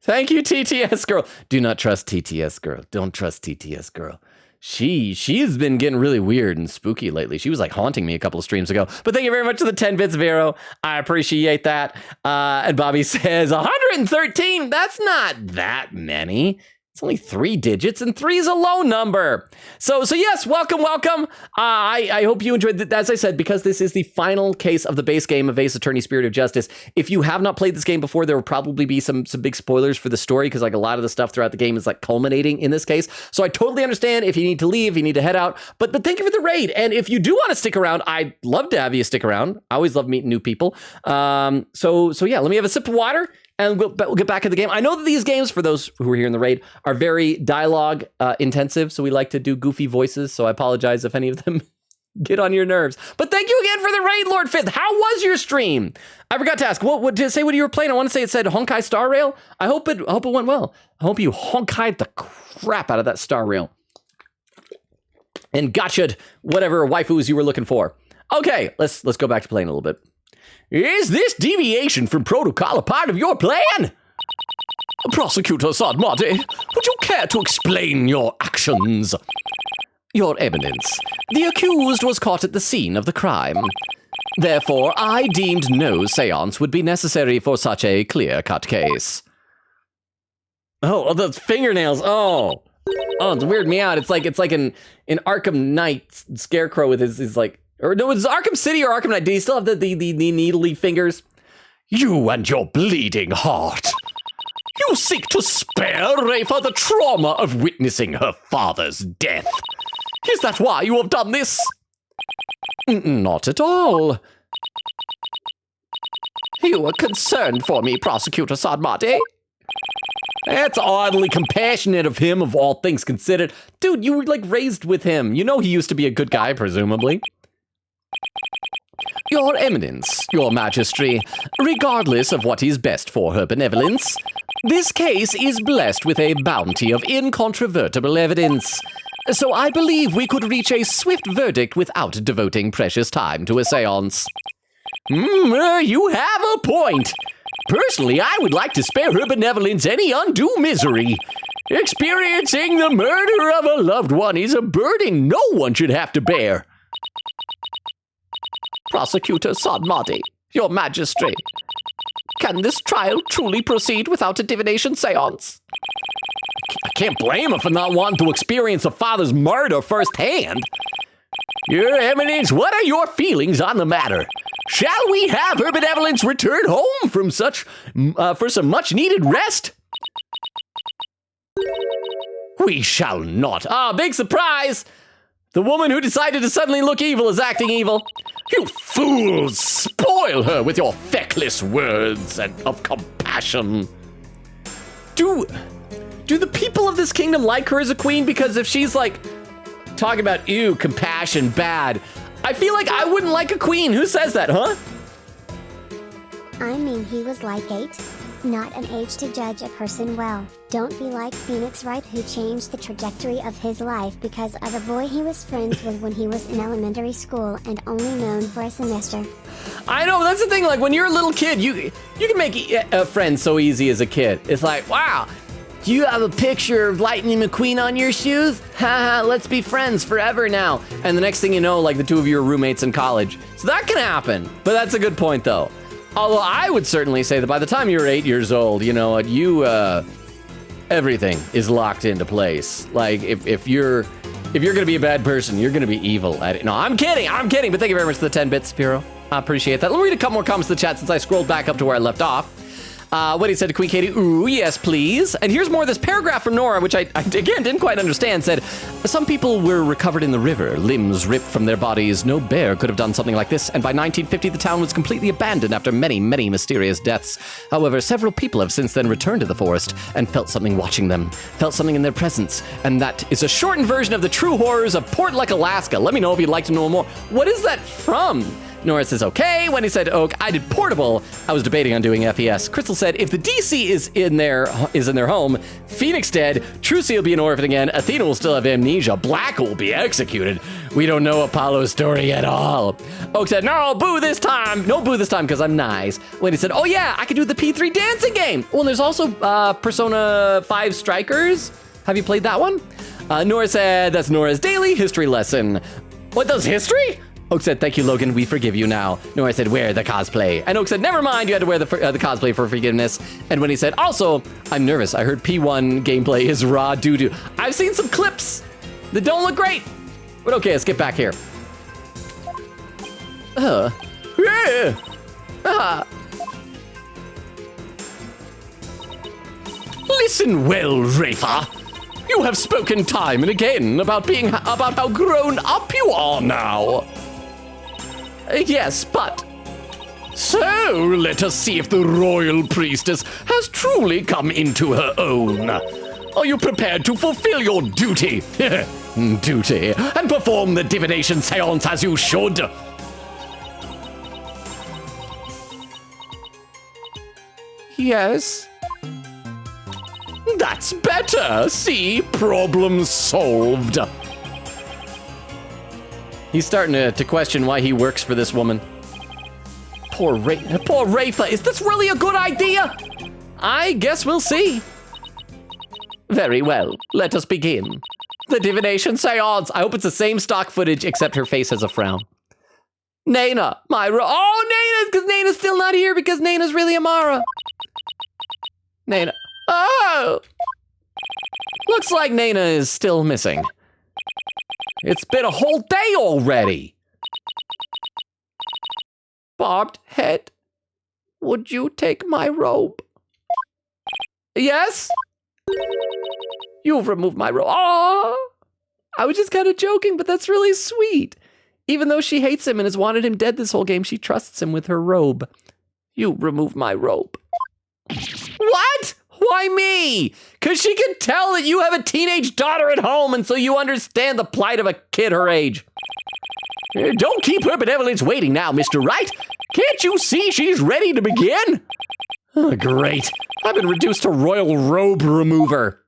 [SPEAKER 1] Thank you, TTS Girl. Do not trust TTS Girl. Don't trust TTS Girl. She's been getting really weird and spooky lately. She was like haunting me a couple of streams ago. But thank you very much for the 10 bits, Vero. I appreciate that. And Bobby says 113. That's not that many. It's only 3 digits, and 3 is a low number. So yes, welcome. I hope you enjoyed it. As I said, because this is the final case of the base game of Ace Attorney Spirit of Justice. If you have not played this game before, there will probably be some big spoilers for the story, because like a lot of the stuff throughout the game is like culminating in this case. So I totally understand if you need to leave, you need to head out. But thank you for the raid. And if you do want to stick around, I'd love to have you stick around. I always love meeting new people. So yeah, let me have a sip of water. And we'll get back in the game. I know that these games, for those who are here in the raid, are very dialogue intensive. So we like to do goofy voices. So I apologize if any of them get on your nerves. But thank you again for the raid, Lord Fifth. How was your stream? I forgot to ask. What did it say what you were playing? I want to say it said Honkai Star Rail. I hope it went well. I hope you honkai'd the crap out of that Star Rail. And gotcha'd whatever waifus you were looking for. Okay, let's go back to playing a little bit. Is this deviation from protocol a part of your plan? Prosecutor Sadmati, would you care to explain your actions? Your Eminence, the accused was caught at the scene of the crime. Therefore, I deemed no seance would be necessary for such a clear-cut case. Oh, those fingernails. Oh, it's weirded me out. It's like an Arkham Knight scarecrow with his like. Or no, it's Arkham City or Arkham Knight. Do you still have the needly fingers? You and your bleeding heart. You seek to spare Rafa the trauma of witnessing her father's death. Is that why you have done this? Not at all. You were concerned for me, Prosecutor Sadmati. That's oddly compassionate of him, of all things considered. Dude, you were like raised with him. You know he used to be a good guy, presumably. Your Eminence, your Majesty, regardless of what is best for her benevolence, this case is blessed with a bounty of incontrovertible evidence. So I believe we could reach a swift verdict without devoting precious time to a seance. You have a point. Personally, I would like to spare her benevolence any undue misery. Experiencing the murder of a loved one is a burden no one should have to bear. Prosecutor Sadmati, your Majesty, can this trial truly proceed without a divination seance? I can't blame her for not wanting to experience a father's murder firsthand. Your Eminence, what are your feelings on the matter? Shall we have her benevolence return home from for some much-needed rest? We shall not. Big surprise! The woman who decided to suddenly look evil is acting evil. You fools! Spoil her with your feckless words and of compassion. Do do the people of this kingdom like her as a queen? Because if she's like talking about, ew, compassion, bad, I feel like I wouldn't like a queen. Who says that, huh?
[SPEAKER 2] I mean, he was like 8. Not an age to judge a person well. Don't be like Phoenix Wright, who changed the trajectory of his life because of a boy he was friends with when he was in elementary school and only known for a semester.
[SPEAKER 1] I know, that's the thing, like when you're a little kid, you can make a friend so easy as a kid. It's like, wow, do you have a picture of Lightning McQueen on your shoes? Haha, let's be friends forever now. And the next thing you know, like the two of you are roommates in college. So that can happen, but that's a good point though. Although I would certainly say that by the time you're 8 years old, you know, everything is locked into place. Like if you're gonna be a bad person, you're gonna be evil at it. No, I'm kidding, but thank you very much for the 10 bits, Spiro. I appreciate that. Let me read a couple more comments in the chat since I scrolled back up to where I left off. What he said to Queen Katie, ooh, yes, please. And here's more of this paragraph from Nora, which I again, didn't quite understand, said, some people were recovered in the river, limbs ripped from their bodies. No bear could have done something like this. And by 1950, the town was completely abandoned after many, many mysterious deaths. However, several people have since then returned to the forest and felt something watching them, felt something in their presence. And that is a shortened version of the true horrors of Portlick, Alaska. Let me know if you'd like to know more. What is that from? Nora says, okay. When he said Oak, I did Portable. I was debating on doing FES. Crystal said, if the DC is in their home, Phoenix dead, Trucy will be an orphan again, Athena will still have amnesia, Black will be executed. We don't know Apollo's story at all. Oak said, no, boo this time. No boo this time because I'm nice. When he said, oh yeah, I could do the P3 dancing game. Well, there's also Persona 5 Strikers. Have you played that one? Nora said, that's Nora's daily history lesson. What does history? Oak said, thank you, Logan, we forgive you now. Nora said, wear the cosplay. And Oak said, never mind, you had to wear the cosplay for forgiveness. And when he said, also, I'm nervous. I heard P1 gameplay is raw doo-doo. I've seen some clips that don't look great. But okay, let's get back here. Listen well, Rafa. You have spoken time and again about how grown up you are now. Yes, but... So, let us see if the royal priestess has truly come into her own. Are you prepared to fulfill your duty? Duty, and perform the divination seance as you should? Yes. That's better. See, problem solved. He's starting to question why he works for this woman. Poor Rafa. Is this really a good idea? I guess we'll see. Very well. Let us begin. The divination seance. I hope it's the same stock footage, except her face has a frown. Nana, Myra. Oh, Nana's, because Nana's still not here because Nana's really Amara. Nana. Oh! Looks like Nana is still missing. It's been a whole day already. Barbed head, would you take my robe? Yes? You've removed my robe. Oh! I was just kind of joking, but that's really sweet. Even though she hates him and has wanted him dead this whole game, she trusts him with her robe. You removed my robe. What? Why me? Because she can tell that you have a teenage daughter at home, and so you understand the plight of a kid her age. Don't keep her benevolence waiting now, Mr. Wright. Can't you see she's ready to begin? Oh, great. I've been reduced to royal robe remover.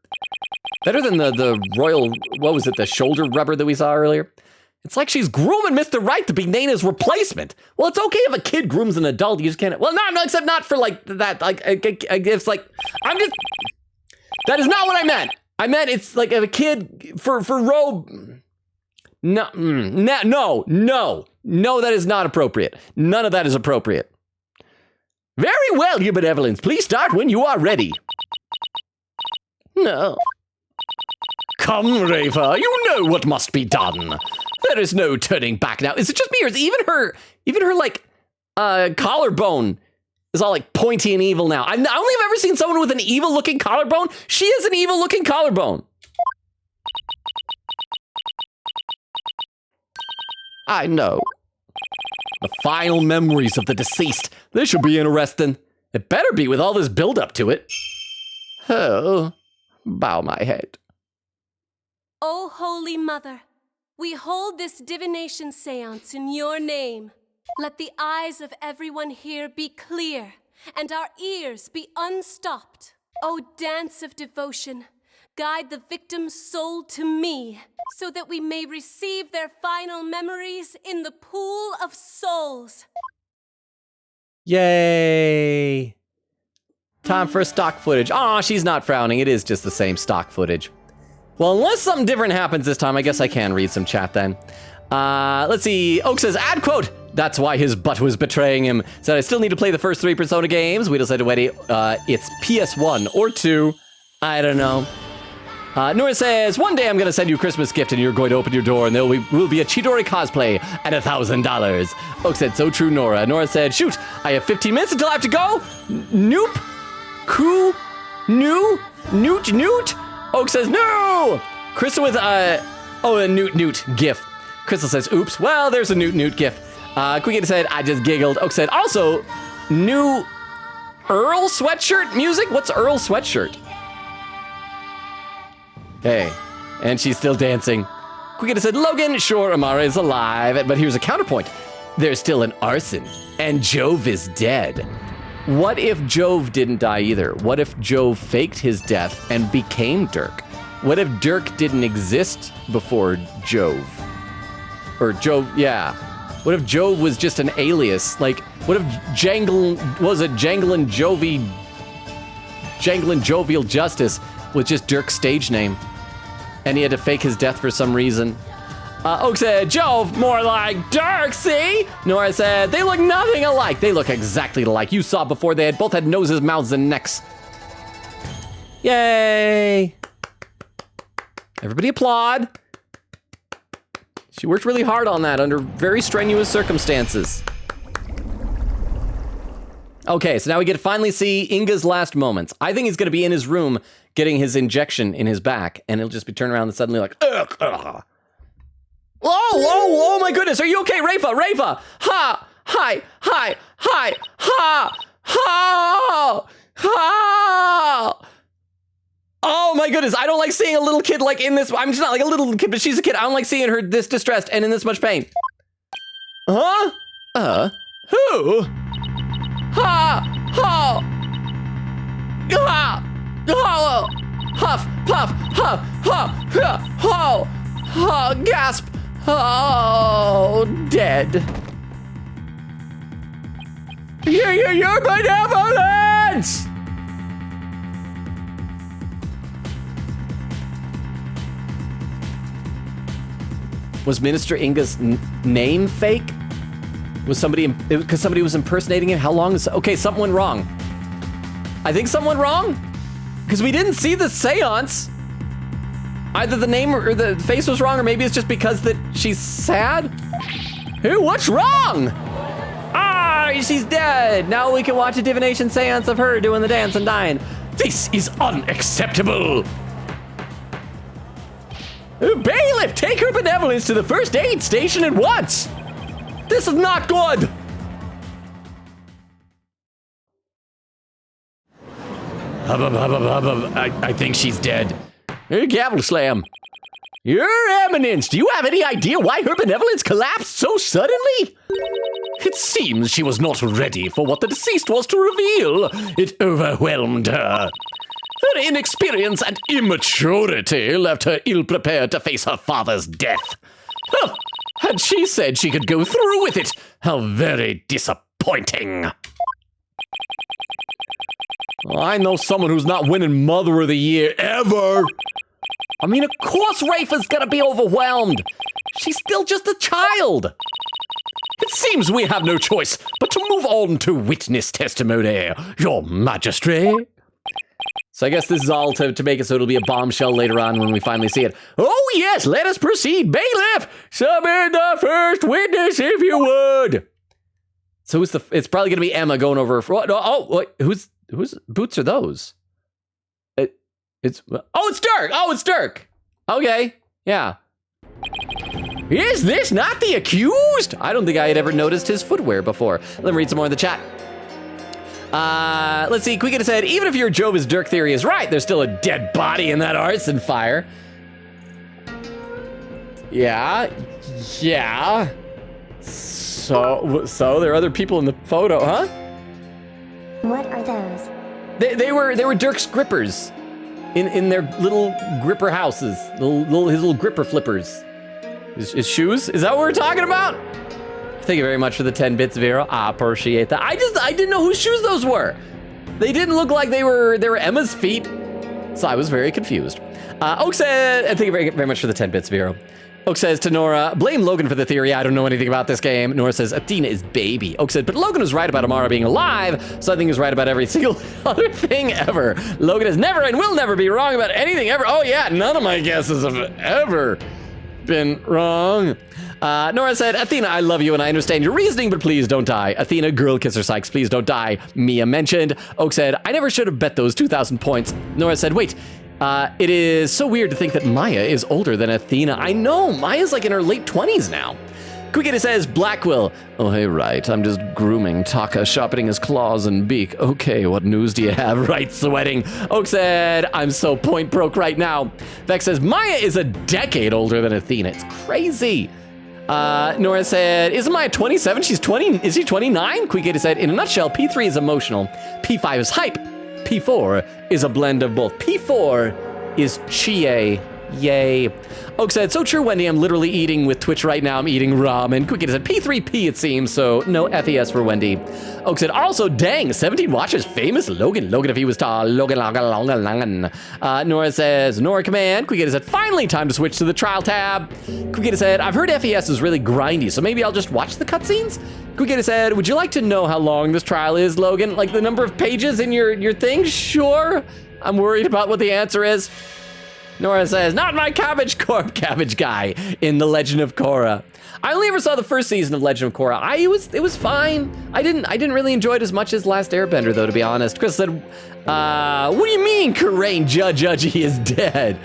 [SPEAKER 1] Better than the royal, what was it, the shoulder rubber that we saw earlier? It's like she's grooming Mr. Wright to be Nana's replacement. Well, it's okay if a kid grooms an adult. You just can't. Well, no, except not for like that. Like, it's like, I'm just. That is not what I meant. I meant it's like if a kid for robe. No, that is not appropriate. None of that is appropriate. Very well, your benevolence. Please start when you are ready. No. Come, Rafa, you know what must be done. There is no turning back now. Is it just me, or is even her like collarbone is all like pointy and evil now? I only have ever seen someone with an evil looking collarbone. She has an evil looking collarbone. I know. The final memories of the deceased. This should be interesting. It better be with all this build up to it. Oh, bow my head.
[SPEAKER 3] O Holy Mother, we hold this divination seance in your name. Let the eyes of everyone here be clear and our ears be unstopped. O dance of devotion, guide the victim's soul to me so that we may receive their final memories in the pool of souls.
[SPEAKER 1] Yay! Time for stock footage. Aw, she's not frowning. It is just the same stock footage. Well, unless something different happens this time, I guess I can read some chat then. Let's see. Oak says, ad quote, that's why his butt was betraying him. Said, I still need to play the first 3 Persona games. We decided to wait. It's PS1 or 2. I don't know. Nora says, one day I'm going to send you a Christmas gift and you're going to open your door and there will be a Chidori cosplay at $1,000. Oak said, so true, Nora. Nora said, shoot, I have 15 minutes until I have to go. Nope. Coo. Newt. Oak says, no. Crystal with, a Newt gif. Crystal says, oops. Well, there's a Newt gif. Quickita said, I just giggled. Oak said, also, new Earl sweatshirt music? What's Earl sweatshirt? Hey, and she's still dancing. Quickita said, Logan, sure, Amara is alive, but here's a counterpoint. There's still an arson, and Jove is dead. What if Jove didn't die either? What if Jove faked his death and became Dirk? What if Dirk didn't exist before Jove? Or Jove, yeah. What if Jove was just an alias? Like, what if Janglin Jovial Justice was just Dirk's stage name? And he had to fake his death for some reason. Oak said, Jove, more like Dirk, see? Nora said, they look nothing alike. They look exactly alike. You saw before they both had noses, mouths, and necks. Yay. Everybody applaud. She worked really hard on that under very strenuous circumstances. Okay, so now we get to finally see Inga's last moments. I think he's going to be in his room getting his injection in his back, and he'll just be turning around and suddenly like, ugh, ugh. Oh my goodness, are you okay, Rafa? Ha! Hi! Oh my goodness, I don't like seeing a little kid like in this. I'm just not like a little kid, but she's a kid. I don't like seeing her this distressed and in this much pain. Huh? Who? Ha! Ha! Ha! Ha! Huff! Puff! Huff! Huff! Ho! Ho! Gasp! Oh, dead. You're benevolence! Was Minister Inga's name fake? Was somebody, because somebody was impersonating him? How long is, okay, something went wrong. I think something went wrong? Because we didn't see the seance. Either the name or the face was wrong, or maybe it's just because that she's sad. Hey, what's wrong? Ah, she's dead. Now we can watch a divination seance of her doing the dance and dying. This is unacceptable. Bailiff, take her benevolence to the first aid station at once. This is not good. I think she's dead. Hey, gavel slam. Your Eminence, do you have any idea why her benevolence collapsed so suddenly? It seems she was not ready for what the deceased was to reveal. It overwhelmed her. Her inexperience and immaturity left her ill-prepared to face her father's death. Huh. Had she said she could go through with it, how very disappointing. Well, I know someone who's not winning Mother of the Year ever. I mean, of course Rafa's gonna be overwhelmed. She's still just a child. It seems we have no choice but to move on to witness testimony, Your Majesty. So I guess this is all to make it so it'll be a bombshell later on when we finally see it. Oh yes, let us proceed. Bailiff, summon the first witness if you would. So it's probably gonna be Emma going over. Whose boots are those? It's Dirk. Oh, it's Dirk. Okay, yeah. Is this not the accused? I don't think I had ever noticed his footwear before. Let me read some more in the chat. Let's see, Quicket said, even if your Jovis Dirk theory is right, there's still a dead body in that arson fire. Yeah. So there are other people in the photo, huh?
[SPEAKER 2] What are those?
[SPEAKER 1] They were Dirk's grippers in their little gripper houses, his little gripper flippers. His shoes? Is that what we're talking about? Thank you very much for the 10 bits, Vero. I appreciate that. I didn't know whose shoes those were. They didn't look like they were Emma's feet, so I was very confused. Oak said, thank you very, very much for the 10 bits, Vero. Oak says to Nora, blame Logan for the theory. I don't know anything about this game. Nora says, Athena is baby. Oak said, but Logan was right about Amara being alive, so I think he's right about every single other thing ever. Logan has never and will never be wrong about anything ever. Oh yeah, none of my guesses have ever been wrong. Nora said, Athena, I love you and I understand your reasoning, but please don't die. Athena, girl kisser Sykes, please don't die. Mia mentioned. Oak said, I never should have bet those 2,000 points. Nora said, wait. It is so weird to think that Maya is older than Athena. I know, Maya's like in her late 20s now. Quickity says, Blackwell. Oh, hey, right, I'm just grooming Taka, sharpening his claws and beak. Okay, what news do you have? Right, sweating. Oak said, I'm so point broke right now. Vex says, Maya is a decade older than Athena. It's crazy. Nora said, isn't Maya 27? She's 20. Is she 29? Quickity said, in a nutshell, P3 is emotional. P5 is hype. P4 is a blend of both. P4 is Chie. Yay. Oak said, so true, Wendy. I'm literally eating with Twitch right now. I'm eating ramen. Quickity said, P3P it seems, so no FES for Wendy. Oak said, also, dang, 17 watches, famous Logan. Logan if he was tall. Logan. Nora says, Nora command. Quickity said, finally time to switch to the trial tab. Quickity said, I've heard FES is really grindy, so maybe I'll just watch the cutscenes? Quickity said, would you like to know how long this trial is, Logan? Like the number of pages in your thing? Sure. I'm worried about what the answer is. Nora says, not my cabbage guy in The Legend of Korra. I only ever saw the first season of Legend of Korra. It was fine. I didn't really enjoy it as much as Last Airbender, though, to be honest. Chris said, what do you mean Karain Judgy is dead?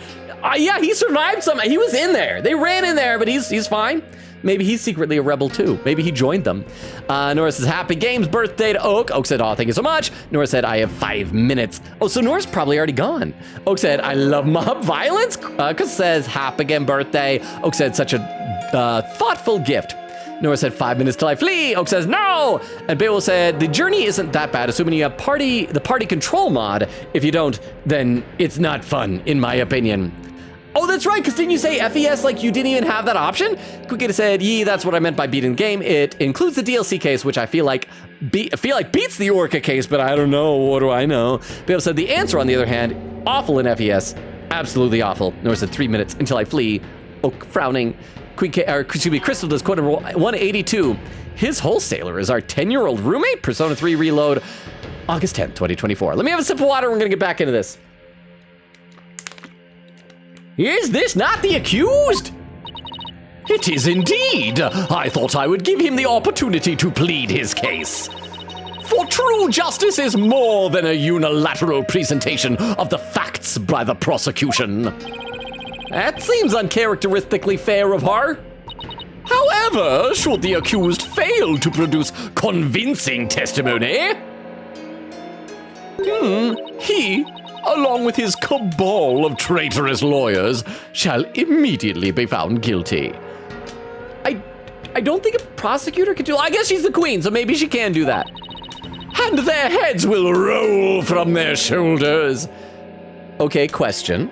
[SPEAKER 1] Yeah, he survived somehow. He was in there. They ran in there, but he's fine. Maybe he's secretly a rebel too. Maybe he joined them. Nora says, happy games birthday to Oak. Oak said, oh, thank you so much. Nora said, I have 5 minutes. Oh, so Nora's probably already gone. Oak said, I love mob violence. Chris says, happy game birthday. Oak said, such a thoughtful gift. Nora said, 5 minutes till I flee. Oak says, no. And Beowulf said, the journey isn't that bad, assuming you have the party control mod. If you don't, then it's not fun, in my opinion. Oh, that's right, because didn't you say FES like you didn't even have that option? Quickita said, yee, that's what I meant by beating the game. It includes the DLC case, which I feel like beats the Orca case, but I don't know. What do I know? Bill said, the answer, on the other hand, awful in FES. Absolutely awful. Nora said, 3 minutes until I flee. Oak frowning. Crystal does quote number 182. His wholesaler is our 10-year-old roommate. Persona 3 Reload, August 10th, 2024. Let me have a sip of water. We're going to get back into this. Is this not the accused? It is indeed. I thought I would give him the opportunity to plead his case. For true justice is more than a unilateral presentation of the facts by the prosecution. That seems uncharacteristically fair of her. However, should the accused fail to produce convincing testimony, he, along with his cabal of traitorous lawyers, shall immediately be found guilty. I don't think a prosecutor could do. I guess she's the queen, so maybe she can do that. And their heads will roll from their shoulders. Okay, question.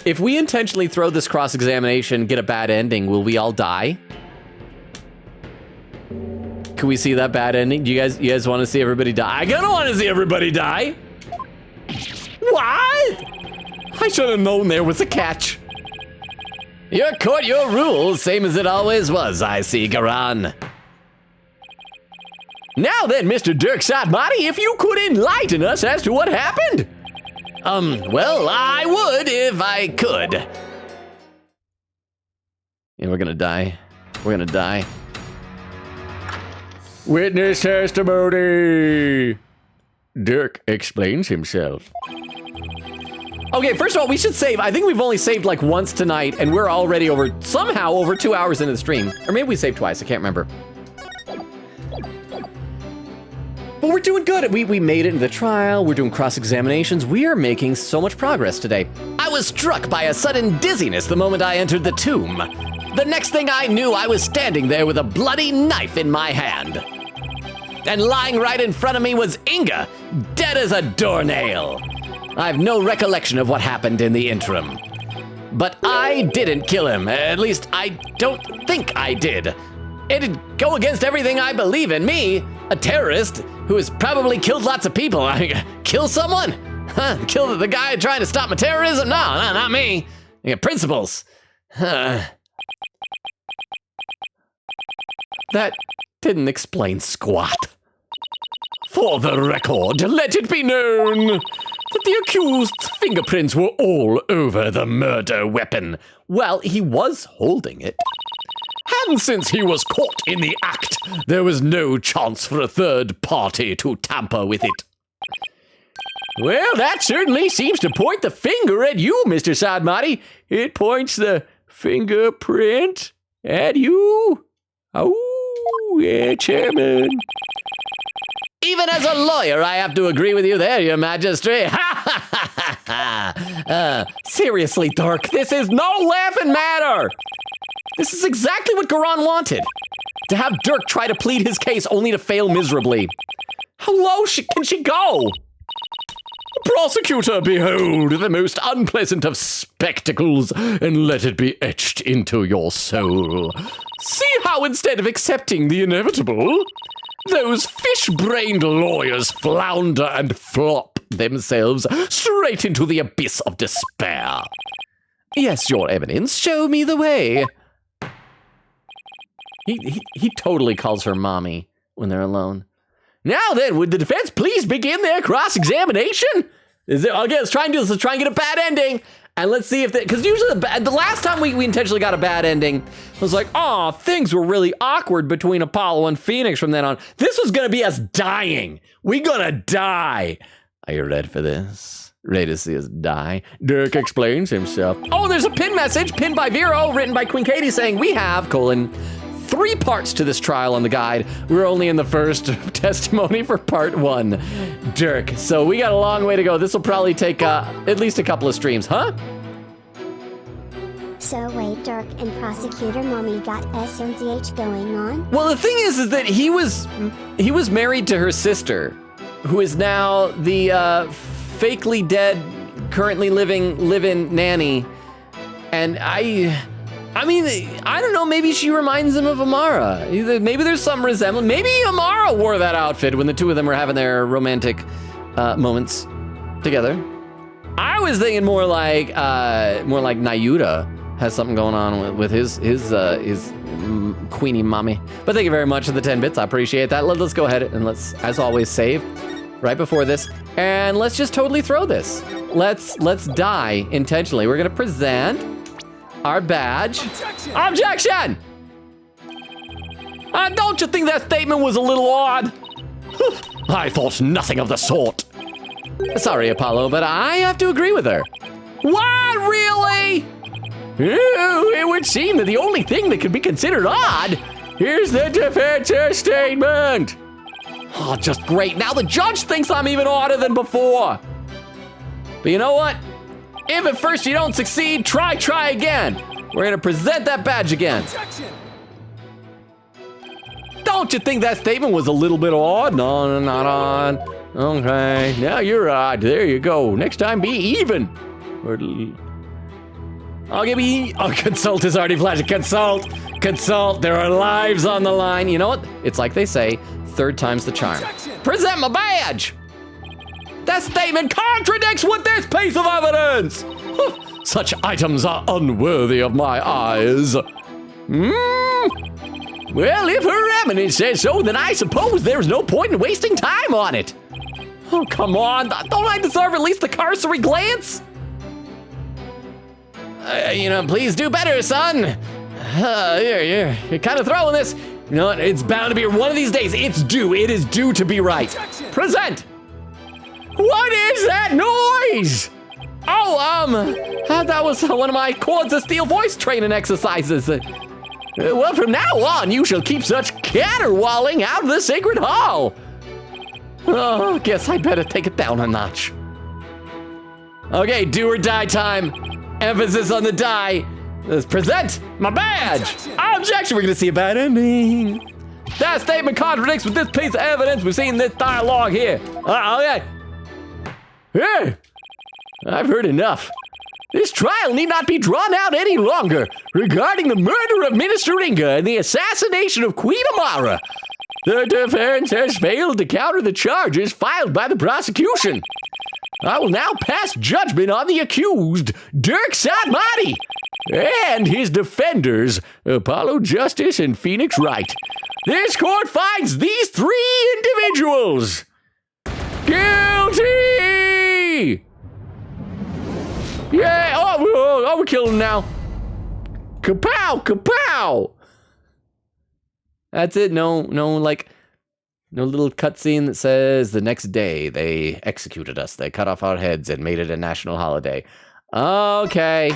[SPEAKER 1] If we intentionally throw this cross-examination, get a bad ending, will we all die? Can we see that bad ending? Do you guys want to see everybody die? I kinda want to see everybody die. What? I should have known there was a catch. Your court, your rules, same as it always was, I see, Garan. Now then, Mr. Dirk Satmati, if you could enlighten us as to what happened. Well, I would if I could. Yeah, we're gonna die. We're gonna die. Witness testimony. Dirk explains himself. Okay, first of all, we should save. I think we've only saved like once tonight, and we're already somehow over 2 hours into the stream. Or maybe we saved twice, I can't remember. But we're doing good. We made it into the trial. We're doing cross-examinations. We are making so much progress today. I was struck by a sudden dizziness the moment I entered the tomb. The next thing I knew, I was standing there with a bloody knife in my hand. And lying right in front of me was Inga, dead as a doornail. I have no recollection of what happened in the interim. But I didn't kill him. At least I don't think I did. It'd go against everything I believe in. Me, a terrorist who has probably killed lots of people. Kill someone? Huh? Kill the guy trying to stop my terrorism? No, not me. I got principles. That didn't explain squat. For the record, let it be known that the accused's fingerprints were all over the murder weapon. Well, he was holding it. And since he was caught in the act, there was no chance for a third party to tamper with it. Well, that certainly seems to point the finger at you, Mr. Sadmati. It points the fingerprint at you. Oh, yeah, Chairman. Even as a lawyer, I have to agree with you there, Your Majesty. Seriously, Dirk, this is no laughing matter. This is exactly what Garan wanted. To have Dirk try to plead his case only to fail miserably. How low can she go? Prosecutor, behold the most unpleasant of spectacles, and let it be etched into your soul. See how instead of accepting the inevitable, those fish-brained lawyers flounder and flop themselves straight into the abyss of despair. Yes, Your Eminence, show me the way. He totally calls her mommy when they're alone. Now then, would the defense please begin their cross-examination? Let's try and get a bad ending. And let's see if because usually the last time we intentionally got a bad ending, it was like, oh, things were really awkward between Apollo and Phoenix from then on. This was gonna be us dying. We gonna die. Are you ready for this? Ready to see us die? Dirk explains himself. Oh, there's a pin message pinned by Vero, written by Queen Katie, saying we have, 3 parts to this trial on the guide. We're only in the first testimony for part 1. Dirk, so we got a long way to go. This will probably take at least a couple of streams, huh?
[SPEAKER 2] So wait, Dirk and Prosecutor Mommy got SMDH going on?
[SPEAKER 1] Well, the thing is that he was married to her sister, who is now the fakely dead, currently living nanny. And I mean, I don't know, maybe she reminds him of Amara. Maybe there's some resemblance. Maybe Amara wore that outfit when the two of them were having their romantic moments together. I was thinking more like Nayuta has something going on with his queenie mommy. But thank you very much for the 10 bits. I appreciate that. Let's go ahead and let's, as always, save right before this. And let's just totally throw this. Let's die intentionally. We're gonna present our badge. Objection! Don't you think that statement was a little odd? I thought nothing of the sort. Sorry, Apollo, but I have to agree with her. What, really? It would seem that the only thing that could be considered odd is the defense's statement. Oh, just great. Now the judge thinks I'm even odder than before. But you know what? If at first you don't succeed, try again. We're gonna present that badge again. Objection. Don't you think that statement was a little bit odd? No, not odd. Okay, now you're odd. There you go. Next time, be even. I'll give you. Oh, consult is already flashing. Consult. There are lives on the line. You know what? It's like they say, third time's the charm. Objection. Present my badge. That statement contradicts with this piece of evidence. Such items are unworthy of my eyes. Well, if Her Eminence says so, then I suppose there's no point in wasting time on it. Oh, come on. Don't I deserve at least a cursory glance? Please do better, son. You're kind of throwing this. You know what? It's bound to be one of these days. It is due to be right. Present. What is that noise? Oh, that was one of my Cords of Steel voice training exercises. Well, from now on, you shall keep such caterwauling out of the sacred hall. Oh, guess I better take it down a notch. Okay, do or die time. Emphasis on the die. Let's present my badge. Objection, we're gonna see a bad ending. That statement contradicts with this piece of evidence. We've seen this dialogue here. Okay. Hey, I've heard enough. This trial need not be drawn out any longer regarding the murder of Minister Inga and the assassination of Queen Amara. The defense has failed to counter the charges filed by the prosecution. I will now pass judgment on the accused, Dirk Sadmati, and his defenders, Apollo Justice and Phoenix Wright. This court finds these 3 individuals guilty! Yeah, oh, we're killing him now. Kapow, kapow! That's it, no little cutscene that says the next day they executed us. They cut off our heads and made it a national holiday. Okay.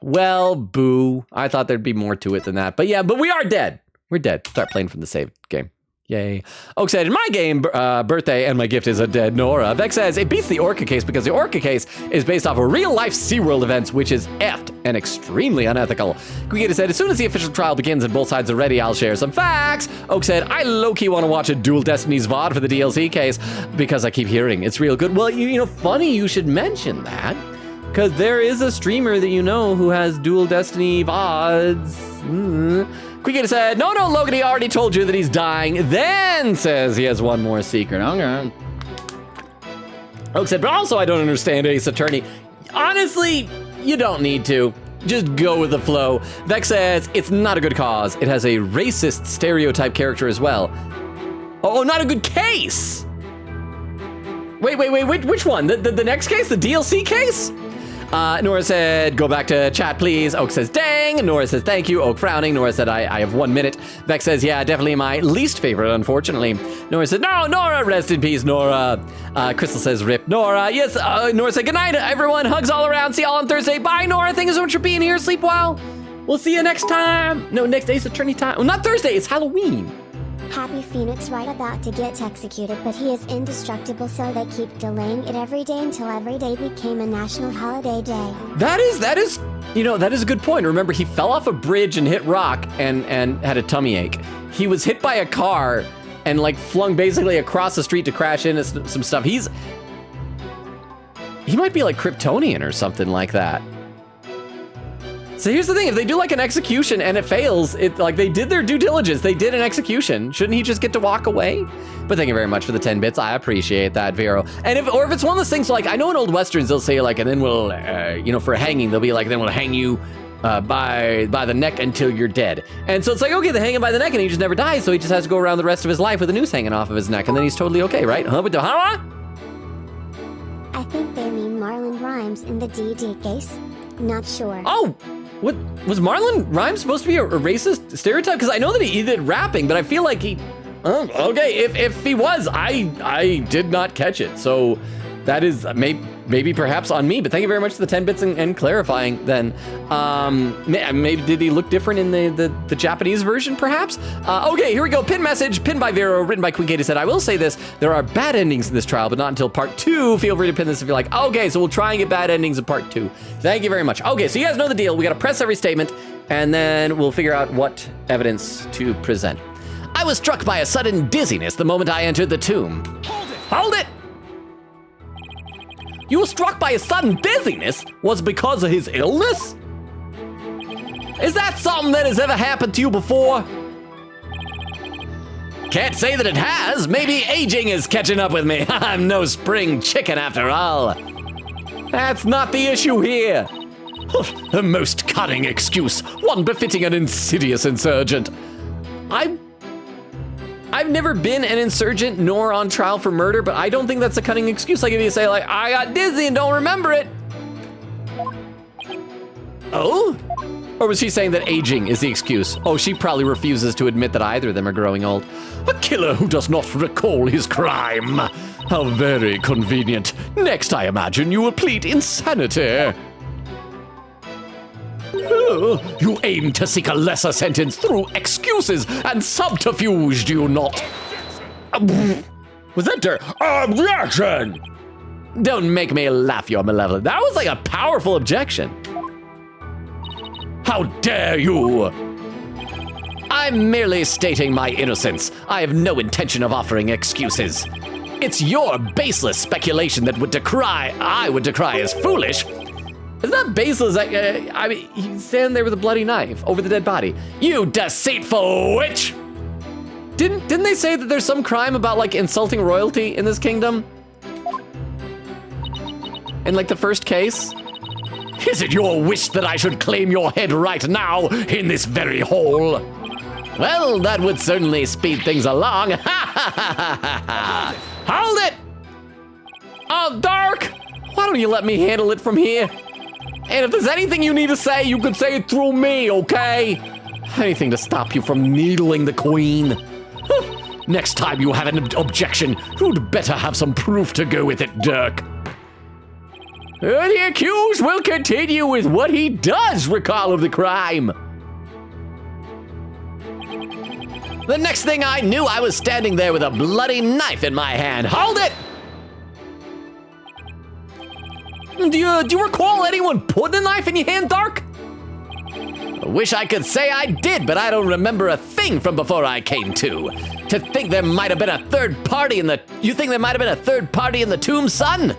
[SPEAKER 1] Well, boo. I thought there'd be more to it than that. But yeah, but we are dead. We're dead. Start playing from the saved game. Yay. Oak said, in my game, birthday and my gift is a dead Nora. Vex says, it beats the Orca case because the Orca case is based off of real-life SeaWorld events, which is effed and extremely unethical. Guigita said, as soon as the official trial begins and both sides are ready, I'll share some facts. Oak said, I low-key want to watch a Dual Destinies VOD for the DLC case because I keep hearing it's real good. Well, you know, funny you should mention that because there is a streamer that you know who has Dual Destiny VODs. Quickita said, no, Logan, he already told you that he's dying, then says he has one more secret. Okay. Oak said, but also I don't understand Ace Attorney. Honestly, you don't need to. Just go with the flow. Vex says, it's not a good cause. It has a racist stereotype character as well. Oh, not a good case. Wait, which one? The next case? The DLC case? Nora said, go back to chat, please. Oak says, dang. Nora says, thank you. Oak frowning. Nora said, I have 1 minute. Vex says, yeah, definitely my least favorite, unfortunately. Nora said, no, Nora, rest in peace, Nora. Crystal says, rip, Nora. Yes, Nora said, good night, everyone. Hugs all around. See y'all on Thursday. Bye, Nora. Thank you so much for being here. Sleep well. We'll see you next time. No, next Ace Attorney time. Well, not Thursday. It's Halloween.
[SPEAKER 2] Happy Phoenix Wright about to get executed, but he is indestructible, so they keep delaying it every day until every day became a national holiday day.
[SPEAKER 1] That is, you know, that is a good point. Remember, he fell off a bridge and hit rock and had a tummy ache. He was hit by a car and like flung basically across the street to crash into some stuff. He might be like Kryptonian or something like that. So here's the thing, if they do like an execution and it fails, it like they did their due diligence, they did an execution. Shouldn't he just get to walk away? But thank you very much for the 10 bits. I appreciate that, Vero. And if it's one of those things like, I know in old Westerns, they'll say like, and then we'll, you know, for hanging, they'll be like, then we'll hang you by the neck until you're dead. And so it's like, okay, they hang him by the neck and he just never dies. So he just has to go around the rest of his life with a noose hanging off of his neck. And then he's totally okay, right? Huh?
[SPEAKER 2] I think they mean Marlon Rhymes in the DD case. Not sure.
[SPEAKER 1] Oh! What was Marlon Rhymes supposed to be a racist stereotype? Because I know that he did rapping, but I feel like he. Okay, if he was, I did not catch it. So that is maybe perhaps on me. But thank you very much for the 10 bits and clarifying. Then maybe did he look different in the Japanese version? Perhaps. Okay, here we go. Pin message pinned by Vero, written by Queen Katie said, I will say this: there are bad endings in this trial, but not until part 2. Feel free to pin this if you're like, okay, so we'll try and get bad endings in part 2. Thank you very much. Okay, so you guys know the deal. We got to press every statement, and then we'll figure out what evidence to present. I was struck by a sudden dizziness the moment I entered the tomb. Hold it! You were struck by a sudden dizziness? Was it because of his illness? Is that something that has ever happened to you before? Can't say that it has. Maybe aging is catching up with me. I'm no spring chicken after all. That's not the issue here. A most cunning excuse, one befitting an insidious insurgent. I've never been an insurgent nor on trial for murder, but I don't think that's a cunning excuse. Like if you say like, I got dizzy and don't remember it. Oh? Or was she saying that aging is the excuse? Oh, she probably refuses to admit that either of them are growing old. A killer who does not recall his crime. How very convenient. Next, I imagine you will plead insanity. You aim to seek a lesser sentence through excuses and subterfuge, do you not? Was that Dirk? Objection! Don't make me laugh, Your Malevolence. That was like a powerful objection. How dare you! I'm merely stating my innocence. I have no intention of offering excuses. It's your baseless speculation that I would decry as foolish. It's not baseless. I mean, he's standing there with a bloody knife over the dead body. You deceitful witch! Didn't they say that there's some crime about like insulting royalty in this kingdom? In like the first case? Is it your wish that I should claim your head right now in this very hole? Well, that would certainly speed things along. Ha ha ha ha ha! Hold it! Oh, Dark! Why don't you let me handle it from here? And if there's anything you need to say, you can say it through me, okay? Anything to stop you from needling the queen. Next time you have an objection, you'd better have some proof to go with it, Dirk. The accused will continue with what he does recall of the crime. The next thing I knew, I was standing there with a bloody knife in my hand. Hold it! Do you recall anyone putting a knife in your hand, Dark? I wish I could say I did, but I don't remember a thing from before I came to. To think there might have been a third party in the... You think there might have been a third party in the tomb, son?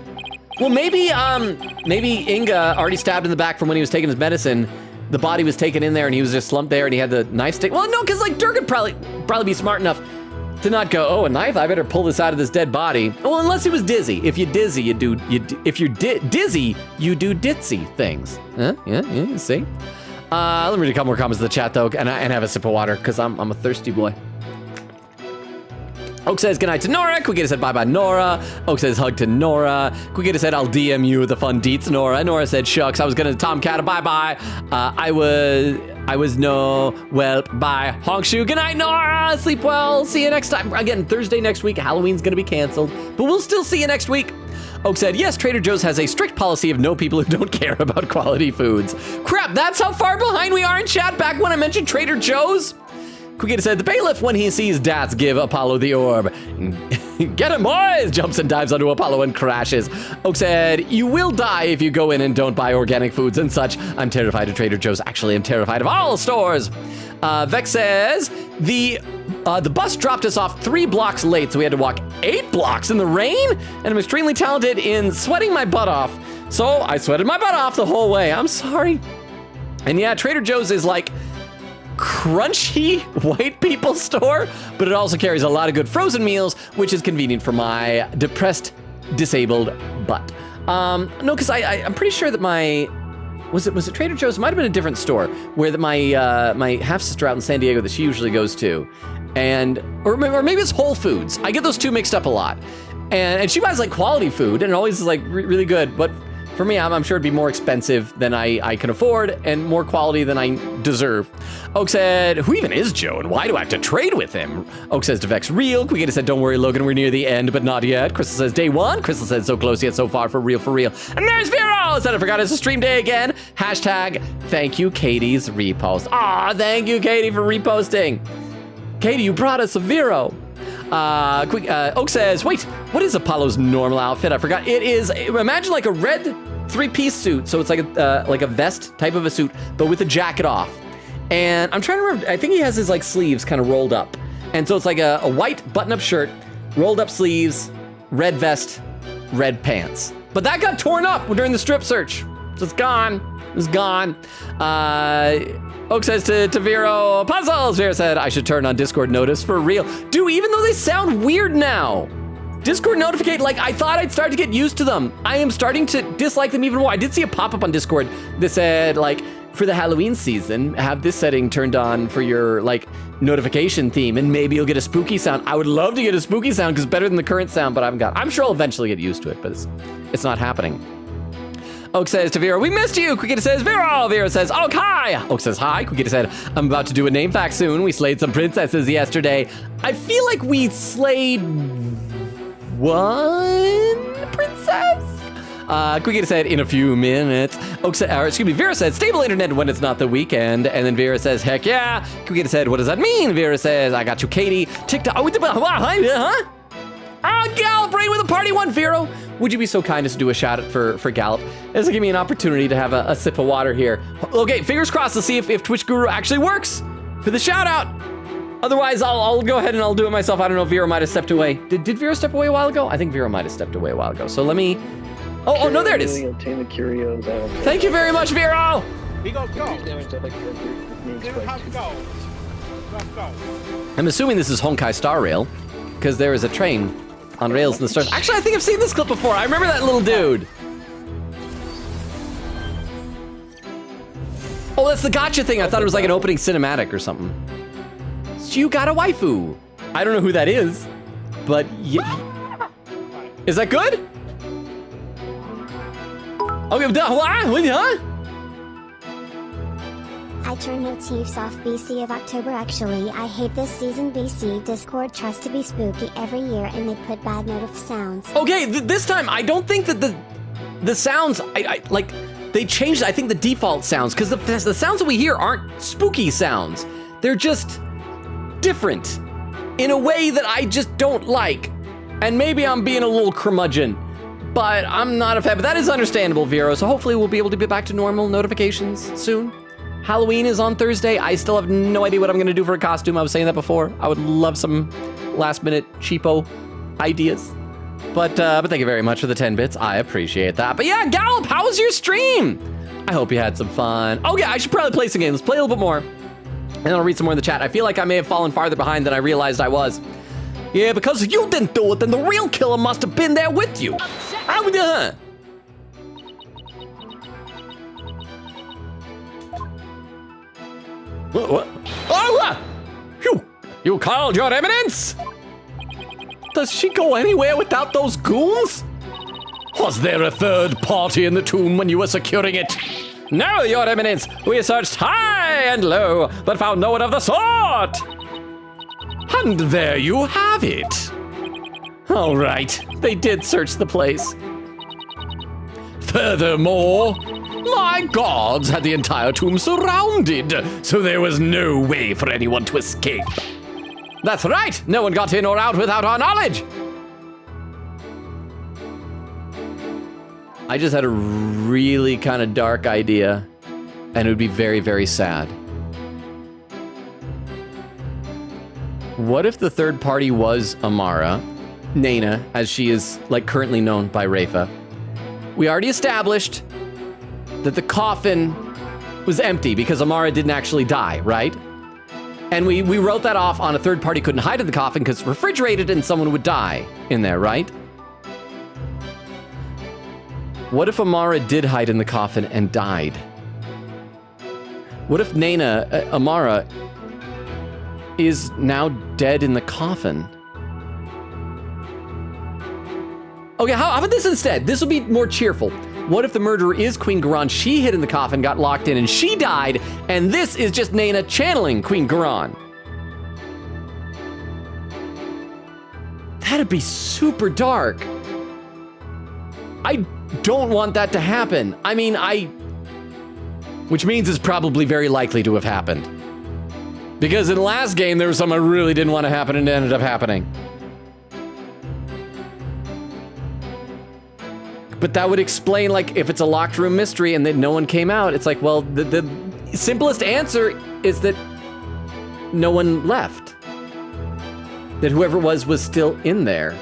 [SPEAKER 1] Well, maybe Inga already stabbed in the back from when he was taking his medicine. The body was taken in there and he was just slumped there and he had the knife stick. Well, no, because like Dirk would probably be smart enough to not go, oh, a knife? I better pull this out of this dead body. Well, unless he was dizzy. If you're dizzy, if you're dizzy, you do ditzy things. Huh? Yeah, see? Let me read a couple more comments in the chat though and have a sip of water because I'm a thirsty boy. Oak says goodnight to Nora. Quickita said bye-bye, Nora. Oak says hug to Nora. Quickita said I'll DM you with the fun deets, Nora. Nora said shucks, I was gonna Tomcat a bye-bye. I was no, well, bye. Honkshoe, goodnight, Nora. Sleep well. See you next time. Again, Thursday next week. Halloween's gonna be canceled, but we'll still see you next week. Oak said, yes, Trader Joe's has a strict policy of no people who don't care about quality foods. Crap, that's how far behind we are in chat back when I mentioned Trader Joe's. Quickita said, the bailiff, when he sees Dats, give Apollo the orb. Get him, boys! Jumps and dives onto Apollo and crashes. Oak said, you will die if you go in and don't buy organic foods and such. I'm terrified of Trader Joe's. Actually, I'm terrified of all stores. Vex says, the bus dropped us off 3 blocks late, so we had to walk 8 blocks in the rain, and I'm extremely talented in sweating my butt off. So I sweated my butt off the whole way. I'm sorry. And yeah, Trader Joe's is like crunchy white people store, but it also carries a lot of good frozen meals, which is convenient for my depressed, disabled butt. No, because I'm pretty sure that was it Trader Joe's? It might have been a different store where my half sister out in San Diego that she usually goes to, or maybe it's Whole Foods. I get those two mixed up a lot, and she buys like quality food and it always is like really good, but. For me, I'm sure it'd be more expensive than I can afford and more quality than I deserve. Oak said, who even is Joe and why do I have to trade with him? Oak says to Vex, real. Quickita said, don't worry, Logan, we're near the end, but not yet. Crystal says, day 1. Crystal said, so close yet so far, for real, for real. And there's Vero! Said I forgot it's a stream day again. Hashtag, thank you, Katie's repost. Aw, thank you, Katie, for reposting. Katie, you brought us a Vero. Oak says, wait, what is Apollo's normal outfit? I forgot. It is, imagine like a red 3-piece suit. So it's like a vest type of a suit, but with the jacket off. And I'm trying to remember, I think he has his like sleeves kind of rolled up. And so it's like a white button-up shirt, rolled up sleeves, red vest, red pants. But that got torn up during the strip search. So it's gone. It's gone. Oak says to Vero, puzzles. Vero said, I should turn on Discord notice for real. Dude, even though they sound weird now, Discord notification, like I thought I'd start to get used to them. I am starting to dislike them even more. I did see a pop-up on Discord that said like, for the Halloween season, have this setting turned on for your like notification theme and maybe you'll get a spooky sound. I would love to get a spooky sound because it's better than the current sound, but I'm sure I'll eventually get used to it, but it's not happening. Oak says to Vero, we missed you. Quickita says, Vero. Vero says, Oak, hi. Oak says, hi. Quickita said, I'm about to do a name fact soon. We slayed some princesses yesterday. I feel like we slayed one princess? Quickita said, in a few minutes. Vera said, stable internet when it's not the weekend. And then Vera says, heck yeah. Quickita said, what does that mean? Vera says, I got you, Katie. TikTok. Oh, huh? Gallop, right with a party one, Vero. Would you be so kind as to do a shout out for Gallop? This will give me an opportunity to have a sip of water here. Okay, fingers crossed to see if Twitch Guru actually works for the shout out. Otherwise, I'll go ahead and I'll do it myself. I don't know if Vero might have stepped away. Did Vero step away a while ago? I think Vero might have stepped away a while ago. So let me, oh no, there it is. Thank you very much, Vero.
[SPEAKER 4] We go.
[SPEAKER 1] I'm assuming this is Honkai Star Rail, because there is a train on rails in the stars. Actually, I think I've seen this clip before. I remember that little dude. Oh, that's the gotcha thing. I thought it was like an opening cinematic or something. You got a waifu. I don't know who that is, but is that good? Okay, huh?
[SPEAKER 2] I turn motifs off BC of October. Actually, I hate this season. BC Discord tries to be spooky every year and they put bad notif sounds.
[SPEAKER 1] Okay, this time I don't think that the sounds, I like, they changed, I think, the default sounds, because the sounds that we hear aren't spooky sounds. They're just different in a way that I just don't like. And maybe I'm being a little curmudgeon, but I'm not a fan. But that is understandable, Vero. So hopefully we'll be able to be back to normal notifications soon. Halloween is on Thursday. I still have no idea what I'm gonna do for a costume. I was saying that before. I would love some last minute cheapo ideas. But thank you very much for the 10 bits. I appreciate that. But yeah, Gallop, how was your stream? I hope you had some fun. Oh yeah, I should probably play some games. Let's play a little bit more. And then I'll read some more in the chat. I feel like I may have fallen farther behind than I realized I was. Yeah, because you didn't do it, then the real killer must have been there with you. What? Oh, you called, Your Eminence? Does she go anywhere without those goons? Was there a third party in the tomb when you were securing it? No, Your Eminence. We searched high and low, but found no one of the sort. And there you have it. All right, they did search the place. Furthermore, my guards had the entire tomb surrounded, so there was no way for anyone to escape. That's right, no one got in or out without our knowledge. I just had a really kind of dark idea, and it would be very, very sad. What if the third party was Amara, Nana, as she is like currently known by Rafa? We already established that the coffin was empty because Amara didn't actually die, right? And we wrote that off on a third party couldn't hide in the coffin because it's refrigerated and someone would die in there, right? What if Amara did hide in the coffin and died? What if Amara, is now dead in the coffin? Okay, how about this instead? This will be more cheerful. What if the murderer is Queen Garan? She hid in the coffin, got locked in, and she died, and this is just Nana channeling Queen Garan. That'd be super dark. I don't want that to happen. I mean, which means it's probably very likely to have happened. Because in the last game, there was something I really didn't want to happen and it ended up happening. But that would explain, like, if it's a locked room mystery and that no one came out, it's like, well, the simplest answer is that no one left. That whoever it was still in there.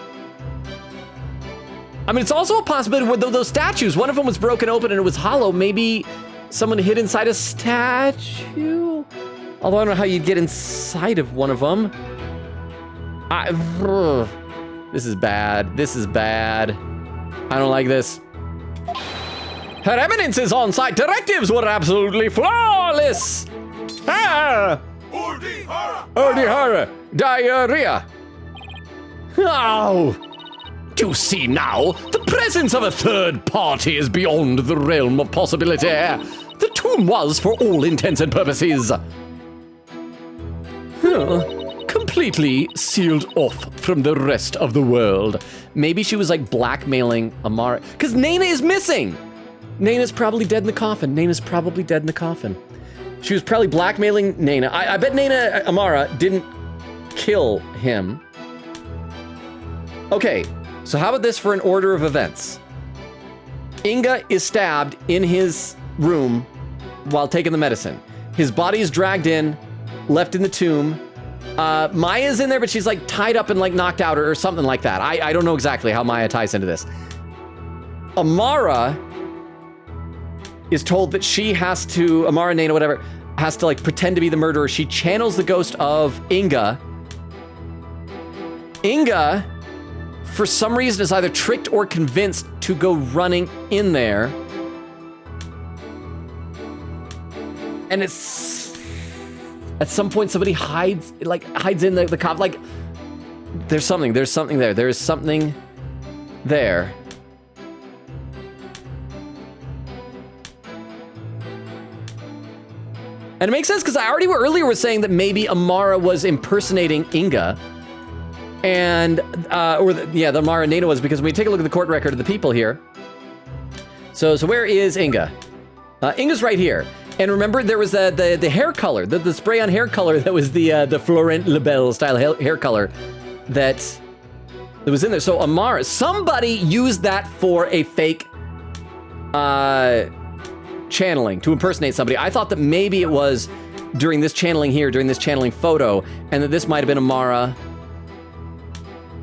[SPEAKER 1] I mean, it's also a possibility with those statues. One of them was broken open and it was hollow. Maybe someone hid inside a statue? Although I don't know how you'd get inside of one of them. This is bad. This is bad. I don't like this. Her Eminence's on-site directives were absolutely flawless. Ordihara. Diarrhea. Oh. You see now, the presence of a third party is beyond the realm of possibility. The tomb was, for all intents and purposes, completely sealed off from the rest of the world. Maybe she was like blackmailing Amara, because Nana is missing. Nana's probably dead in the coffin. Nana's probably dead in the coffin. She was probably blackmailing Nana. I bet Amara didn't kill him. Okay, so how about this for an order of events? Inga is stabbed in his room while taking the medicine. His body is dragged in, left in the tomb. Maya's in there, but she's like tied up and like knocked out or something like that. I don't know exactly how Maya ties into this. Amara is told that she has to, Amara, Nana, whatever, has to like pretend to be the murderer. She channels the ghost of Inga. Inga, for some reason, is either tricked or convinced to go running in there. And it's at some point somebody hides in the cop. Like there's something there. There is something there. And it makes sense because I already earlier was saying that maybe Amara was impersonating Inga. And, the Amara Nana was, because when we take a look at the court record of the people here. So where is Inga? Inga's right here. And remember, there was the hair color, the spray on hair color that was the Florent Lebel style hair color that was in there. So Amara, somebody used that for a fake channeling to impersonate somebody. I thought that maybe it was during this channeling here, during this channeling photo, and that this might have been Amara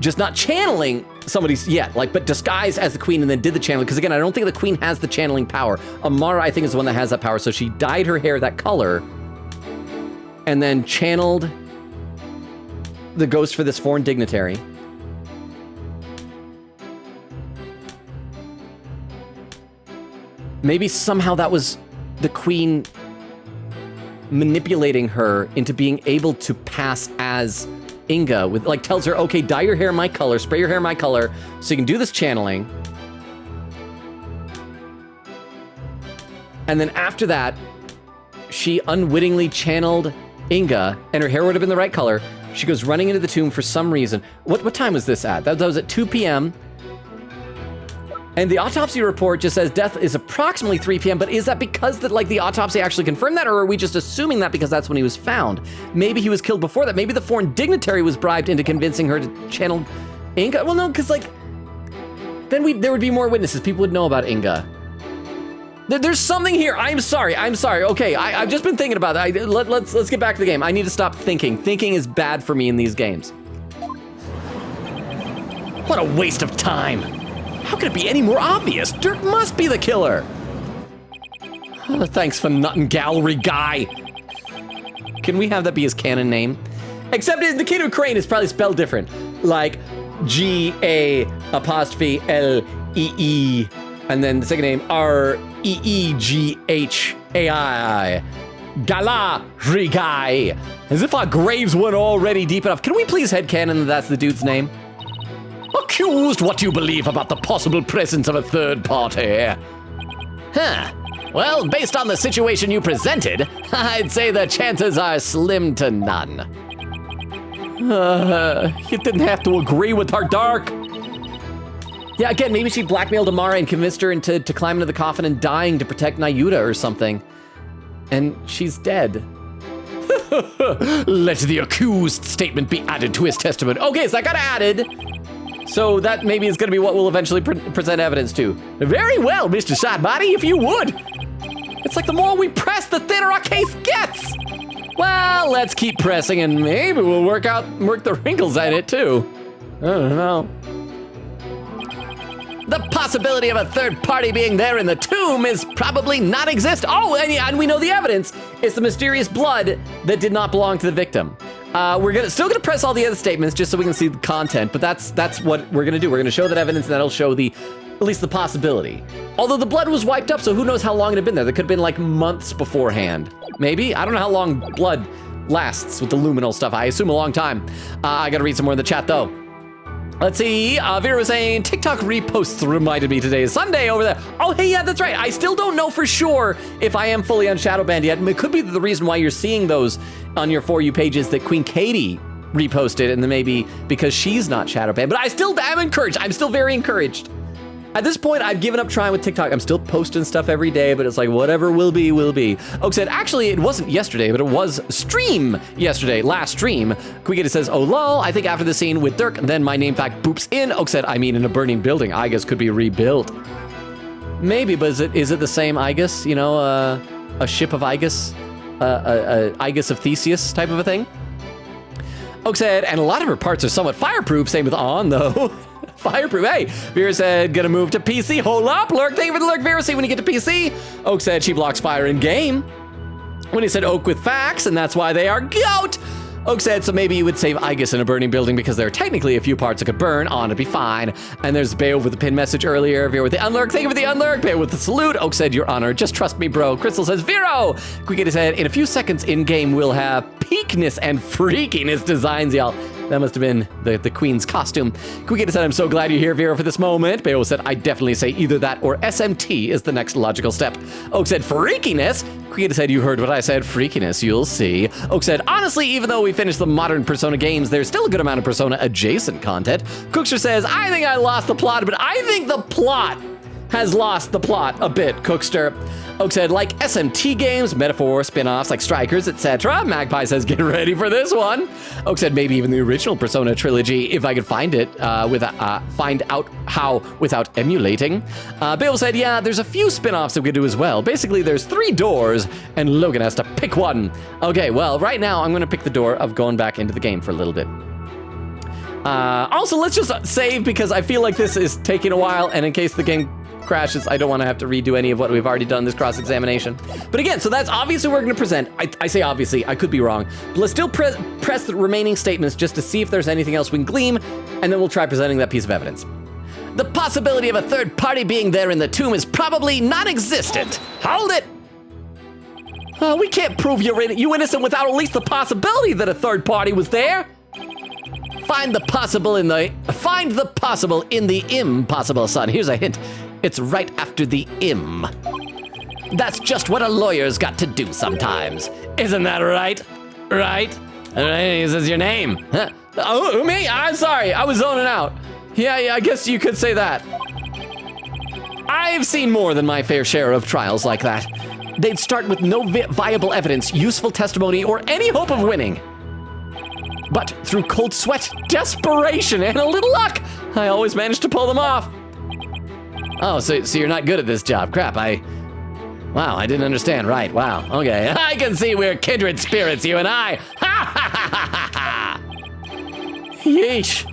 [SPEAKER 1] just not channeling somebody's yet, but disguised as the queen and then did the channeling. Because again, I don't think the queen has the channeling power. Amara, I think, is the one that has that power. So she dyed her hair that color and then channeled the ghost for this foreign dignitary. Maybe somehow that was the queen manipulating her into being able to pass as Inga, with tells her, okay, dye your hair my color, spray your hair my color, so you can do this channeling. And then after that, she unwittingly channeled Inga, and her hair would have been the right color. She goes running into the tomb for some reason. What time was this at? That was at 2 p.m. And the autopsy report just says death is approximately 3 p.m., but is that because the autopsy actually confirmed that, or are we just assuming that because that's when he was found? Maybe he was killed before that. Maybe the foreign dignitary was bribed into convincing her to channel Inga. Well, no, because then there would be more witnesses. People would know about Inga. There's something here. I'm sorry. Okay, I've just been thinking about that. Let's get back to the game. I need to stop thinking. Thinking is bad for me in these games. What a waste of time. How could it be any more obvious? Dirk must be the killer. Oh, thanks for nothing, gallery guy. Can we have that be his canon name? Except the Kid of Crane is probably spelled different. Like G-A''L-E-E. And then the second name, R-E-E-G-H-A-I. Gallery guy. As if our graves weren't already deep enough. Can we please headcanon that that's the dude's name? Accused, what do you believe about the possible presence of a third party? Huh. Well, based on the situation you presented, I'd say the chances are slim to none. You didn't have to agree with her, Dark. Yeah, again, maybe she blackmailed Amara and convinced her into climb into the coffin and dying to protect Nayuta or something. And she's dead. Let the accused statement be added to his testament. Okay, so that got added. So that maybe is going to be what we'll eventually present evidence to. Very well, Mr. Sidebody, if you would. It's like the more we press, the thinner our case gets. Well, let's keep pressing and maybe we'll work the wrinkles in it too. I don't know. The possibility of a third party being there in the tomb is probably not exist. Oh, and we know the evidence. It's the mysterious blood that did not belong to the victim. We're still gonna press all the other statements just so we can see the content, but that's what we're gonna do. We're gonna show that evidence and that'll show at least the possibility. Although the blood was wiped up, so who knows how long it had been there. That could have been months beforehand. Maybe, I don't know how long blood lasts with the luminal stuff. I assume a long time. I gotta read some more in the chat though. Let's see, Vera was saying, TikTok reposts reminded me today is Sunday over there. Oh, hey, yeah, that's right. I still don't know for sure if I am fully unshadowbanned yet. It could be the reason why you're seeing those on your For You pages that Queen Katie reposted, and then maybe because she's not shadowbanned. But I still am encouraged. I'm still very encouraged At this point, I've given up trying with TikTok. I'm still posting stuff every day, but it's like, whatever will be, will be. Oak said, actually, it wasn't yesterday, but it was stream yesterday, last stream. Quickity says, oh, lol, I think after the scene with Dirk, then my name fact boops in. Oak said, I mean, in a burning building, Igus could be rebuilt. Maybe, but is it the same Igus? You know, a ship of Igus? Igus of Theseus type of a thing? Oak said, and a lot of her parts are somewhat fireproof, same with On, though. Fireproof. Hey, Vera said, gonna move to PC. Hold up, Lurk. Thank you for the Lurk, Vera. See when you get to PC. Oak said she blocks fire in game. When he said Oak with facts, and that's why they are goat. Oak said, so maybe you would save Igus in a burning building because there are technically a few parts that could burn. On, it'd be fine. And there's Beo with the pin message earlier. Vera with the unlurk. Thank you for the unlurk. Beo with the salute. Oak said, your honor. Just trust me, bro. Crystal says, Vero. Quickity said, in a few seconds in game, we'll have peakness and freakiness designs, y'all. That must have been the queen's costume. Quickity said, I'm so glad you're here, Vera, for this moment. Beo said, I definitely say either that or SMT is the next logical step. Oak said, freakiness? Quickity said, you heard what I said, freakiness, you'll see. Oak said, honestly, even though we finished the modern Persona games, there's still a good amount of Persona adjacent content. Cookster says, I think I lost the plot, but I think the plot has lost the plot a bit, Cookster. Oak said, like SMT games, metaphor, spin-offs like Strikers, etc. Magpie says, get ready for this one. Oak said, maybe even the original Persona trilogy, if I could find it, find out how without emulating. Bill said, yeah, there's a few spin-offs that we could do as well. Basically, there's 3 doors, and Logan has to pick one. Okay, well, right now, I'm gonna pick the door of going back into the game for a little bit. Also, let's just save because I feel like this is taking a while, and in case the game crashes, I don't want to have to redo any of what we've already done this cross-examination. But again, so that's obviously we're going to present. I say obviously, I could be wrong. But let's still press the remaining statements just to see if there's anything else we can glean, and then we'll try presenting that piece of evidence. The possibility of a third party being there in the tomb is probably non-existent. Hold it! We can't prove you innocent without at least the possibility that a third party was there. Find the possible in the impossible, son. Here's a hint. It's right after the im. That's just what a lawyer's got to do sometimes. Isn't that right? Right? This is your name. Huh? Oh, me? I'm sorry. I was zoning out. Yeah, I guess you could say that. I've seen more than my fair share of trials like that. They'd start with no viable evidence, useful testimony, or any hope of winning. But through cold sweat, desperation, and a little luck, I always managed to pull them off. Oh, so you're not good at this job. Crap, wow, I didn't understand. Right, wow, okay. I can see we're kindred spirits, you and I. Ha ha ha ha ha. Yeesh.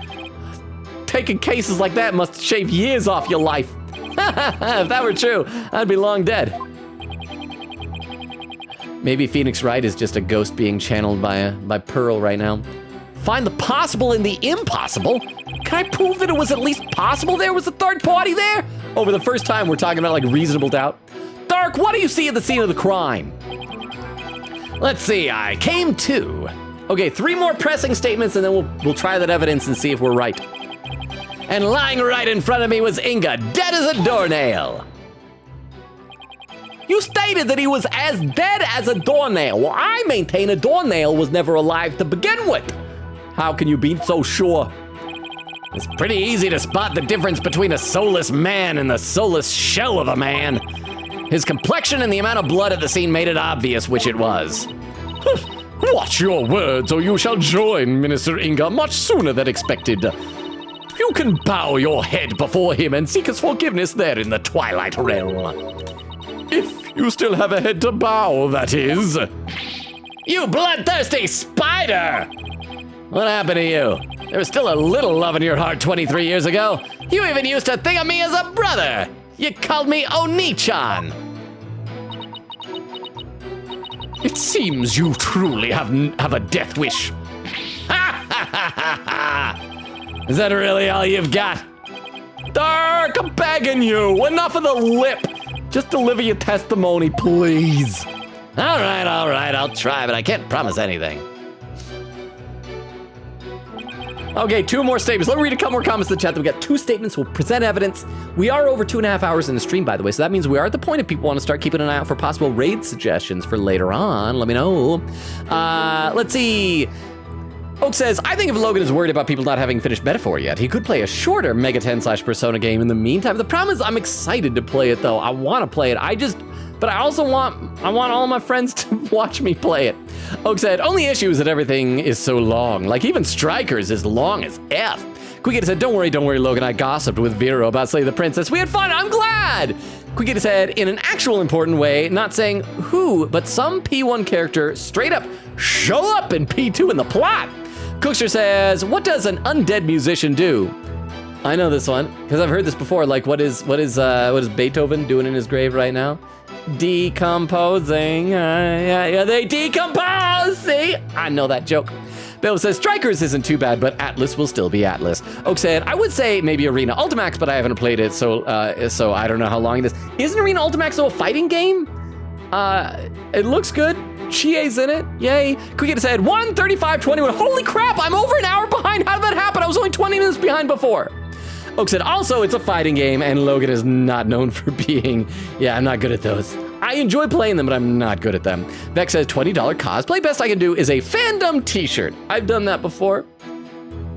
[SPEAKER 1] Taking cases like that must shave years off your life. If that were true, I'd be long dead. Maybe Phoenix Wright is just a ghost being channeled by Pearl right now. Find the possible in the impossible? Can I prove that it was at least possible there was a third party there? Oh, for the first time, we're talking about like reasonable doubt. Dark, what do you see at the scene of the crime? Let's see, I came to. Okay, 3 more pressing statements and then we'll try that evidence and see if we're right. And lying right in front of me was Inga, dead as a doornail. You stated that he was as dead as a doornail. Well, I maintain a doornail was never alive to begin with. How can you be so sure? It's pretty easy to spot the difference between a soulless man and the soulless shell of a man. His complexion and the amount of blood at the scene made it obvious which it was. Watch your words or you shall join Minister Inga much sooner than expected. You can bow your head before him and seek his forgiveness there in the Twilight Realm. If you still have a head to bow, that is. You bloodthirsty spider! What happened to you? There was still a little love in your heart 23 years ago. You even used to think of me as a brother. You called me Oni-chan. It seems you truly have a death wish. Ha ha ha ha ha! Is that really all you've got? Dark, I'm begging you. Enough of the lip. Just deliver your testimony, please. All right, I'll try, but I can't promise anything. Okay, 2 more statements. Let me read a couple more comments in the chat. We got 2 statements. We'll present evidence. We are over 2.5 hours in the stream, by the way, so that means we are at the point if people want to start keeping an eye out for possible raid suggestions for later on. Let me know. Let's see. Oak says, I think if Logan is worried about people not having finished Metaphor yet, he could play a shorter Mega 10/Persona game in the meantime. The problem is I'm excited to play it though. I want to play it. But I also want all my friends to watch me play it. Oak said, only issue is that everything is so long. Like even Strikers is long as F. Quickita said, don't worry, Logan. I gossiped with Vero about Slay the Princess. We had fun, I'm glad. Quickita said, in an actual important way, not saying who, but some P1 character straight up show up in P2 in the plot. Cookster says, what does an undead musician do? I know this one, because I've heard this before. Like, what is Beethoven doing in his grave right now? Decomposing. Yeah, they decompose. See? I know that joke. Bill says, Strikers isn't too bad, but Atlas will still be Atlas. Oak said, I would say maybe Arena Ultimax, but I haven't played it, so I don't know how long it is. Isn't Arena Ultimax a fighting game? It looks good. Chie's in it. Yay. Quickita said, 1:35:21. Holy crap, I'm over an hour behind. How did that happen? I was only 20 minutes behind before. Oak said, also, it's a fighting game, and Logan is not known for being, I'm not good at those. I enjoy playing them, but I'm not good at them. Vex says, $20 cosplay. Best I can do is a fandom t-shirt. I've done that before.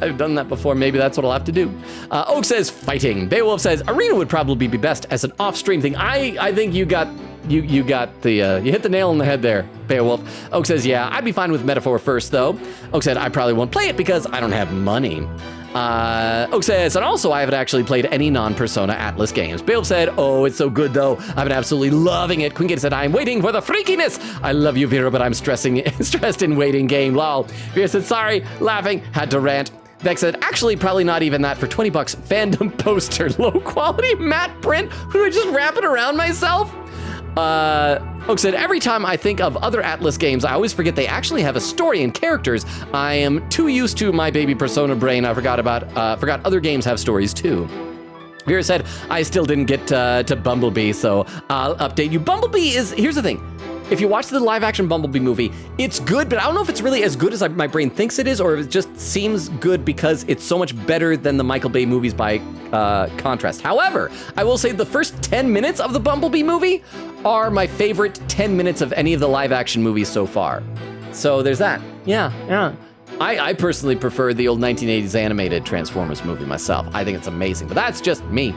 [SPEAKER 1] Maybe that's what I'll have to do. Oak says, fighting. Beowulf says, Arena would probably be best as an off-stream thing. I think you hit the nail on the head there, Beowulf. Oak says, yeah, I'd be fine with Metaphor first, though. Oak said, I probably won't play it because I don't have money. Oak says, and also I haven't actually played any non-Persona Atlas games. Beowulf said, oh, it's so good though. I've been absolutely loving it. Quinkett said, I'm waiting for the freakiness. I love you, Vera, but I'm stressed in waiting game, lol. Vera said, sorry, laughing, had to rant. Vex said, actually, probably not even that for $20 fandom poster, low quality matte print. Do I just wrap it around myself? Oak said, every time I think of other Atlas games, I always forget they actually have a story and characters. I am too used to my baby Persona brain. I forgot other games have stories too. Vera said, I still didn't get to Bumblebee, so I'll update you. Bumblebee here's the thing. If you watch the live action Bumblebee movie, it's good, but I don't know if it's really as good as my brain thinks it is, or if it just seems good because it's so much better than the Michael Bay movies by contrast. However, I will say the first 10 minutes of the Bumblebee movie are my favorite 10 minutes of any of the live action movies so far. So there's that. Yeah. I personally prefer the old 1980s animated Transformers movie myself. I think it's amazing, but that's just me.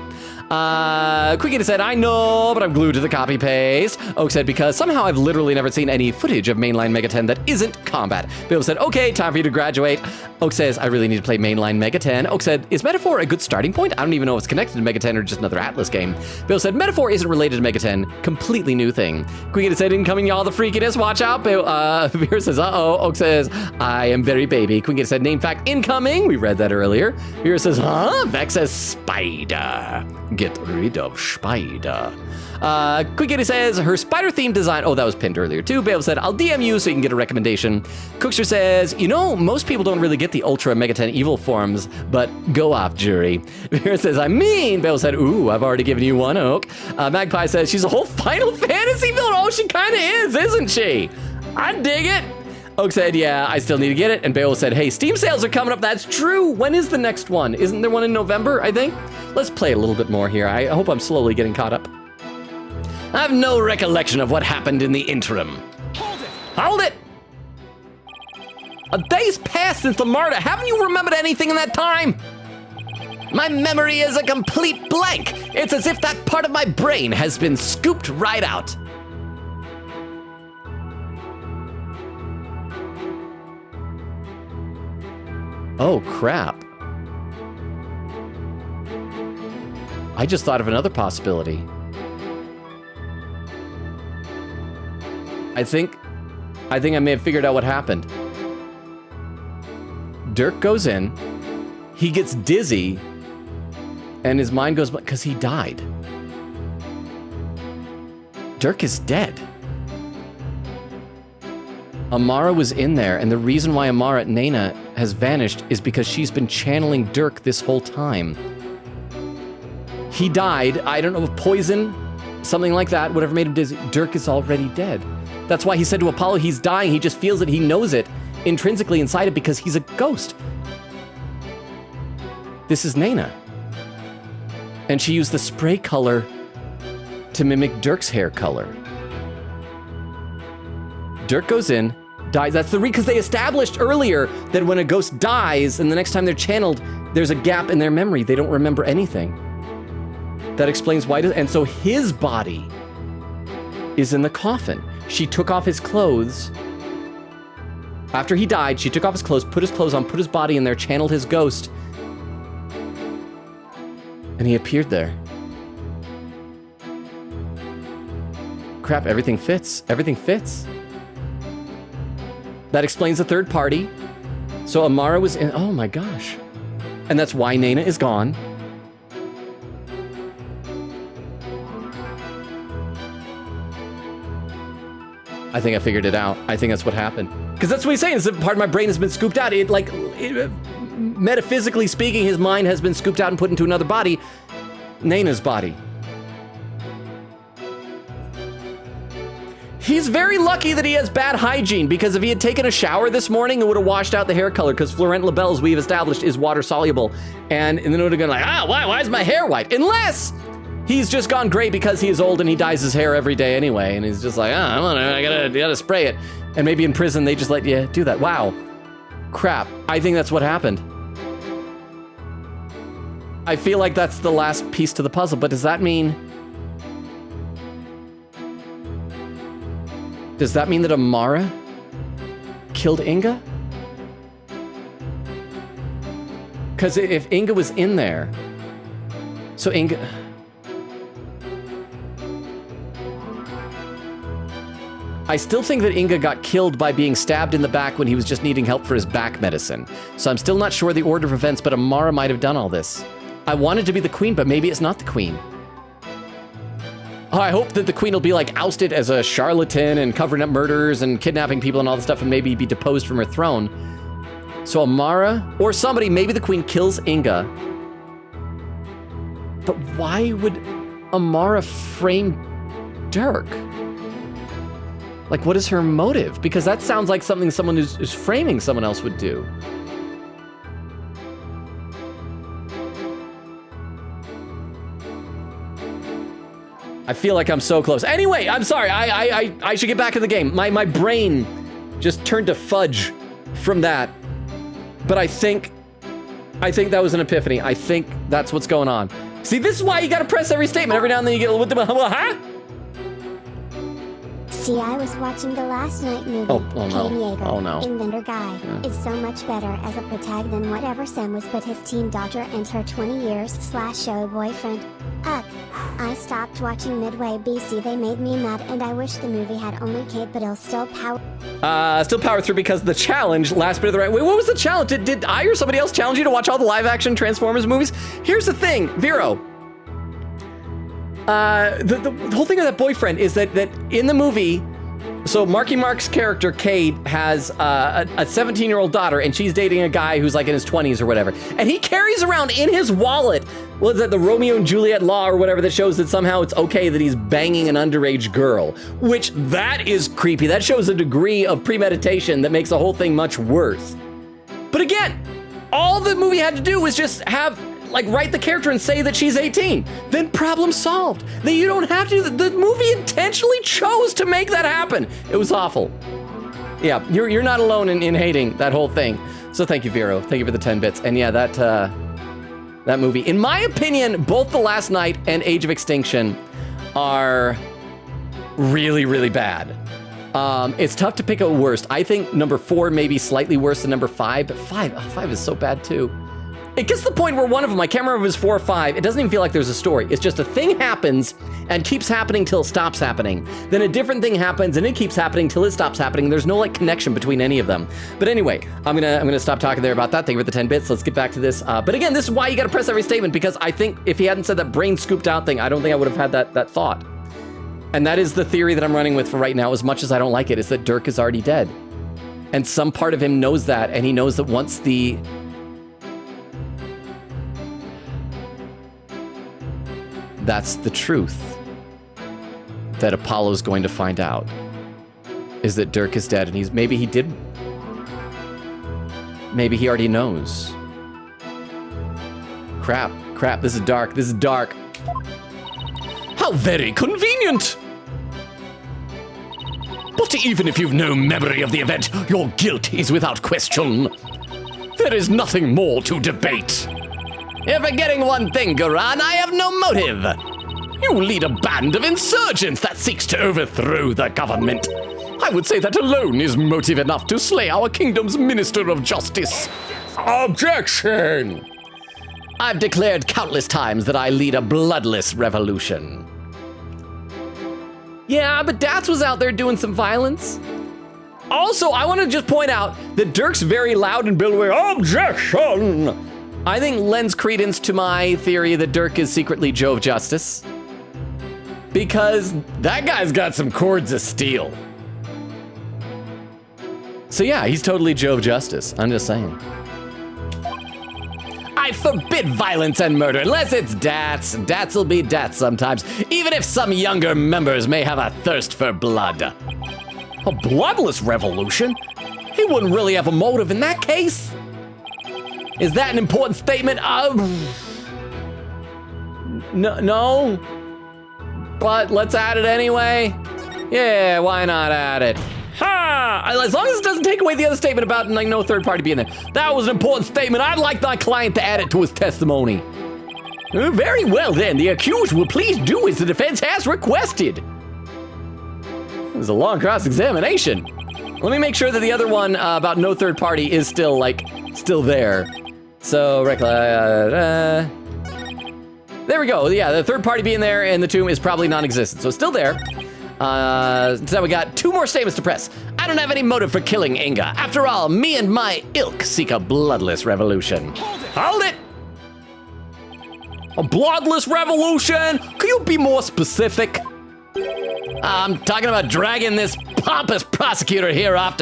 [SPEAKER 1] Quickita said, I know, but I'm glued to the copy paste. Oak said, because somehow I've literally never seen any footage of mainline Mega 10 that isn't combat. Bill said, okay, time for you to graduate. Oak says, I really need to play mainline Mega 10. Oak said, is Metaphor a good starting point? I don't even know if it's connected to Mega 10 or just another Atlas game. Bill said, Metaphor isn't related to Mega 10. Completely new thing. Quickita said, incoming y'all the freakiness, watch out. Vera says, uh-oh. Oak says, I am very baby. Quickita said, name fact incoming. We read that earlier. Vera says, huh? Vex says, spider. Get rid of spider. Quickity says her spider themed design. Oh, that was pinned earlier too. Bale said, I'll DM you so you can get a recommendation. Cookster says, most people don't really get the Ultra Mega 10 evil forms, but go off, jury. Vera says, Bale said, ooh, I've already given you one, Oak. Magpie says, she's a whole Final Fantasy villain. Oh, she kind of is, isn't she? I dig it. Oak said, yeah, I still need to get it. And Beowulf said, hey, Steam sales are coming up. That's true. When is the next one? Isn't there one in November, I think? Let's play a little bit more here. I hope I'm slowly getting caught up. I have no recollection of what happened in the interim. Hold it! A day's passed since the murder. Haven't you remembered anything in that time? My memory is a complete blank. It's as if that part of my brain has been scooped right out. Oh, crap. I just thought of another possibility. I think I may have figured out what happened. Dirk goes in, he gets dizzy, and his mind goes, because he died. Dirk is dead. Amara was in there, and the reason why Amara Nena has vanished is because she's been channeling Dirk this whole time. He died, I don't know, of poison, something like that, whatever made him dizzy. Dirk is already dead. That's why he said to Apollo he's dying. He just feels it, he knows it intrinsically inside it because he's a ghost. This is Nena. And she used the spray color to mimic Dirk's hair color. Dirk goes in, dies. That's because they established earlier that when a ghost dies and the next time they're channeled, there's a gap in their memory. They don't remember anything. That explains why. And so his body is in the coffin. She took off his clothes. After he died, she took off his clothes, put his clothes on, put his body in there, channeled his ghost. And he appeared there. Crap, everything fits. Everything fits. That explains the third party. So Amara was in, oh my gosh. And that's why Naina is gone. I think I figured it out. I think that's what happened. Because that's what he's saying, is that part of my brain has been scooped out. Metaphysically speaking, his mind has been scooped out and put into another body, Naina's body. He's very lucky that he has bad hygiene, because if he had taken a shower this morning, it would have washed out the hair color, because Florent Labelle, as we've established, is water soluble. And then it would have been like, why is my hair white? Unless he's just gone gray because he is old and he dyes his hair every day anyway. And he's just like, I gotta spray it. And maybe in prison, they just let you do that. Wow. Crap. I think that's what happened. I feel like that's the last piece to the puzzle, but does that mean that Amara killed Inga? Because if Inga was in there, so Inga... I still think that Inga got killed by being stabbed in the back when he was just needing help for his back medicine. So I'm still not sure the order of events, but Amara might have done all this. I wanted to be the queen, but maybe it's not the queen. Oh, I hope that the queen will be like ousted as a charlatan and covering up murders and kidnapping people and all this stuff and maybe be deposed from her throne. So Amara, or somebody, maybe the queen kills Inga. But why would Amara frame Dirk? Like, what is her motive? Because that sounds like something someone who's framing someone else would do. I feel like I'm so close. Anyway, I'm sorry. I should get back in the game. My brain just turned to fudge from that. But I think that was an epiphany. I think that's what's going on. See, this is why you gotta press every statement. Every now and then you get a little bit of, huh?
[SPEAKER 2] See, I was watching the last night movie.
[SPEAKER 1] Oh no.
[SPEAKER 2] Katie Yeager,
[SPEAKER 1] Oh no.
[SPEAKER 2] Inventor Guy, is so much better as a protag than whatever Sam was but his teen daughter and her 20 years / show boyfriend. Ugh. I stopped watching midway BC. They made me mad and I wish the movie had only Kate, but it'll still power.
[SPEAKER 1] Still power through because the challenge, last bit of the right. Wait, what was the challenge? Did I or somebody else challenge you to watch all the live action Transformers movies? Here's the thing, Vero. The whole thing of that boyfriend is that in the movie, so Marky Mark's character, Cade, has a 17-year-old daughter, and she's dating a guy who's like in his 20s or whatever. And he carries around in his wallet, what is that, the Romeo and Juliet law or whatever that shows that somehow it's okay that he's banging an underage girl, which that is creepy. That shows a degree of premeditation that makes the whole thing much worse. But again, all the movie had to do was just write the character and say that she's 18. Then problem solved. Then you don't have to. The movie intentionally chose to make that happen. It was awful. Yeah, you're not alone in hating that whole thing. So thank you, Vero. Thank you for the 10 bits. And yeah, that movie, in my opinion, both The Last Night and Age of Extinction are really, really bad. It's tough to pick a worst. I think number 4 may be slightly worse than number 5, but 5 is so bad too. It gets to the point where one of them, I can't remember if it was 4 or 5, it doesn't even feel like there's a story. It's just a thing happens and keeps happening till it stops happening. Then a different thing happens and it keeps happening till it stops happening. There's no connection between any of them. But anyway, I'm gonna stop talking there about that. Thank you for the 10 bits. Let's get back to this. But again, this is why you gotta press every statement, because I think if he hadn't said that brain scooped out thing, I don't think I would have had that thought. And that is the theory that I'm running with for right now, as much as I don't like it, is that Dirk is already dead. And some part of him knows that, and he knows that once that's the truth that Apollo's going to find out, is that Dirk is dead, and maybe he already knows. Crap, this is dark. How very convenient! But even if you've no memory of the event, your guilt is without question. There is nothing more to debate. You're forgetting one thing, Garan. I have no motive. You lead a band of insurgents that seeks to overthrow the government. I would say that alone is motive enough to slay our kingdom's minister of justice. Objection! I've declared countless times that I lead a bloodless revolution. Yeah, but Dats was out there doing some violence. Also, I want to just point out that Dirk's very loud and billowing, objection! I think lends credence to my theory that Dirk is secretly Jove Justice. Because that guy's got some cords of steel. So yeah, he's totally Jove Justice. I'm just saying. I forbid violence and murder unless it's Dats. Dats will be Dats sometimes, even if some younger members may have a thirst for blood. A bloodless revolution? He wouldn't really have a motive in that case. Is that an important statement? No. But let's add it anyway. Yeah, why not add it? Ha! As long as it doesn't take away the other statement about like no third party being there. That was an important statement. I'd like my client to add it to his testimony. Very well then. The accused will please do as the defense has requested. It was a long cross-examination. Let me make sure that the other one about no third party is still there. So, there we go. Yeah, the third party being there in the tomb is probably non-existent. So it's still there. So we got 2 more statements to press. I don't have any motive for killing Inga. After all, me and my ilk seek a bloodless revolution. Hold it! A bloodless revolution? Could you be more specific? I'm talking about dragging this pompous prosecutor here off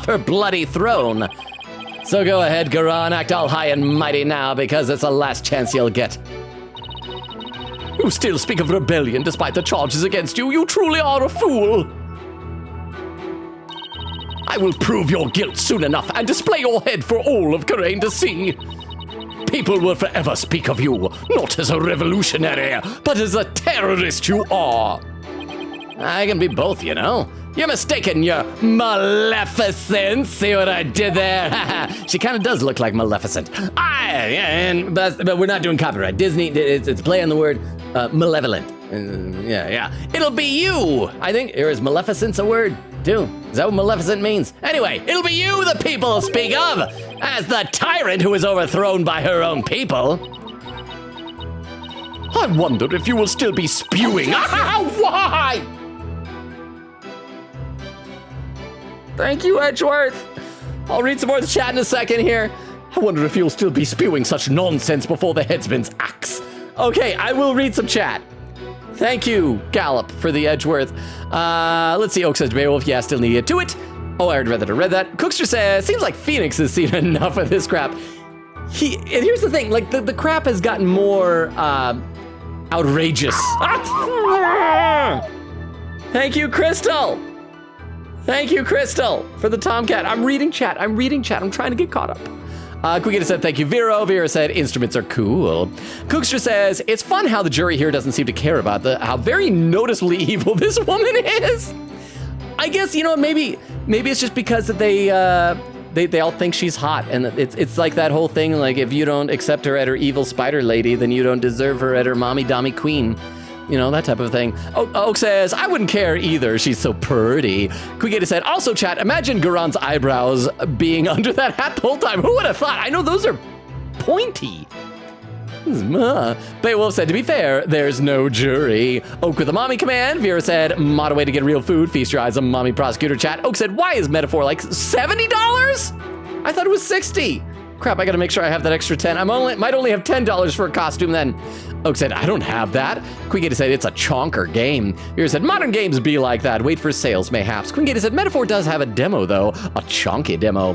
[SPEAKER 1] her bloody throne. So go ahead, Garan, act all high and mighty now, because it's the last chance you'll get. You still speak of rebellion despite the charges against you. You truly are a fool. I will prove your guilt soon enough and display your head for all of Karain to see. People will forever speak of you, not as a revolutionary, but as a terrorist you are. I can be both, you know. You're mistaken, you're Maleficent. See what I did there? She kind of does look like Maleficent. But we're not doing copyright. Disney, it's play on the word malevolent. Yeah. It'll be you. I think, or is Maleficent's a word too? Is that what Maleficent means? Anyway, it'll be you the people speak of as the tyrant who is overthrown by her own people. I wonder if you will still be spewing. Why? Thank you, Edgeworth. I'll read some more of the chat in a second here. I wonder if you'll still be spewing such nonsense before the headsman's axe. Okay, I will read some chat. Thank you, Gallop, for the Edgeworth. Let's see, Oak says, Beowulf, yeah, still need to get to it. Oh, I already read that. Cookster says, seems like Phoenix has seen enough of this crap. And here's the thing, like, the crap has gotten more, outrageous. Thank you, Crystal. Thank you, Crystal, for the Tomcat. I'm reading chat. I'm trying to get caught up. Quickita said, thank you, Vero. Vera said, instruments are cool. Cookster says, it's fun how the jury here doesn't seem to care about how very noticeably evil this woman is. I guess, you know, maybe it's just because that they all think she's hot. And it's like that whole thing, like, if you don't accept her at her evil spider lady, then you don't deserve her at her mommy dommy queen. You know, that type of thing. Oak says, I wouldn't care either. She's so pretty. Quickita said, also, chat, imagine Garan's eyebrows being under that hat the whole time. Who would have thought? I know those are pointy. Beowulf said, to be fair, there's no jury. Oak with a mommy command. Vera said, mod a way to get real food. Feast your eyes on mommy prosecutor chat. Oak said, why is metaphor like $70? I thought it was 60. Crap, I gotta make sure I have that extra 10. Might only have $10 for a costume then. Oak said, I don't have that. Quingata said, it's a chonker game. Vera said, modern games be like that. Wait for sales, mayhaps. Quingata said, Metaphor does have a demo, though. A chonky demo.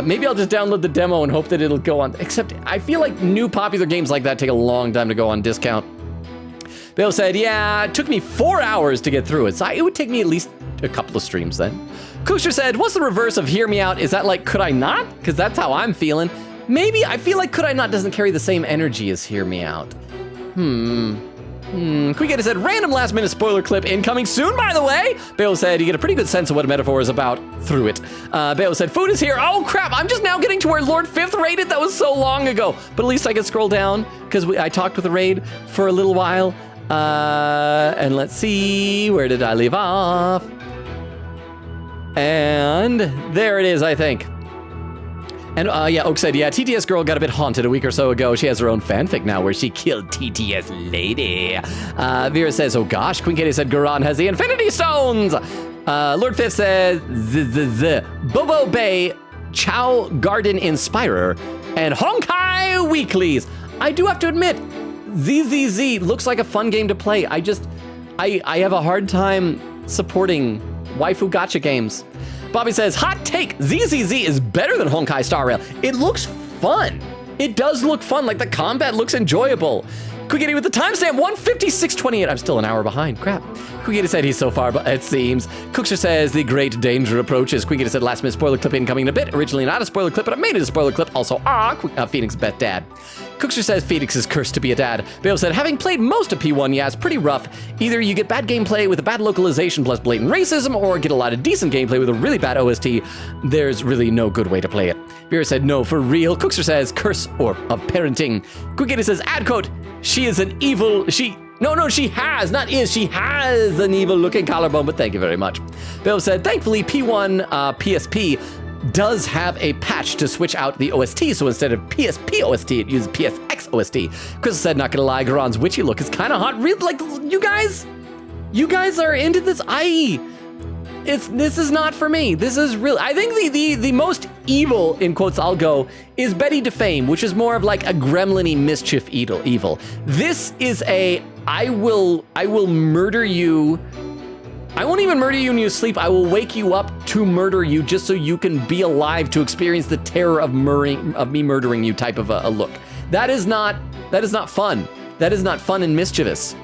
[SPEAKER 1] Maybe I'll just download the demo and hope that it'll go on. Except, I feel like new popular games like that take a long time to go on discount. Bill said, yeah, it took me 4 hours to get through it. So it would take me at least a couple of streams then. Kushner said, what's the reverse of hear me out? Is that like, could I not? Because that's how I'm feeling. Maybe I feel like could I not doesn't carry the same energy as hear me out. Quigator said, random last minute spoiler clip incoming soon, by the way. Bale said, you get a pretty good sense of what a metaphor is about through it. Bale said, food is here. Oh crap, I'm just now getting to where Lord Fifth raided. That was so long ago. But at least I can scroll down because I talked with the raid for a little while. And let's see, where did I leave off? And there it is, I think. And yeah, Oak said, yeah, TTS girl got a bit haunted a week or so ago. She has her own fanfic now where she killed TTS lady. Vera says, oh gosh. Queen Katie said, Garan has the Infinity Stones. Lord Fifth says, Bobo Bay, Chow Garden Inspirer, and Honkai Weeklies. I do have to admit, ZZZ looks like a fun game to play. I have a hard time supporting waifu gacha games. Bobby says, hot take, ZZZ is better than Honkai Star Rail. It looks fun. It does look fun, like the combat looks enjoyable. Quiggity with the timestamp, 1:56:28. I'm still an hour behind, crap. Quiggity said he's so far, but it seems. Cookster says the great danger approaches. Quiggity said last minute spoiler clip incoming in a bit. Originally not a spoiler clip, but I made it a spoiler clip. Also, Phoenix bet dad. Cookster says Phoenix is cursed to be a dad. Bale said, having played most of P1, yeah, it's pretty rough. Either you get bad gameplay with a bad localization plus blatant racism, or get a lot of decent gameplay with a really bad OST. There's really no good way to play it. Vera said, no, for real. Cookster says, curse or of parenting. Quiggity says, ad quote, she is an evil, she has an evil looking collarbone, but thank you very much. Bale said, thankfully, P1 PSP does have a patch to switch out the OST, so instead of PSP OST, it uses PSX OST. Crystal said, not gonna lie, Garon's witchy look is kind of hot. Really, like, you guys are into this? This is not for me. This is real. I think the most evil, in quotes I'll go, is Betty Defame, which is more of like a gremlin-y mischief evil. This is I will murder you. I won't even murder you when you sleep. I will wake you up to murder you just so you can be alive to experience the terror of me murdering you type of a look. That is not fun. That is not fun and mischievous.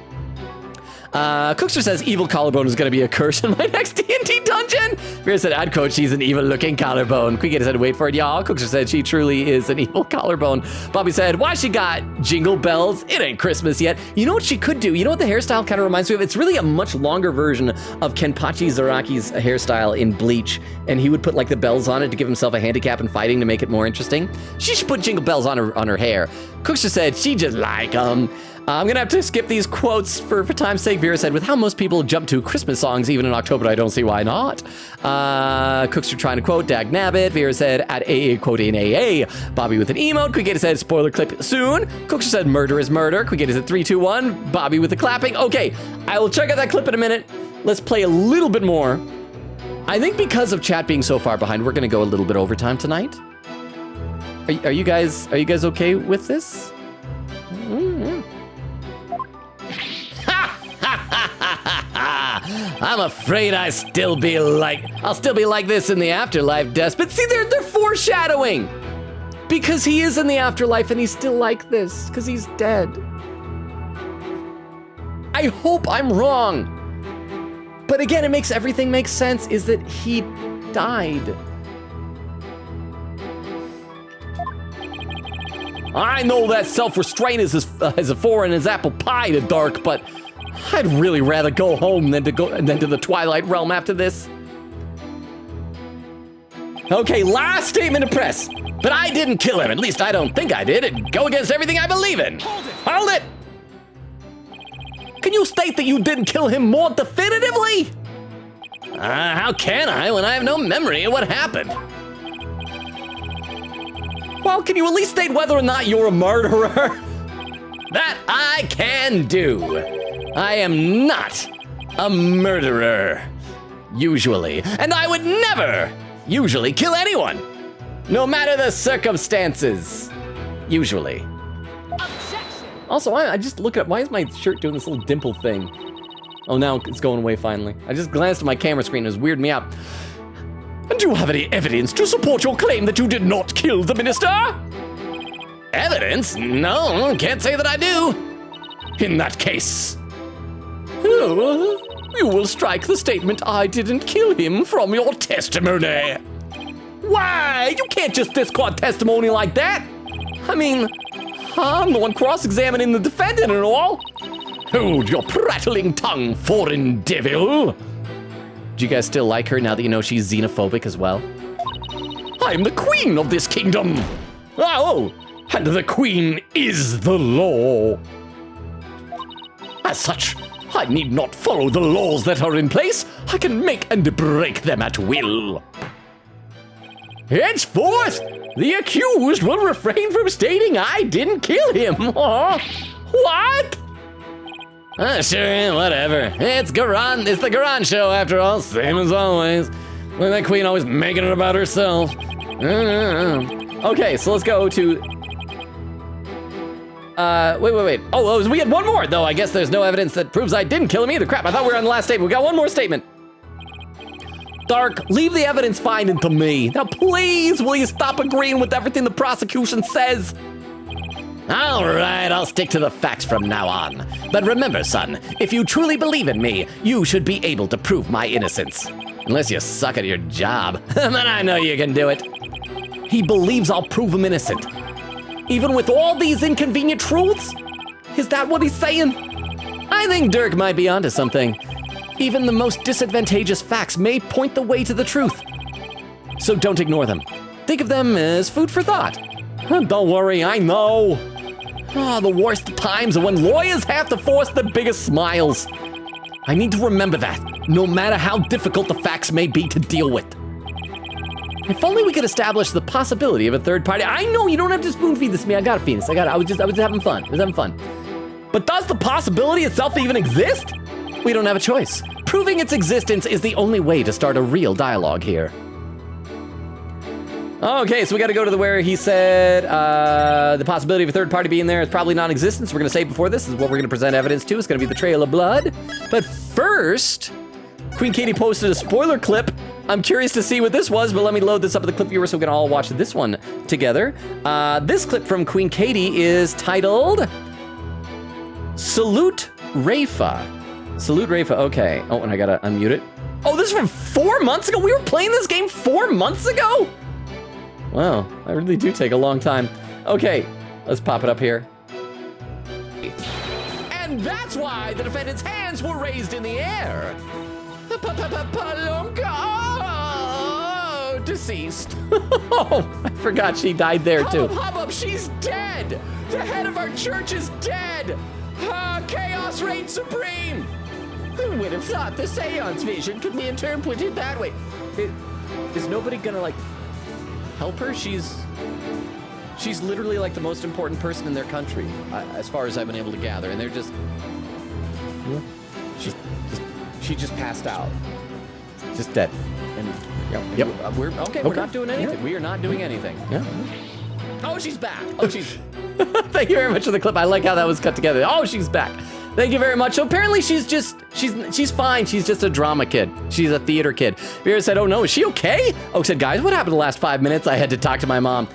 [SPEAKER 1] Cookster says evil collarbone is going to be a curse in my next D&D dungeon. Vera said, I'd coach, she's an evil looking collarbone. Quiggity said, wait for it, y'all. Cookster said she truly is an evil collarbone. Bobby said, why she got jingle bells? It ain't Christmas yet. You know what she could do? You know what the hairstyle kind of reminds me of? It's really a much longer version of Kenpachi Zaraki's hairstyle in Bleach. And he would put like the bells on it to give himself a handicap in fighting to make it more interesting. She should put jingle bells on her hair. Cookster said, she just like them. I'm gonna have to skip these quotes for time's sake. Vera said, with how most people jump to Christmas songs even in October, I don't see why not. Cookster trying to quote Dag Nabbit. Vera said, at AA quote in AA. Bobby with an emote. Quiggity said, spoiler clip soon. Cookster said, murder is murder. Quiggity said, 3, 2, 1. Bobby with the clapping. Okay, I will check out that clip in a minute. Let's play a little bit more. I think because of chat being so far behind, we're gonna go a little bit overtime tonight. Are you guys okay with this? Mm-hmm. I'm afraid I'll still be like this in the afterlife, Des. But see, they're foreshadowing. Because he is in the afterlife and he's still like this, because he's dead. I hope I'm wrong. But again, it makes everything make sense, is that he died. I know that self-restraint is as foreign as apple pie to Dark, but I'd really rather go home than to the Twilight Realm after this. Okay, last statement of press. But I didn't kill him. At least I don't think I did. It'd go against everything I believe in. Hold it! Can you state that you didn't kill him more definitively? How can I when I have no memory of what happened? Well, can you at least state whether or not you're a murderer? That I can do. I am not a murderer, usually. And I would never usually kill anyone, no matter the circumstances, usually. Objection. Also, I just look at, why is my shirt doing this little dimple thing? Oh, now it's going away finally. I just glanced at my camera screen, it was weirding me out. And do you have any evidence to support your claim that you did not kill the minister? Evidence? No, can't say that I do. In that case, you will strike the statement I didn't kill him from your testimony. Why? You can't just discard testimony like that. I mean, I'm the one cross-examining the defendant and all. Hold your prattling tongue, foreign devil! Do you guys still like her now that you know she's xenophobic as well? I'm the queen of this kingdom! Oh, and the queen is the law. As such, I need not follow the laws that are in place. I can make and break them at will. Henceforth, the accused will refrain from stating I didn't kill him. What? Sure, whatever. It's the Garan show after all, same as always. Look at that queen always making it about herself. Okay, so let's go to... wait. Oh, we had one more, though. I guess there's no evidence that proves I didn't kill him either. Crap, I thought we were on the last statement. We got one more statement. Dark, leave the evidence finding to me. Now, please, will you stop agreeing with everything the prosecution says? All right, I'll stick to the facts from now on. But remember, son, if you truly believe in me, you should be able to prove my innocence. Unless you suck at your job, then I know you can do it. He believes I'll prove him innocent. Even with all these inconvenient truths? Is that what he's saying? I think Dirk might be onto something. Even the most disadvantageous facts may point the way to the truth. So don't ignore them. Think of them as food for thought. Don't worry, I know. The worst times are when lawyers have to force the biggest smiles. I need to remember that, no matter how difficult the facts may be to deal with. If only we could establish the possibility of a third party. I know you don't have to spoon feed this to me. I got a penis. I was just having fun. I was having fun. But does the possibility itself even exist? We don't have a choice. Proving its existence is the only way to start a real dialogue here. Okay, so we got to go to where he said the possibility of a third party being there is probably non-existent. So we're going to say before this is what we're going to present evidence to. It's going to be the trail of blood. But first, Queen Katie posted a spoiler clip. I'm curious to see what this was, but let me load this up at the clip viewer so we can all watch this one together. This clip from Queen Katie is titled Salute Rafa. Salute Rafa, okay. Oh, and I gotta unmute it. Oh, this is from 4 months ago? We were playing this game 4 months ago? Wow, I really do take a long time. Okay, let's pop it up here. And that's why the defendant's hands were raised in the air. Palomka, oh, deceased. Oh, I forgot she died there too. Hubbub, she's dead. The head of our church is dead. Chaos reigns supreme. Who would have thought the seance vision could be interpreted that way? Is nobody gonna like help her? She's literally like the most important person in their country, as far as I've been able to gather, and they're just she just passed out, just dead. And yep. We're not doing anything. Yep. We are not doing anything. Yeah. Oh, she's back. Oh, she's. Thank you very much for the clip. I like how that was cut together. Oh, she's back. Thank you very much. So apparently she's fine. She's just a drama kid. She's a theater kid. Vera said, oh no, is she okay? Oak said, guys, what happened the last 5 minutes? I had to talk to my mom.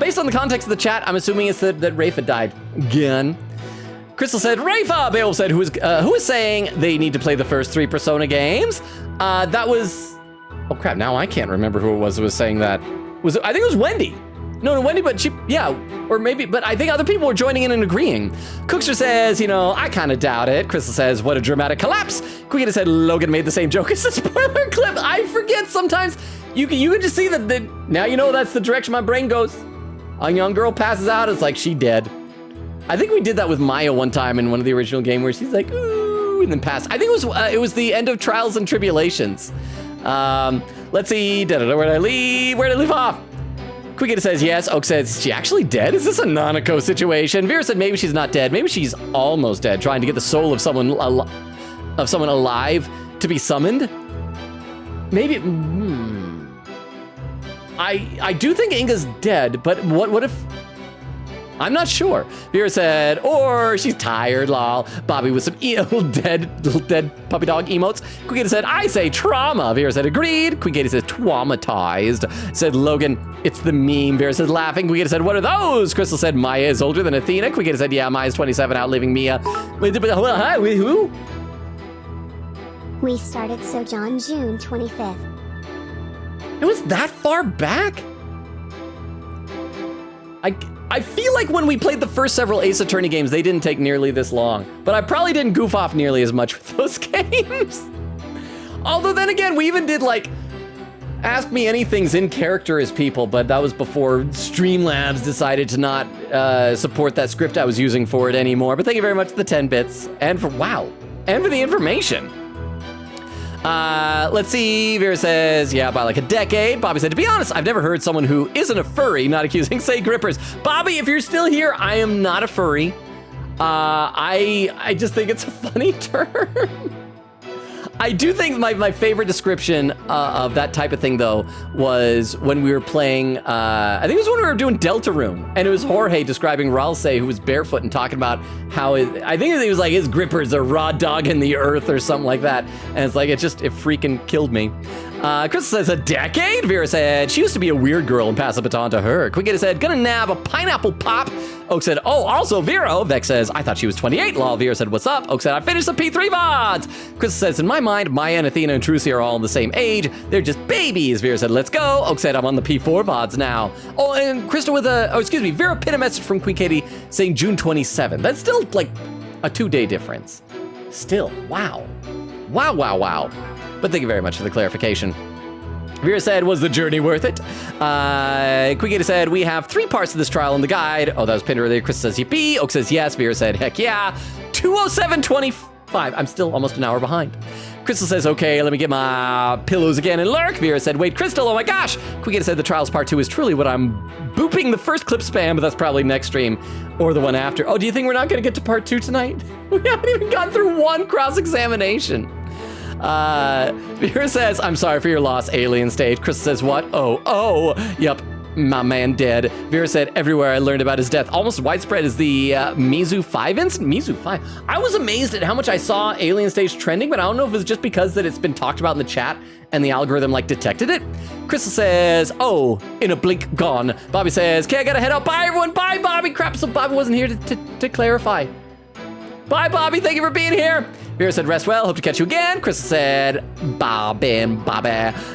[SPEAKER 1] Based on the context of the chat, I'm assuming it's that Rafa died again. Crystal said, Rafa! Beowulf said, who is saying they need to play the first 3 Persona games? That was, oh crap, now I can't remember who it was who was saying that. I think it was Wendy. No, Wendy, but or maybe, but I think other people were joining in and agreeing. Cookster says, I kind of doubt it. Crystal says, what a dramatic collapse. Quickita said, Logan made the same joke as the spoiler clip. I forget sometimes. You can just see that now you know that's the direction my brain goes. A young girl passes out, it's like she dead. I think we did that with Maya one time in one of the original game where she's like, ooh, and then passed. I think it was the end of Trials and Tribulations. Let's see, where did I leave off? Quickita says yes. Oak says, is she actually dead? Is this a Nanako situation? Vera said maybe she's not dead. Maybe she's almost dead, trying to get the soul of someone alive to be summoned. Maybe. I do think Inga's dead, but what if? I'm not sure. Vera said, or she's tired, lol. Bobby with some little dead puppy dog emotes. Quickita said, I say trauma. Vera said, agreed. Quickita says, traumatized. Said Logan, it's the meme. Vera said, laughing. Quickita said, what are those? Crystal said, Maya is older than Athena. Quickita said, yeah, Maya's 27, outliving Mia. Hi, who?
[SPEAKER 2] We started Sojourn June 25th.
[SPEAKER 1] It was that far back? I feel like when we played the first several Ace Attorney games, they didn't take nearly this long. But I probably didn't goof off nearly as much with those games. Although then again, we even did like Ask Me Anything's in character as people, but that was before Streamlabs decided to not support that script I was using for it anymore. But thank you very much for the 10 bits and for the information. Let's see. Vera says, yeah, by like a decade. Bobby said, to be honest, I've never heard someone who isn't a furry not accusing Say Grippers. Bobby, if you're still here, I am not a furry. I just think it's a funny term. I do think my favorite description of that type of thing, though, was when we were playing, I think it was when we were doing Deltarune, and it was Jorge describing Ralsei, who was barefoot and talking about how, I think it was like his grippers are raw dog in the earth or something like that, and it's like, it freaking killed me. Chris says, a decade? Vera said, she used to be a weird girl and pass the baton to her. Quicketa said, gonna nab a pineapple pop. Oak said, oh, also Vera. Vex says, I thought she was 28. Lol. Vera said, what's up? Oak said, I finished the P3 VODs. Chris says, in my mind, Maya and Athena and Trucy are all the same age. They're just babies. Vera said, let's go. Oak said, I'm on the P4 VODs now. Oh, and Krista with Vera pinned a message from Queen Katie saying June 27th. That's still like a 2-day difference. Still, wow. Wow. But thank you very much for the clarification. Vera said, was the journey worth it? Quicketa said, we have 3 parts of this trial in the guide. Oh, that was pinned earlier. Chris says, yippee. Oak says, yes. Vera said, heck yeah. 2:07:25. I'm still almost an hour behind. Crystal says, okay, let me get my pillows again and lurk. Vera said, wait, Crystal, oh my gosh. Quicketa said, the trials part 2 is truly what I'm booping the first clip spam, but that's probably next stream or the one after. Oh, do you think we're not going to get to part 2 tonight? We haven't even gone through one cross-examination. Vera says, I'm sorry for your loss, alien stage. Crystal says, what? Oh, yep. My man dead. Vera said, everywhere I learned about his death. Almost widespread is the Mizu 5 incident. Mizu 5. I was amazed at how much I saw Alien Stage trending, but I don't know if it was just because that it's been talked about in the chat and the algorithm like detected it. Crystal says, oh, in a blink gone. Bobby says, okay, I gotta head out. Bye, everyone. Bye, Bobby. Crap, so Bobby wasn't here to clarify. Bye, Bobby. Thank you for being here. Vera said, rest well. Hope to catch you again. Crystal said, Bobby.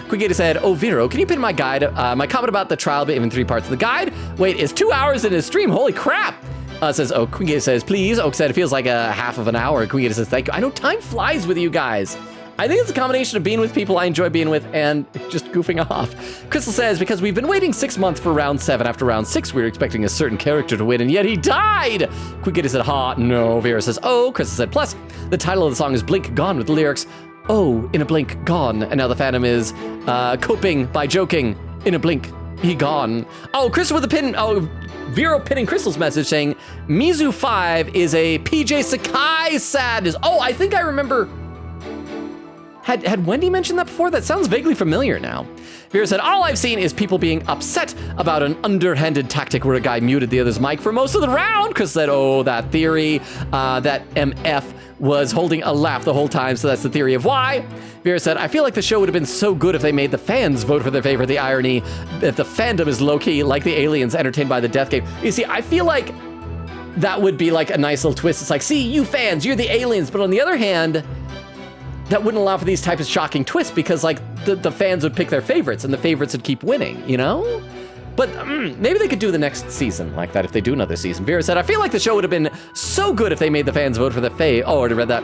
[SPEAKER 1] Quicketa said, oh, Vero, can you pin my guide, my comment about the trial bit in 3 parts of the guide? Wait, it's 2 hours in his stream. Holy crap. Says, oh, Quicketa says, please. Oak said, it feels like a half of an hour. Quicketa says, thank you. I know time flies with you guys. I think it's a combination of being with people I enjoy being with and just goofing off. Crystal says, because we've been waiting 6 months for round 7. After round 6, we were expecting a certain character to win, and yet he died. Quicketa said, ha, no. Vera says, oh. Crystal said, plus, the title of the song is Blink Gone with the lyrics, oh, in a blink, gone. And now the Phantom is coping by joking, in a blink, he gone. Oh, Crystal with a pin, Vero pinning Crystal's message saying, Mizu 5 is a PJ Sakai sadness. Oh, I think I remember. Had Wendy mentioned that before? That sounds vaguely familiar now. Vera said, all I've seen is people being upset about an underhanded tactic where a guy muted the other's mic for most of the round. Chris said, oh, that theory, that MF was holding a laugh the whole time, so that's the theory of why. Vera said, I feel like the show would have been so good if they made the fans vote for their favorite. The irony that the fandom is low-key, like the aliens entertained by the death game. You see, I feel like that would be like a nice little twist. It's like, see, you fans, you're the aliens. But on the other hand, that wouldn't allow for these types of shocking twists because like the fans would pick their favorites and the favorites would keep winning, you know? But maybe they could do the next season like that if they do another season. Vera said, I feel like the show would have been so good if they made the fans vote for the Oh, I already read that.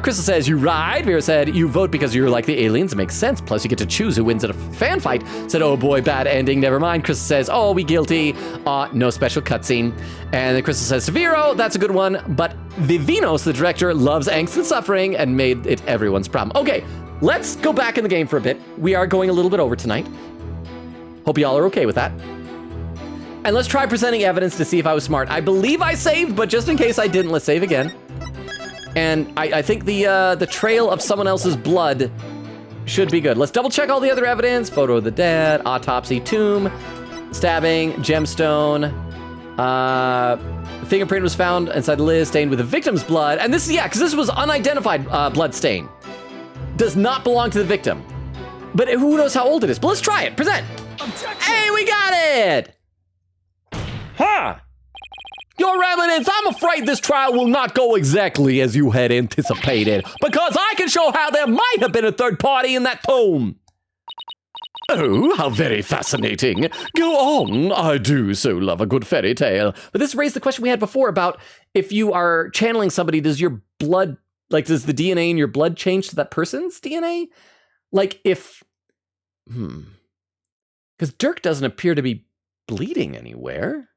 [SPEAKER 1] Crystal says, you ride. Vera said, you vote because you're like the aliens. It makes sense. Plus, you get to choose who wins at a fan fight. Said, oh boy, bad ending. Never mind. Crystal says, oh, we guilty. No special cutscene. And then Crystal says, Vero, that's a good one. But Vivinos, the director, loves angst and suffering and made it everyone's problem. Okay, let's go back in the game for a bit. We are going a little bit over tonight. Hope y'all are okay with that. And let's try presenting evidence to see if I was smart. I believe I saved, but just in case I didn't, let's save again. And I think the trail of someone else's blood should be good. Let's double check all the other evidence. Photo of the dead, autopsy, tomb, stabbing, gemstone. Fingerprint was found inside Liz, stained with the victim's blood. And this is, yeah, because this was unidentified blood stain. Does not belong to the victim. But who knows how old it is? But let's try it. Present. Objection. Hey, we got it! Huh. Your Eminence, I'm afraid this trial will not go exactly as you had anticipated, because I can show how there might have been a third party in that tomb. Oh, how very fascinating. Go on. I do so love a good fairy tale. But this raised the question we had before about if you are channeling somebody, does your blood, like, does the DNA in your blood change to that person's DNA? Like, if... Because Dirk doesn't appear to be bleeding anywhere.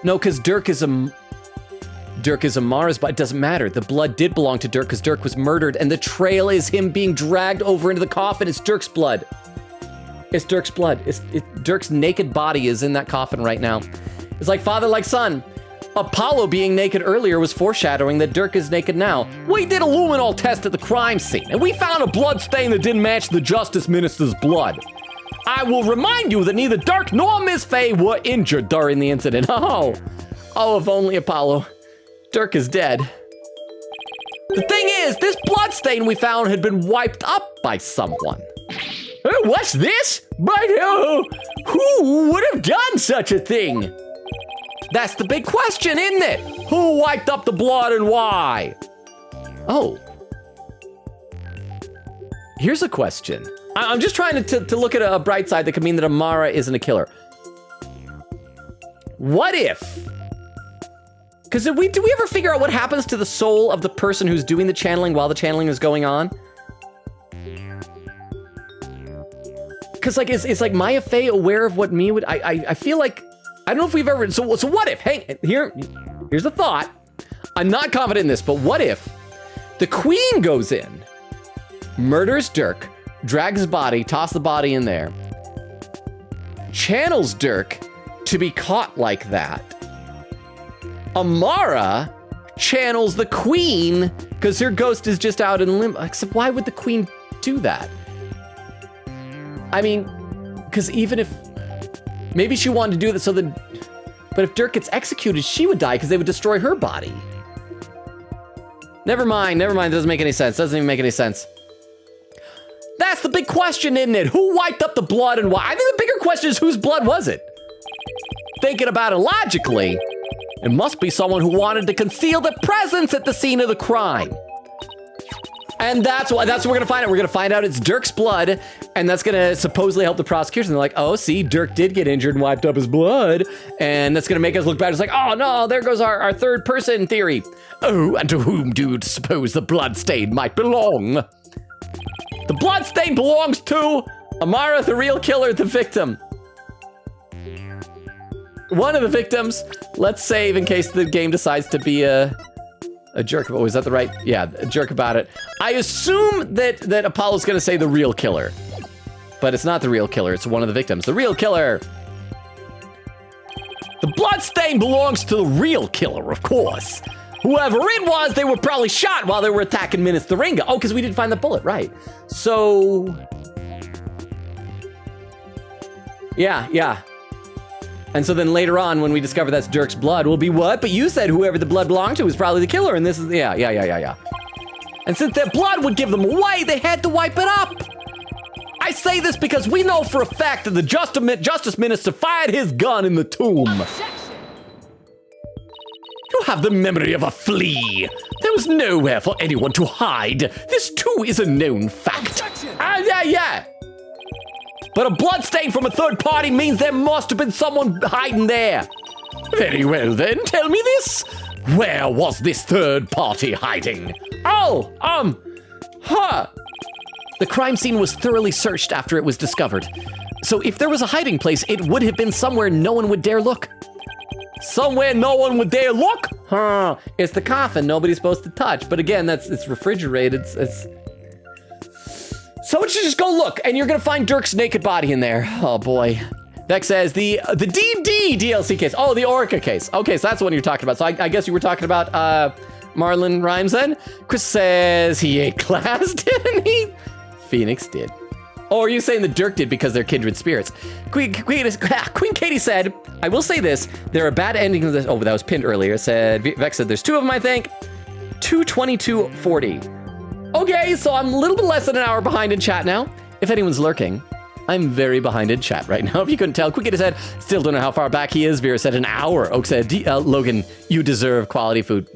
[SPEAKER 1] No, because Dirk is Amara's, but it doesn't matter. The blood did belong to Dirk because Dirk was murdered, and the trail is him being dragged over into the coffin. It's Dirk's blood. It's Dirk's blood. Dirk's naked body is in that coffin right now. It's like father, like son. Apollo being naked earlier was foreshadowing that Dirk is naked now. We did a luminol test at the crime scene, and we found a blood stain that didn't match the Justice Minister's blood. I will remind you that neither Dirk nor Miss Faye were injured during the incident. Oh, if only Apollo. Dirk is dead. The thing is, this blood stain we found had been wiped up by someone. Oh, what's this? But who would have done such a thing? That's the big question, isn't it? Who wiped up the blood and why? Oh. Here's a question. I'm just trying to look at a bright side that could mean that Amara isn't a killer. What if? Because do we ever figure out what happens to the soul of the person who's doing the channeling while the channeling is going on? Because like, is like Maya Fey aware of what me would? I feel like I don't know if we've ever. So what if? Hey, here's a thought. I'm not confident in this, but what if the queen goes in, murders Dirk, drags his body, tosses the body in there, channels Dirk to be caught like that. Amara channels the queen because her ghost is just out in limbo. Except why would the queen do that? I mean, because even if maybe she wanted to do that so that, but if Dirk gets executed, she would die because they would destroy her body. Never mind. It doesn't make any sense. Doesn't even make any sense. That's the big question, isn't it? Who wiped up the blood and why? I think the bigger question is whose blood was it? Thinking about it logically, it must be someone who wanted to conceal their presence at the scene of the crime. And that's what we're gonna find out. We're gonna find out it's Dirk's blood, and that's gonna supposedly help the prosecution. They're like, oh, see, Dirk did get injured and wiped up his blood, and that's gonna make us look bad. It's like, oh no, there goes our third person theory. Oh, and to whom do you suppose the blood stain might belong? The blood stain belongs to Amara, the real killer, the victim. One of the victims. Let's save in case the game decides to be a jerk. Oh, is that the right? Yeah, a jerk about it. I assume that Apollo's gonna say the real killer, but it's not the real killer. It's one of the victims. The real killer. The blood stain belongs to the real killer, of course. Whoever it was, they were probably shot while they were attacking Minas Thuringa. Oh, because we didn't find the bullet, right? So, yeah. And so then later on, when we discover that's Dirk's blood, we'll be what? But you said whoever the blood belonged to was probably the killer, and this is, yeah. And since their blood would give them away, they had to wipe it up. I say this because we know for a fact that the Justice Minister fired his gun in the tomb. You have the memory of a flea. There was nowhere for anyone to hide. This too is a known fact. Yeah. But a bloodstain from a third party means there must have been someone hiding there. Very well then, tell me this. Where was this third party hiding? The crime scene was thoroughly searched after it was discovered. So if there was a hiding place, it would have been somewhere no one would dare look. Somewhere no one would dare look? It's the coffin nobody's supposed to touch. But again, it's refrigerated. Someone should just go look, and you're gonna find Dirk's naked body in there. Oh boy. Vex says the D&D DLC case. Oh, the Orca case. Okay, so that's the one you're talking about. So I guess you were talking about Marlon Rhymes then. Chris says he ate glass, didn't he? Phoenix did. Or are you saying that Dirk did because they're kindred spirits? Queen Katie said, I will say this, there are bad endings of this. Oh, that was pinned earlier. Vex said there's two of them, I think. 2:22:40. Okay, so I'm a little bit less than an hour behind in chat now. If anyone's lurking, I'm very behind in chat right now. If you couldn't tell, Quickity said, still don't know how far back he is. Vera said an hour. Oak said, Logan, you deserve quality food.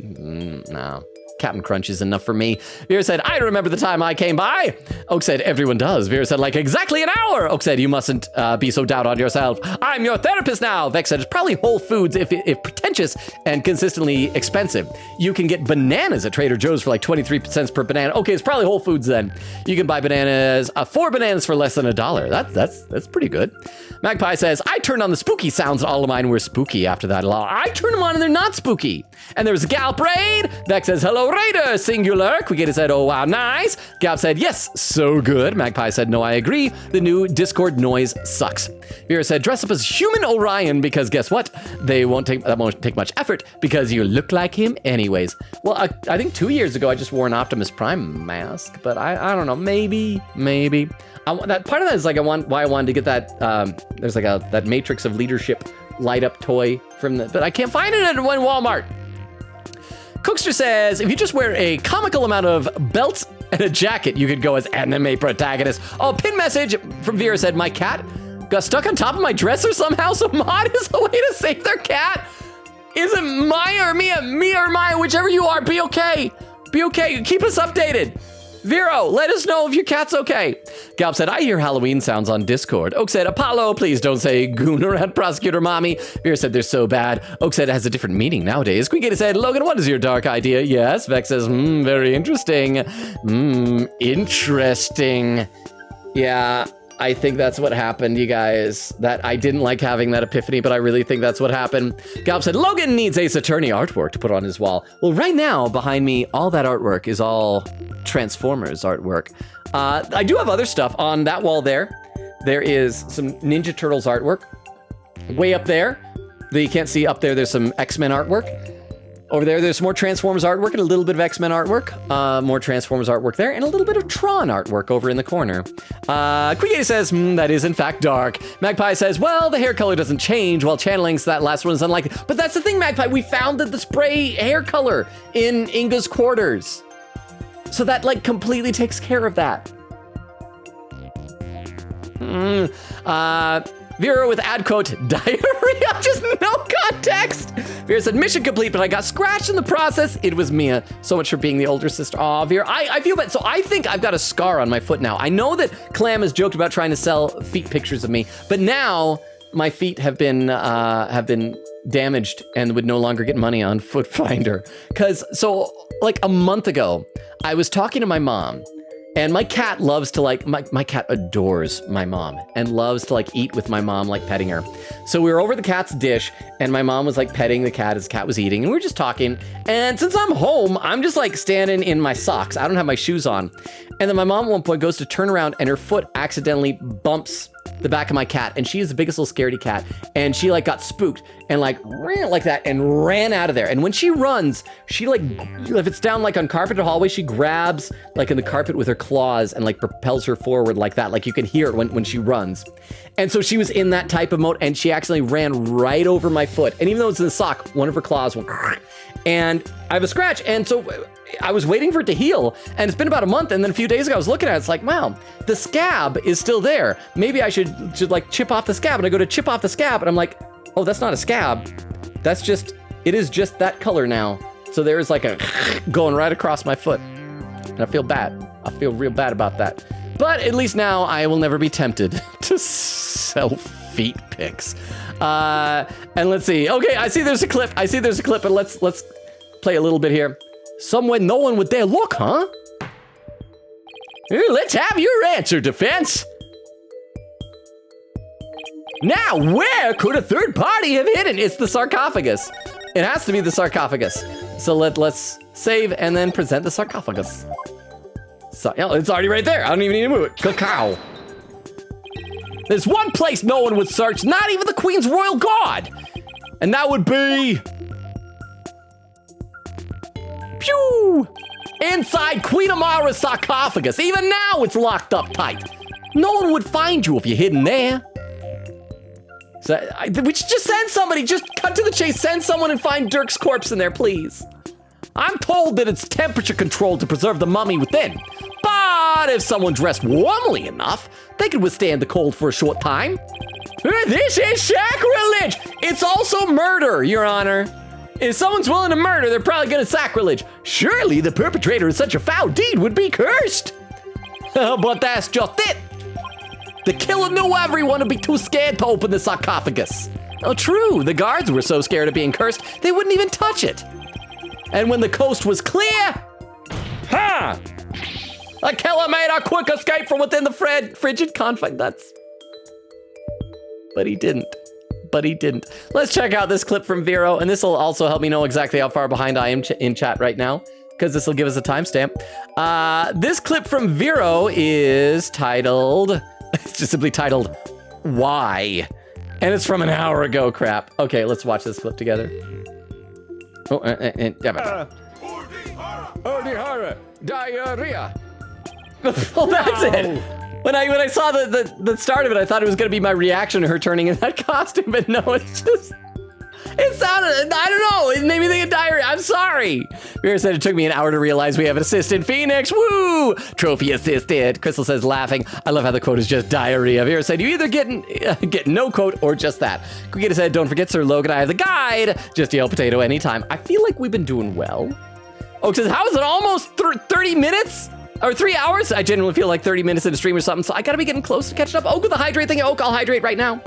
[SPEAKER 1] No. Captain Crunch is enough for me. Vera said, I remember the time I came by. Oak said, everyone does. Vera said, like exactly an hour. Oak said, you mustn't be so down on yourself. I'm your therapist now. Vex said, it's probably Whole Foods if pretentious and consistently expensive. You can get bananas at Trader Joe's for like 23 cents per banana. Okay, it's probably Whole Foods then. You can buy bananas, 4 bananas for less than $1. That's pretty good. Magpie says, I turned on the spooky sounds and all of mine were spooky after that. I turned them on and they're not spooky. And there was a Galp raid. Vex says, hello Raider, singular. Quigator said, oh wow, nice. Galp said, yes, so good. Magpie said, no, I agree. The new Discord noise sucks. Vera said, dress up as human Orion because guess what? That won't take much effort because you look like him anyways. Well, I think 2 years ago I just wore an Optimus Prime mask, but I don't know, maybe. That part of that is like why I wanted to get that. There's like that Matrix of Leadership light up toy but I can't find it at one Walmart. Cookster says, if you just wear a comical amount of belts and a jacket, you could go as anime protagonist. Oh, pin message from Vera said, my cat got stuck on top of my dresser somehow, so mod is a way to save their cat. Is it Maya or Mia? Mia or Maya, whichever you are, be okay. Be okay, keep us updated. Vero, let us know if your cat's okay. Galp said, I hear Halloween sounds on Discord. Oak said, Apollo, please don't say goon around Prosecutor Mommy. Vera said, they're so bad. Oak said, it has a different meaning nowadays. Queen Gator said, Logan, what is your dark idea? Yes. Vex says, very interesting. Interesting. Yeah, I think that's what happened, you guys. That I didn't like having that epiphany, but I really think that's what happened. Galp said, Logan needs Ace Attorney artwork to put on his wall. Well, right now, behind me, all that artwork is all Transformers artwork. I do have other stuff on that wall there. There is some Ninja Turtles artwork. Way up there, that you can't see up there, there's some X-Men artwork. Over there, there's more Transformers artwork and a little bit of X-Men artwork. More Transformers artwork there, and a little bit of Tron artwork over in the corner. Quigator says, that is in fact dark. Magpie says, well, the hair color doesn't change while channeling, so that last one is unlikely. But that's the thing, Magpie, we found that the spray hair color in Inga's quarters. So that like completely takes care of that. Vera with ad quote, diarrhea, just no context. Vera said, mission complete, but I got scratched in the process. It was Mia. So much for being the older sister. Aw, Vera, I feel bad. So I think I've got a scar on my foot now. I know that Clam has joked about trying to sell feet pictures of me, but now my feet have been damaged and would no longer get money on Foot Finder. So like a month ago, I was talking to my mom. And my cat loves to my cat adores my mom and loves to like eat with my mom, like petting her. So we were over the cat's dish and my mom was like petting the cat as the cat was eating and we were just talking. And since I'm home, I'm just like standing in my socks. I don't have my shoes on. And then my mom at one point goes to turn around and her foot accidentally bumps the back of my cat. And she is the biggest little scaredy cat. And she like got spooked and like ran like that and ran out of there. And when she runs, she like, if it's down like on carpet or hallway, she grabs like in the carpet with her claws and like propels her forward like that. Like you can hear it when she runs. And so she was in that type of mode and she accidentally ran right over my foot. And even though it's in the sock, one of her claws went, and I have a scratch. And so I was waiting for it to heal and it's been about a month. And then a few days ago, I was looking at it. It's like, wow, the scab is still there. Maybe I should like chip off the scab. And I go to chip off the scab and I'm like, oh, that's not a scab. It is just that color now. So there's like a going right across my foot. And I feel bad. I feel real bad about that. But at least now I will never be tempted to sell feet pics. And let's see. Okay, I see there's a clip, but let's play a little bit here. Somewhere no one would dare look, huh? Let's have your answer, defense. Now, where could a third party have hidden? It's the sarcophagus. It has to be the sarcophagus. So let's save and then present the sarcophagus. So, it's already right there. I don't even need to move it. Cacao. There's one place no one would search, not even the Queen's royal guard. And that would be... Pew! Inside Queen Amara's sarcophagus. Even now it's locked up tight. No one would find you if you're hidden there. So, we should just send somebody, just cut to the chase, send someone and find Dirk's corpse in there, please. I'm told that it's temperature controlled to preserve the mummy within. But if someone dressed warmly enough, they could withstand the cold for a short time. This is sacrilege! It's also murder, Your Honor. If someone's willing to murder, they're probably gonna sacrilege. Surely the perpetrator of such a foul deed would be cursed. But that's just it. The killer knew everyone would be too scared to open the sarcophagus. Oh, true, the guards were so scared of being cursed, they wouldn't even touch it. And when the coast was clear, the killer made a quick escape from within the frigid confines. But he didn't. Let's check out this clip from Vero, and this will also help me know exactly how far behind I am in chat right now, because this will give us a timestamp. This clip from Vero is titled, it's just simply titled, Why? And it's from an hour ago, crap. Okay, let's watch this clip together. Oh, diarrhea. Well, that's it. When I saw the start of it, I thought it was gonna be my reaction to her turning in that costume, but no, it sounded, I don't know, it made me think of diarrhea. I'm sorry. Vera said it took me an hour to realize we have an assistant Phoenix. Woo! Trophy assisted. Crystal says, laughing. I love how the quote is just diarrhea. Vera said, you either get no quote or just that. Quigita said, don't forget, Sir Logan, I have the guide. Just yell potato anytime. I feel like we've been doing well. Oak says, how is it almost 30 minutes? Or 3 hours? I genuinely feel like 30 minutes in a stream or something, so I gotta be getting close to catching up. Oak with the hydrate thing. Oak, I'll hydrate right now.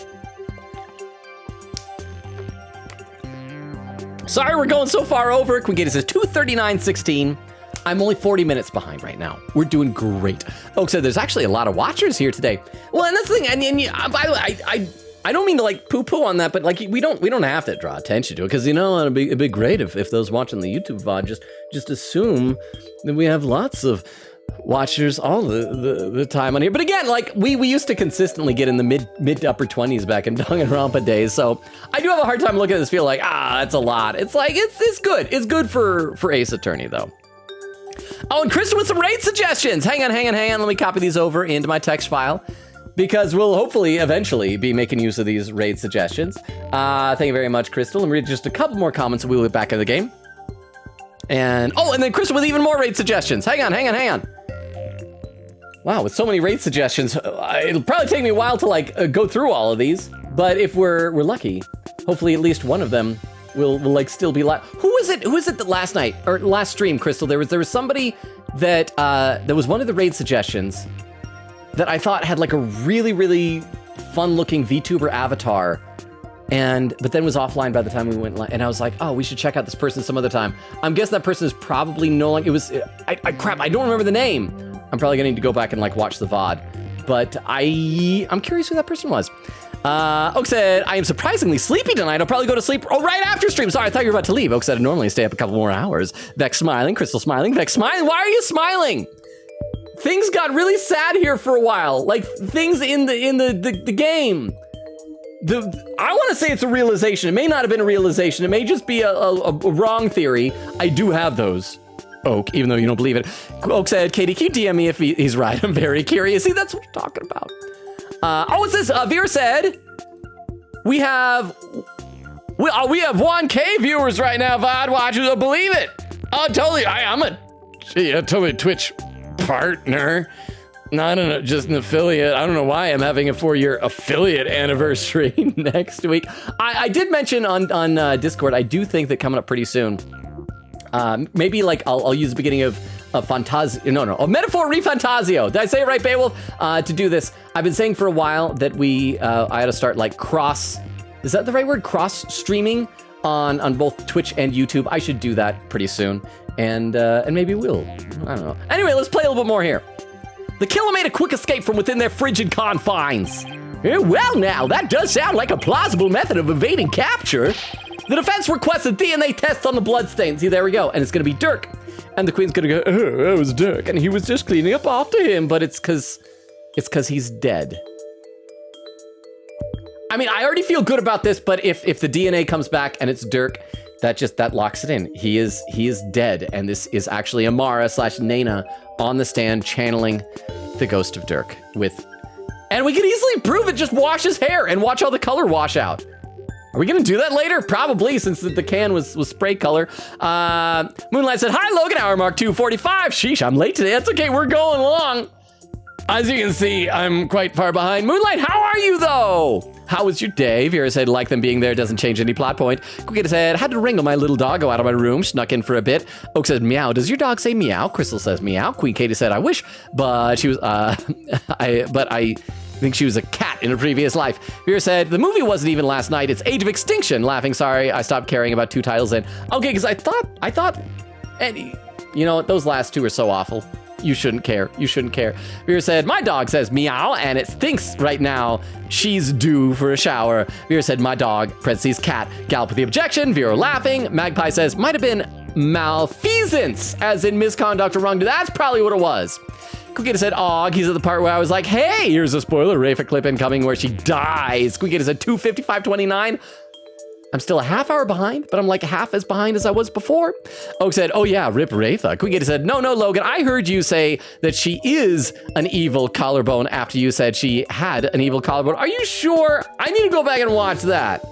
[SPEAKER 1] Sorry we're going so far over. Quigita says 2:39:16. I'm only 40 minutes behind right now. We're doing great. Oak said there's actually a lot of watchers here today. Well, and that's the thing, and by the way, I don't mean to like poo-poo on that, but like we don't have to draw attention to it, because it'd be great if those watching the YouTube VOD just assume that we have lots of watchers all the time on here. But again, like we used to consistently get in the mid to upper 20s back in Danganronpa days, so I do have a hard time looking at this, feel like that's a lot. It's like it's good for Ace Attorney though. Oh, and Kristen with some raid suggestions. Hang on, let me copy these over into my text file, because we'll hopefully eventually be making use of these raid suggestions. Thank you very much, Crystal. And read just a couple more comments and we'll get back in the game. And then Crystal with even more raid suggestions. Hang on. Wow, with so many raid suggestions, it'll probably take me a while to like go through all of these. But if we're lucky, hopefully at least one of them will like still be live. Who was it that last night or last stream, Crystal? There was somebody that was one of the raid suggestions that I thought had like a really, really fun looking VTuber avatar, but then was offline by the time we went live. And I was like, oh, we should check out this person some other time. I'm guessing that person is probably no longer, crap, I don't remember the name. I'm probably gonna need to go back and like watch the VOD, but I'm curious who that person was. Oak said, I am surprisingly sleepy tonight. I'll probably go to sleep right after stream. Sorry, I thought you were about to leave. Oak said, I normally stay up a couple more hours. Vex smiling, Crystal smiling, Vex smiling. Why are you smiling? Things got really sad here for a while. Like things in the game. I want to say it's a realization. It may not have been a realization. It may just be a wrong theory. I do have those, Oak, even though you don't believe it. Oak said, Katie, can you DM me if he's right? I'm very curious. See, that's what we're talking about. What's this? Veer said, we have 1K viewers right now, VOD watchers. Don't believe it. Oh, totally. I'm a totally Twitch partner. No, I don't know, just an affiliate. I don't know why I'm having a 4-year affiliate anniversary next week. I did mention on Discord, I do think that coming up pretty soon, maybe like I'll use the beginning of a Metaphor Refantasio. Did I say it right, Beowulf? To do this, I've been saying for a while that I ought to start like is that the right word? Cross streaming on both Twitch and YouTube. I should do that pretty soon. And maybe we'll, I don't know. Anyway, let's play a little bit more here. The killer made a quick escape from within their frigid confines. Well now, that does sound like a plausible method of evading capture. The defense requested DNA tests on the bloodstain. See, there we go. And it's gonna be Dirk. And the queen's gonna go, oh, that was Dirk. And he was just cleaning up after him, but it's cause he's dead. I mean, I already feel good about this, but if the DNA comes back and it's Dirk, that locks it in. He is dead, and this is actually Amara / Nana on the stand channeling the ghost of Dirk and we could easily prove it. Just wash his hair and watch all the color wash out. Are we gonna do that later? Probably, since the can was spray color. Moonlight said, hi Logan, hour mark 2:45. Sheesh, I'm late today. That's okay, we're going along. As you can see, I'm quite far behind. Moonlight, how are you though? How was your day? Vera said, like them being there doesn't change any plot point. Queen Katie said, had to wrangle my little doggo out of my room, snuck in for a bit. Oak says, meow. Does your dog say meow? Crystal says meow. Queen Katie said, I wish, but she was, I think she was a cat in a previous life. Vera said, the movie wasn't even last night. It's Age of Extinction. Laughing, sorry, I stopped caring about 2 titles in. Okay, because I thought, and you know, those last 2 are so awful. You shouldn't care. You shouldn't care. Vera said, my dog says meow, and it thinks right now she's due for a shower. Vera said, my dog, parentheses, cat. Gallop with the objection. Vera laughing. Magpie says, might have been malfeasance, as in misconduct or wrongdoing. That's probably what it was. Squeakita said, og. He's at the part where I was like, hey, here's a spoiler. Rafa clip incoming where she dies. Squeakita said 2:55:29. I'm still a half hour behind, but I'm like half as behind as I was before. Oak said, oh yeah, rip Rafa. Squeakita said, no, Logan, I heard you say that she is an evil collarbone after you said she had an evil collarbone. Are you sure? I need to go back and watch that.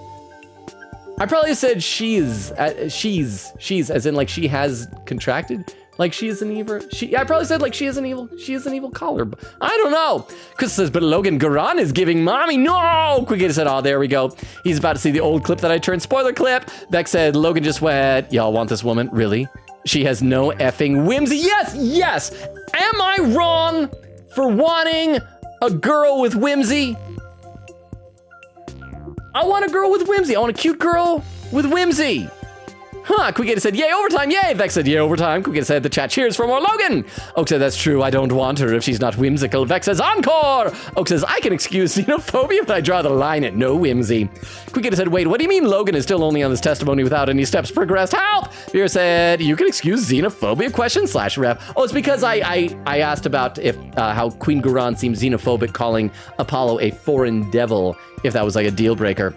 [SPEAKER 1] I probably said she's as in like she has contracted. Like she is an evil. I probably said like she is an evil collar. I don't know. Chris says, but Logan Garan is giving mommy. No! Quickly said, oh, there we go. He's about to see the old clip that I turned spoiler clip. Beck said, Logan just went, y'all want this woman? Really? She has no effing whimsy. Yes. Am I wrong for wanting a girl with whimsy? I want a girl with whimsy. I want a cute girl with whimsy. Huh, Quickita said, yay, overtime, yay. Vex said, yay, overtime. Quickita said, the chat cheers for more Logan. Oak said, that's true, I don't want her if she's not whimsical. Vex says, encore. Oak says, I can excuse xenophobia, but I draw the line at no whimsy. Quickita said, wait, what do you mean Logan is still only on this testimony without any steps progressed? Help! Vera said, you can excuse xenophobia question/ref. Oh, it's because I asked about if how Queen Guran seems xenophobic calling Apollo a foreign devil, if that was like a deal breaker.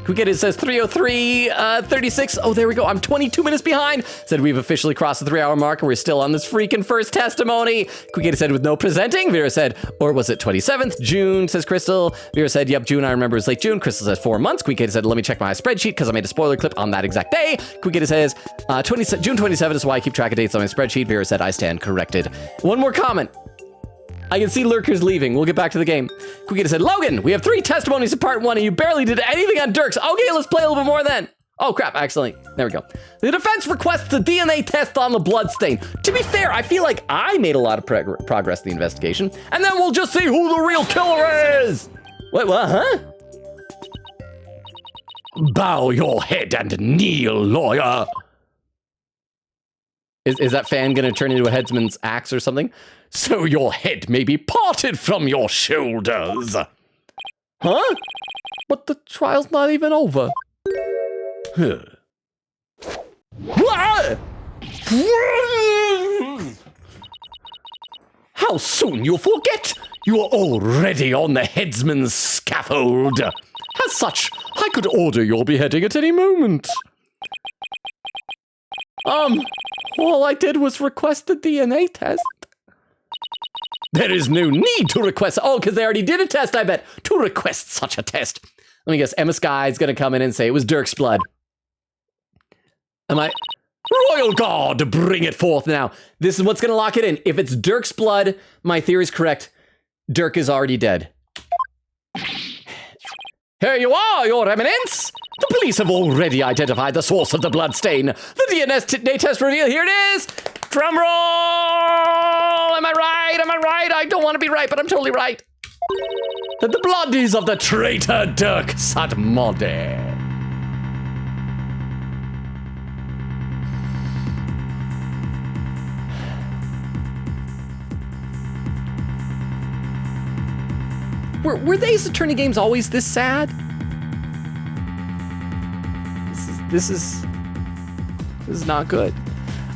[SPEAKER 1] Quickita says 3:03:36. Oh, there we go. I'm 22 minutes behind. Said we've officially crossed the 3-hour mark and we're still on this freaking first testimony. Quickita said with no presenting. Vera said, or was it 27th June, says Crystal. Vera said, yep, June, I remember it was late June. Crystal says 4 months. Quickita said, let me check my spreadsheet because I made a spoiler clip on that exact day. Quickita says, June 27th is why I keep track of dates on my spreadsheet. Vera said, I stand corrected. One more comment. I can see lurkers leaving. We'll get back to the game. Quickita said, Logan, we have 3 testimonies in part 1 and you barely did anything on Dirks. Okay, let's play a little bit more then. Oh crap, actually, there we go. The defense requests a DNA test on the bloodstain. To be fair, I feel like I made a lot of progress in the investigation, and then we'll just see who the real killer is. Wait, what, huh? Bow your head and kneel, lawyer. Is that fan gonna turn into a headsman's axe or something? So your head may be parted from your shoulders. Huh? But the trial's not even over. Huh. How soon you forget? You are already on the headsman's scaffold. As such, I could order your beheading at any moment. All I did was request the DNA test. There is no need to request. Oh, because they already did a test, I bet. To request such a test. Let me guess. Emma Sky's going to come in and say it was Dirk's blood. Am I? Royal Guard, bring it forth now. This is what's going to lock it in. If it's Dirk's blood, my theory is correct. Dirk is already dead. Here you are, Your Eminence. The police have already identified the source of the blood stain. The DNA test reveal. Here it is. Drum roll! Am I right? I don't want to be right, but I'm totally right. That the blood is of the traitor Dirk Sadmode. Were the Ace Attorney games always this sad? This is not good.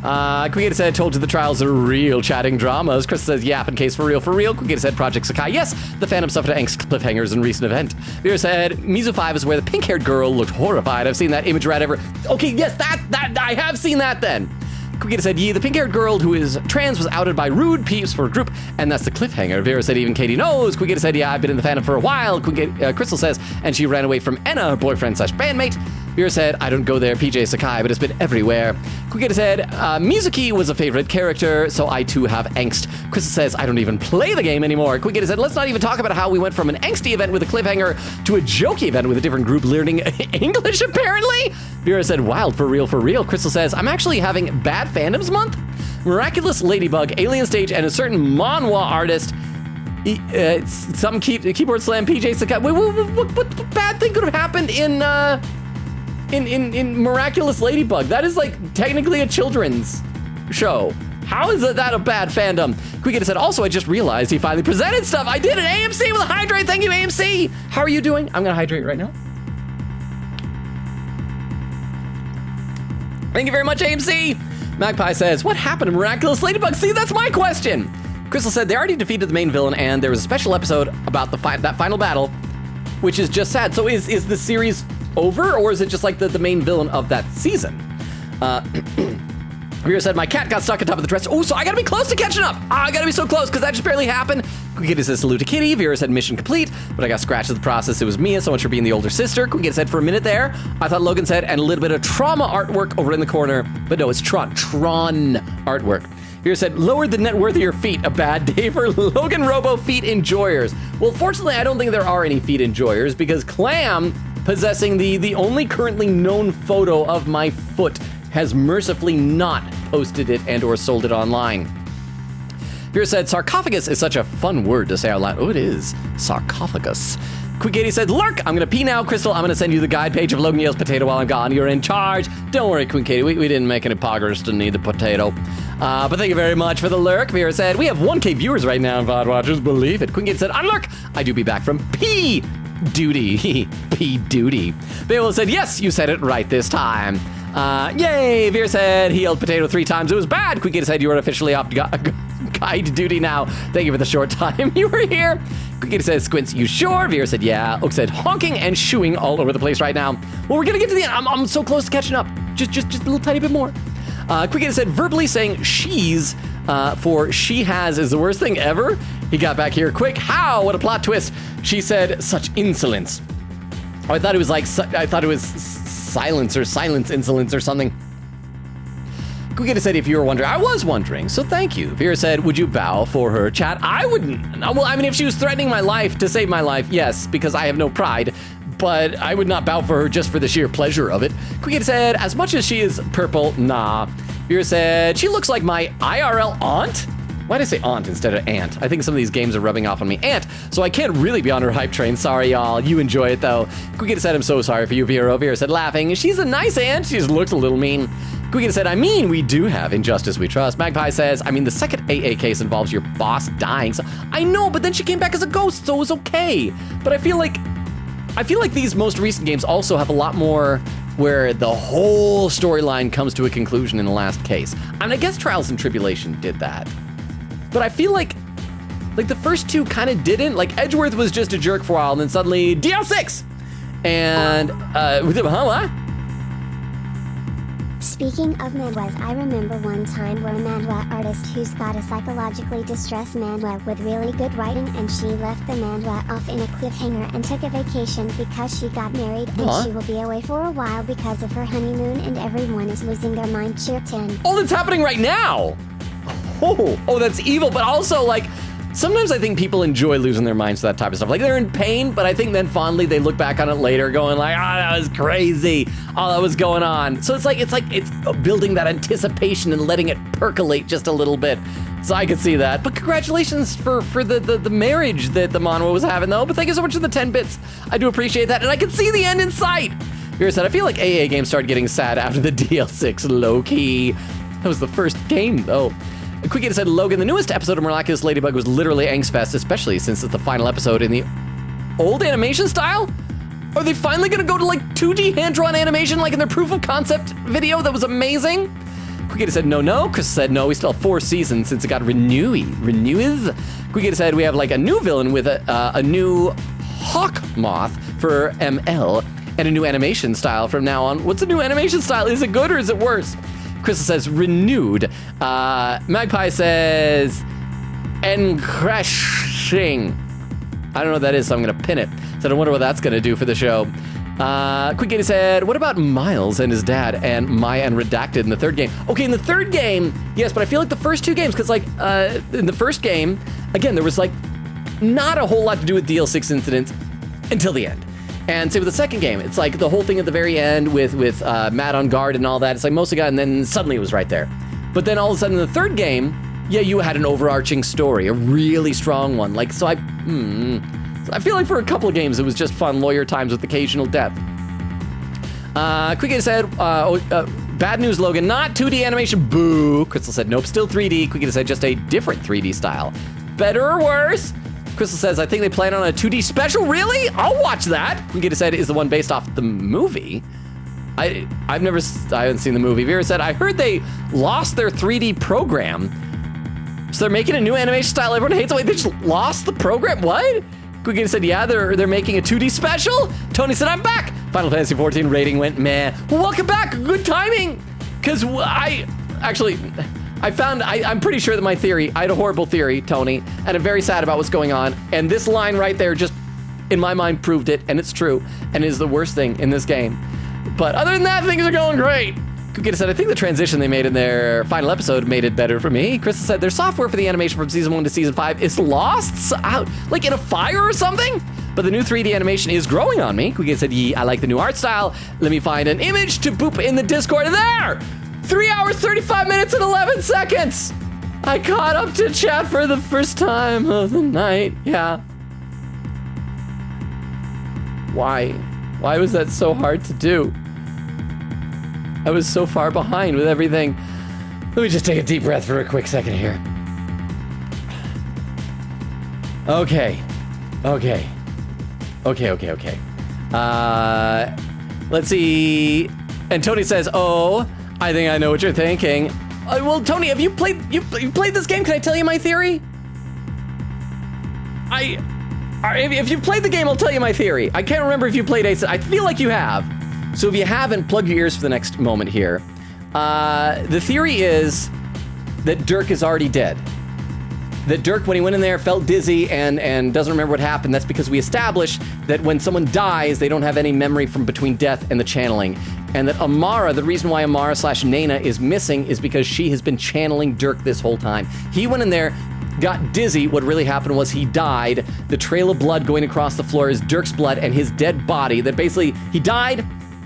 [SPEAKER 1] Quickita said, told you the trials are real chatting dramas. Chris says, yap in case for real. Quickita said, Project Sakai. Yes, the Phantom suffered angst cliffhangers in recent event. Vera said, Mizu 5 is where the pink-haired girl looked horrified. I've seen that image right ever. Okay, yes, that I have seen that then. Quickita said, the pink-haired girl who is trans was outed by rude peeps for a group, and that's the cliffhanger. Vera said, even Katie knows. Quickita said, yeah, I've been in the fandom for a while. Crystal says, and she ran away from Enna, her boyfriend/bandmate. Vera said, I don't go there, PJ Sakai, but it's been everywhere. Quicketa said, Mizuki was a favorite character, so I too have angst. Krista says, I don't even play the game anymore. Quicketa said, let's not even talk about how we went from an angsty event with a cliffhanger to a jokey event with a different group learning English, apparently. Vera said, wild, for real, for real. Crystal says, I'm actually having bad fandoms month. Miraculous Ladybug, Alien Stage, and a certain manhwa artist. Some keyboard slam, PJ Sakai. Wait, what bad thing could have happened in Miraculous Ladybug? That is like technically a children's show. How is that a bad fandom? Quicketa said, also, I just realized he finally presented stuff. I did it, AMC with a hydrate. Thank you, AMC. How are you doing? I'm gonna hydrate right now. Thank you very much, AMC. Magpie says, what happened to Miraculous Ladybug? See, that's my question. Crystal said they already defeated the main villain, and there was a special episode about that final battle, which is just sad. So is the series over, or is it just like the main villain of that season? Vera said, my cat got stuck on top of the dress. Oh, so I gotta be close to catching up. I gotta be so close, because that just barely happened. Quicketa says, salute to Kitty. Vera said, mission complete, but I got scratched in the process. It was Mia, so much for being the older sister. Quicketa said, for a minute there, I thought Logan said, and a little bit of trauma artwork over in the corner, but no, it's Tron artwork. Vera said, lowered the net worth of your feet. A bad day for Logan Robo feet enjoyers. Well, fortunately, I don't think there are any feet enjoyers, because Clam, possessing the only currently known photo of my foot, has mercifully not posted it and or sold it online. Vera said, sarcophagus is such a fun word to say out loud. Oh, it is. Sarcophagus. Quickety said, lurk, I'm gonna pee now. Crystal, I'm gonna send you the guide page of Logan Yale's potato while I'm gone. You're in charge. Don't worry, Quickety, we didn't make any progress to need the potato. But thank you very much for the lurk. Vera said, we have 1K viewers right now in VOD Watchers, believe it. Quickety said, unlurk, I do be back from pee duty. Pee duty. Beowulf said, yes, you said it right this time. Yay! Vera said he yelled potato 3 times. It was bad. Quicketa said you are officially off guide duty now. Thank you for the short time you were here. Quicketa said, Squints, you sure? Vera said, yeah. Oak said, honking and shooing all over the place right now. Well, we're gonna get to the end. I'm so close to catching up. Just a little tiny bit more. Quicketa said, verbally saying she's for she has is the worst thing ever. He got back here quick. How? What a plot twist. She said, such insolence. Oh, I thought it was silence insolence or something. Quicketa said, if you were wondering, I was wondering, so thank you. Vera said, would you bow for her, chat? I wouldn't. Well, I mean, if she was threatening my life to save my life, yes, because I have no pride, but I would not bow for her just for the sheer pleasure of it. Quicketa said, as much as she is purple, nah. Vera said, she looks like my IRL aunt? Why did I say aunt instead of aunt? I think some of these games are rubbing off on me. Aunt, so I can't really be on her hype train. Sorry, y'all. You enjoy it, though. Quicketa said, I'm so sorry for you, Vera. Vera said, laughing. She's a nice aunt. She just looks a little mean. Quicketa said, I mean, we do have injustice we trust. Magpie says, I mean, the second AA case involves your boss dying. So I know, but then she came back as a ghost, so it was okay. But I feel like these most recent games also have a lot more where the whole storyline comes to a conclusion in the last case. I mean, I guess Trials and Tribulation did that. But I feel like the first two kind of didn't. Like, Edgeworth was just a jerk for a while, and then suddenly DL6! And, what?
[SPEAKER 2] Speaking of manhwas, I remember one time where a manhwa artist who's got a psychologically distressed manhwa with really good writing, and she left the manhwa off in a cliffhanger and took a vacation because she got married, and she will be away for a while because of her honeymoon, and everyone is losing their mind. Cheer 10.
[SPEAKER 1] Oh, that's happening right now! Oh, that's evil, but also, like, sometimes I think people enjoy losing their minds to that type of stuff. Like, they're in pain, but I think then fondly they look back on it later going like, that was crazy. Oh, that was going on. So it's building that anticipation and letting it percolate just a little bit. So I could see that. But congratulations for the marriage that the manhwa was having, though. But thank you so much for the 10 bits. I do appreciate that, and I can see the end in sight. Vera said, I feel like AA games started getting sad after the DL6 low-key. That was the first game, though. Quicketa said, Logan, the newest episode of Miraculous Ladybug was literally Angstfest, especially since it's the final episode in the old animation style? Are they finally gonna go to like 2D hand-drawn animation like in their proof of concept video that was amazing? Quicketa said, no. Chris said, no, we still have 4 seasons since it got renews. Quicketa said, we have like a new villain with a new hawk moth for ML and a new animation style from now on. What's the new animation style? Is it good or is it worse? Crystal says, renewed. Magpie says, encrashing. I don't know what that is, so I'm gonna pin it. So I wonder what that's gonna do for the show. Quick said, what about Miles and his dad and Maya and Redacted in the third game? Okay, in the third game, yes, but I feel like the first two games, because like in the first game, again, there was like not a whole lot to do with DL6 incidents until the end. And same with the second game. It's like the whole thing at the very end with Matt on guard and all that. It's like mostly got, and then suddenly it was right there. But then all of a sudden in the third game, yeah, you had an overarching story, a really strong one. Like, so I feel like for a couple of games, it was just fun lawyer times with occasional depth. Quick said, bad news, Logan, not 2D animation, boo. Crystal said, nope, still 3D. Quick said, just a different 3D style. Better or worse? Crystal says, I think they plan on a 2D special, really? I'll watch that. Quick said, is the one based off the movie? I haven't seen the movie. Vera said, I heard they lost their 3D program. So they're making a new animation style everyone hates. Wait, they just lost the program? What? Quick said, yeah, they're making a 2D special. Tony said, I'm back. Final Fantasy 14 rating went meh. Well, welcome back. Good timing. Because I'm pretty sure that my theory, I had a horrible theory, Tony, and I'm very sad about what's going on. And this line right there just, in my mind, proved it, and it's true, and is the worst thing in this game. But other than that, things are going great. Kukita said, I think the transition they made in their final episode made it better for me. Crystal said, their software for the animation from season 1 to season 5 is lost out, like in a fire or something? But the new 3D animation is growing on me. Kukita said, I like the new art style. Let me find an image to boop in the Discord. There! 3 hours, 35 minutes, and 11 seconds! I caught up to chat for the first time of the night. Yeah. Why? Why was that so hard to do? I was so far behind with everything. Let me just take a deep breath for a quick second here. Okay. Let's see. And Tony says, oh, I think I know what you're thinking. Well, Tony, have you played this game? Can I tell you my theory? If you've played the game, I'll tell you my theory. I can't remember if you played Ace. I feel like you have. So if you haven't, plug your ears for the next moment here. The theory is that Dirk is already dead. That Dirk, when he went in there, felt dizzy and doesn't remember what happened. That's because we established that when someone dies, they don't have any memory from between death and the channeling. And that Amara, the reason why Amara/Nana is missing is because she has been channeling Dirk this whole time. He went in there, got dizzy. What really happened was he died. The trail of blood going across the floor is Dirk's blood and his dead body. That basically, he died,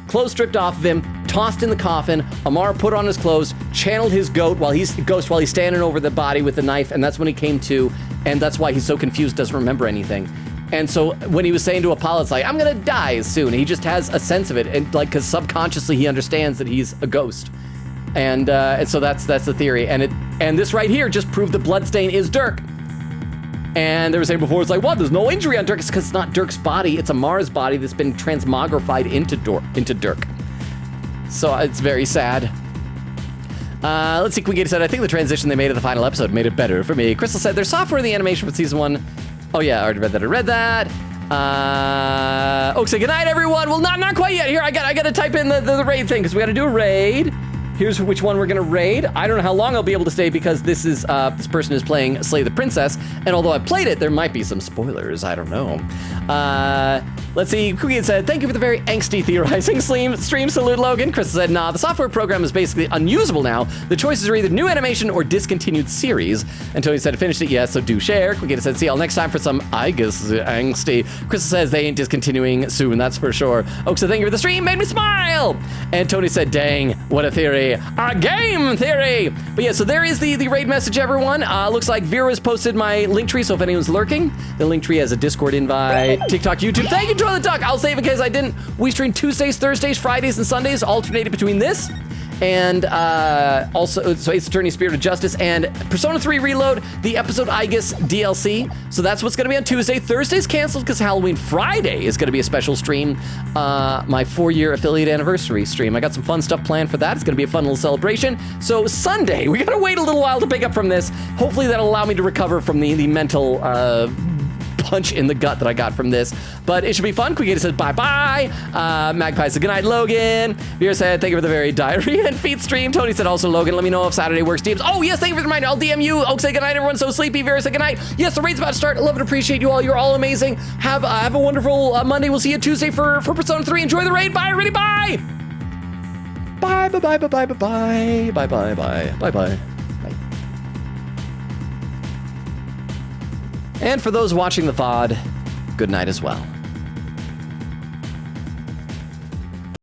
[SPEAKER 1] clothes stripped off of him, tossed in the coffin. Amara put on his clothes, channeled his ghost while he's standing over the body with the knife, and that's when he came to, and that's why he's so confused, doesn't remember anything. And so when he was saying to Apollo, it's like, I'm gonna die soon. He just has a sense of it, and like, because subconsciously he understands that he's a ghost. And so that's the theory. And this right here just proved the bloodstain is Dirk. And they were saying before, it's like, what? There's no injury on Dirk. It's because it's not Dirk's body. It's Amara's body that's been transmogrified into Dirk. So it's very sad. Let's see, Quiggy said, I think the transition they made at the final episode made it better for me. Crystal said, their software in the animation for season 1. Oh yeah, I already read that. Oak said, good night, everyone. Well, not quite yet. Here, I got to type in the raid thing, because we got to do a raid. Here's which one we're gonna raid. I don't know how long I'll be able to stay because this person is playing Slay the Princess, and although I played it, there might be some spoilers. I don't know. Let's see. Kugian said, thank you for the very angsty theorizing stream. Salute, Logan. Chris said, nah, the software program is basically unusable now. The choices are either new animation or discontinued series. And Tony said, finished it, yes, so do share. Kugian said, see y'all next time for some, I guess, angsty. Chris says they ain't discontinuing soon, that's for sure. Oak said, thank you for the stream, made me smile. And Tony said, dang, what a theory. A game theory! But yeah, so there is the raid message, everyone. Looks like Vera's posted my link tree, so if anyone's lurking, the link tree has a Discord invite, TikTok, YouTube. Thank you, Toilet Talk. I'll save in case I didn't. We stream Tuesdays, Thursdays, Fridays, and Sundays, alternated between this and also, so Ace Attorney, Spirit of Justice, and Persona 3 Reload, the episode Igus DLC. So that's what's gonna be on Tuesday. Thursday's canceled because Halloween. Friday is gonna be a special stream, my 4-year affiliate anniversary stream. I got some fun stuff planned for that. It's gonna be a fun little celebration. So Sunday, we gotta wait a little while to pick up from this. Hopefully that'll allow me to recover from the mental punch in the gut that I got from this. But it should be fun. Quick says bye-bye. Magpie said goodnight, Logan. Vera said thank you for the very diarrhea and feet stream. Tony said also, Logan, let me know if Saturday works teams. Oh, yes, thank you for the reminder. I'll DM you. Oak said goodnight, everyone's so sleepy. Vera said goodnight. Yes, the raid's about to start. I love and appreciate you all. You're all amazing. Have a wonderful Monday. We'll see you Tuesday for Persona 3. Enjoy the raid. Bye, everybody. Bye. Bye, bye, bye, bye, bye, bye, bye, bye, bye, bye, bye. And for those watching the VOD, good night as well.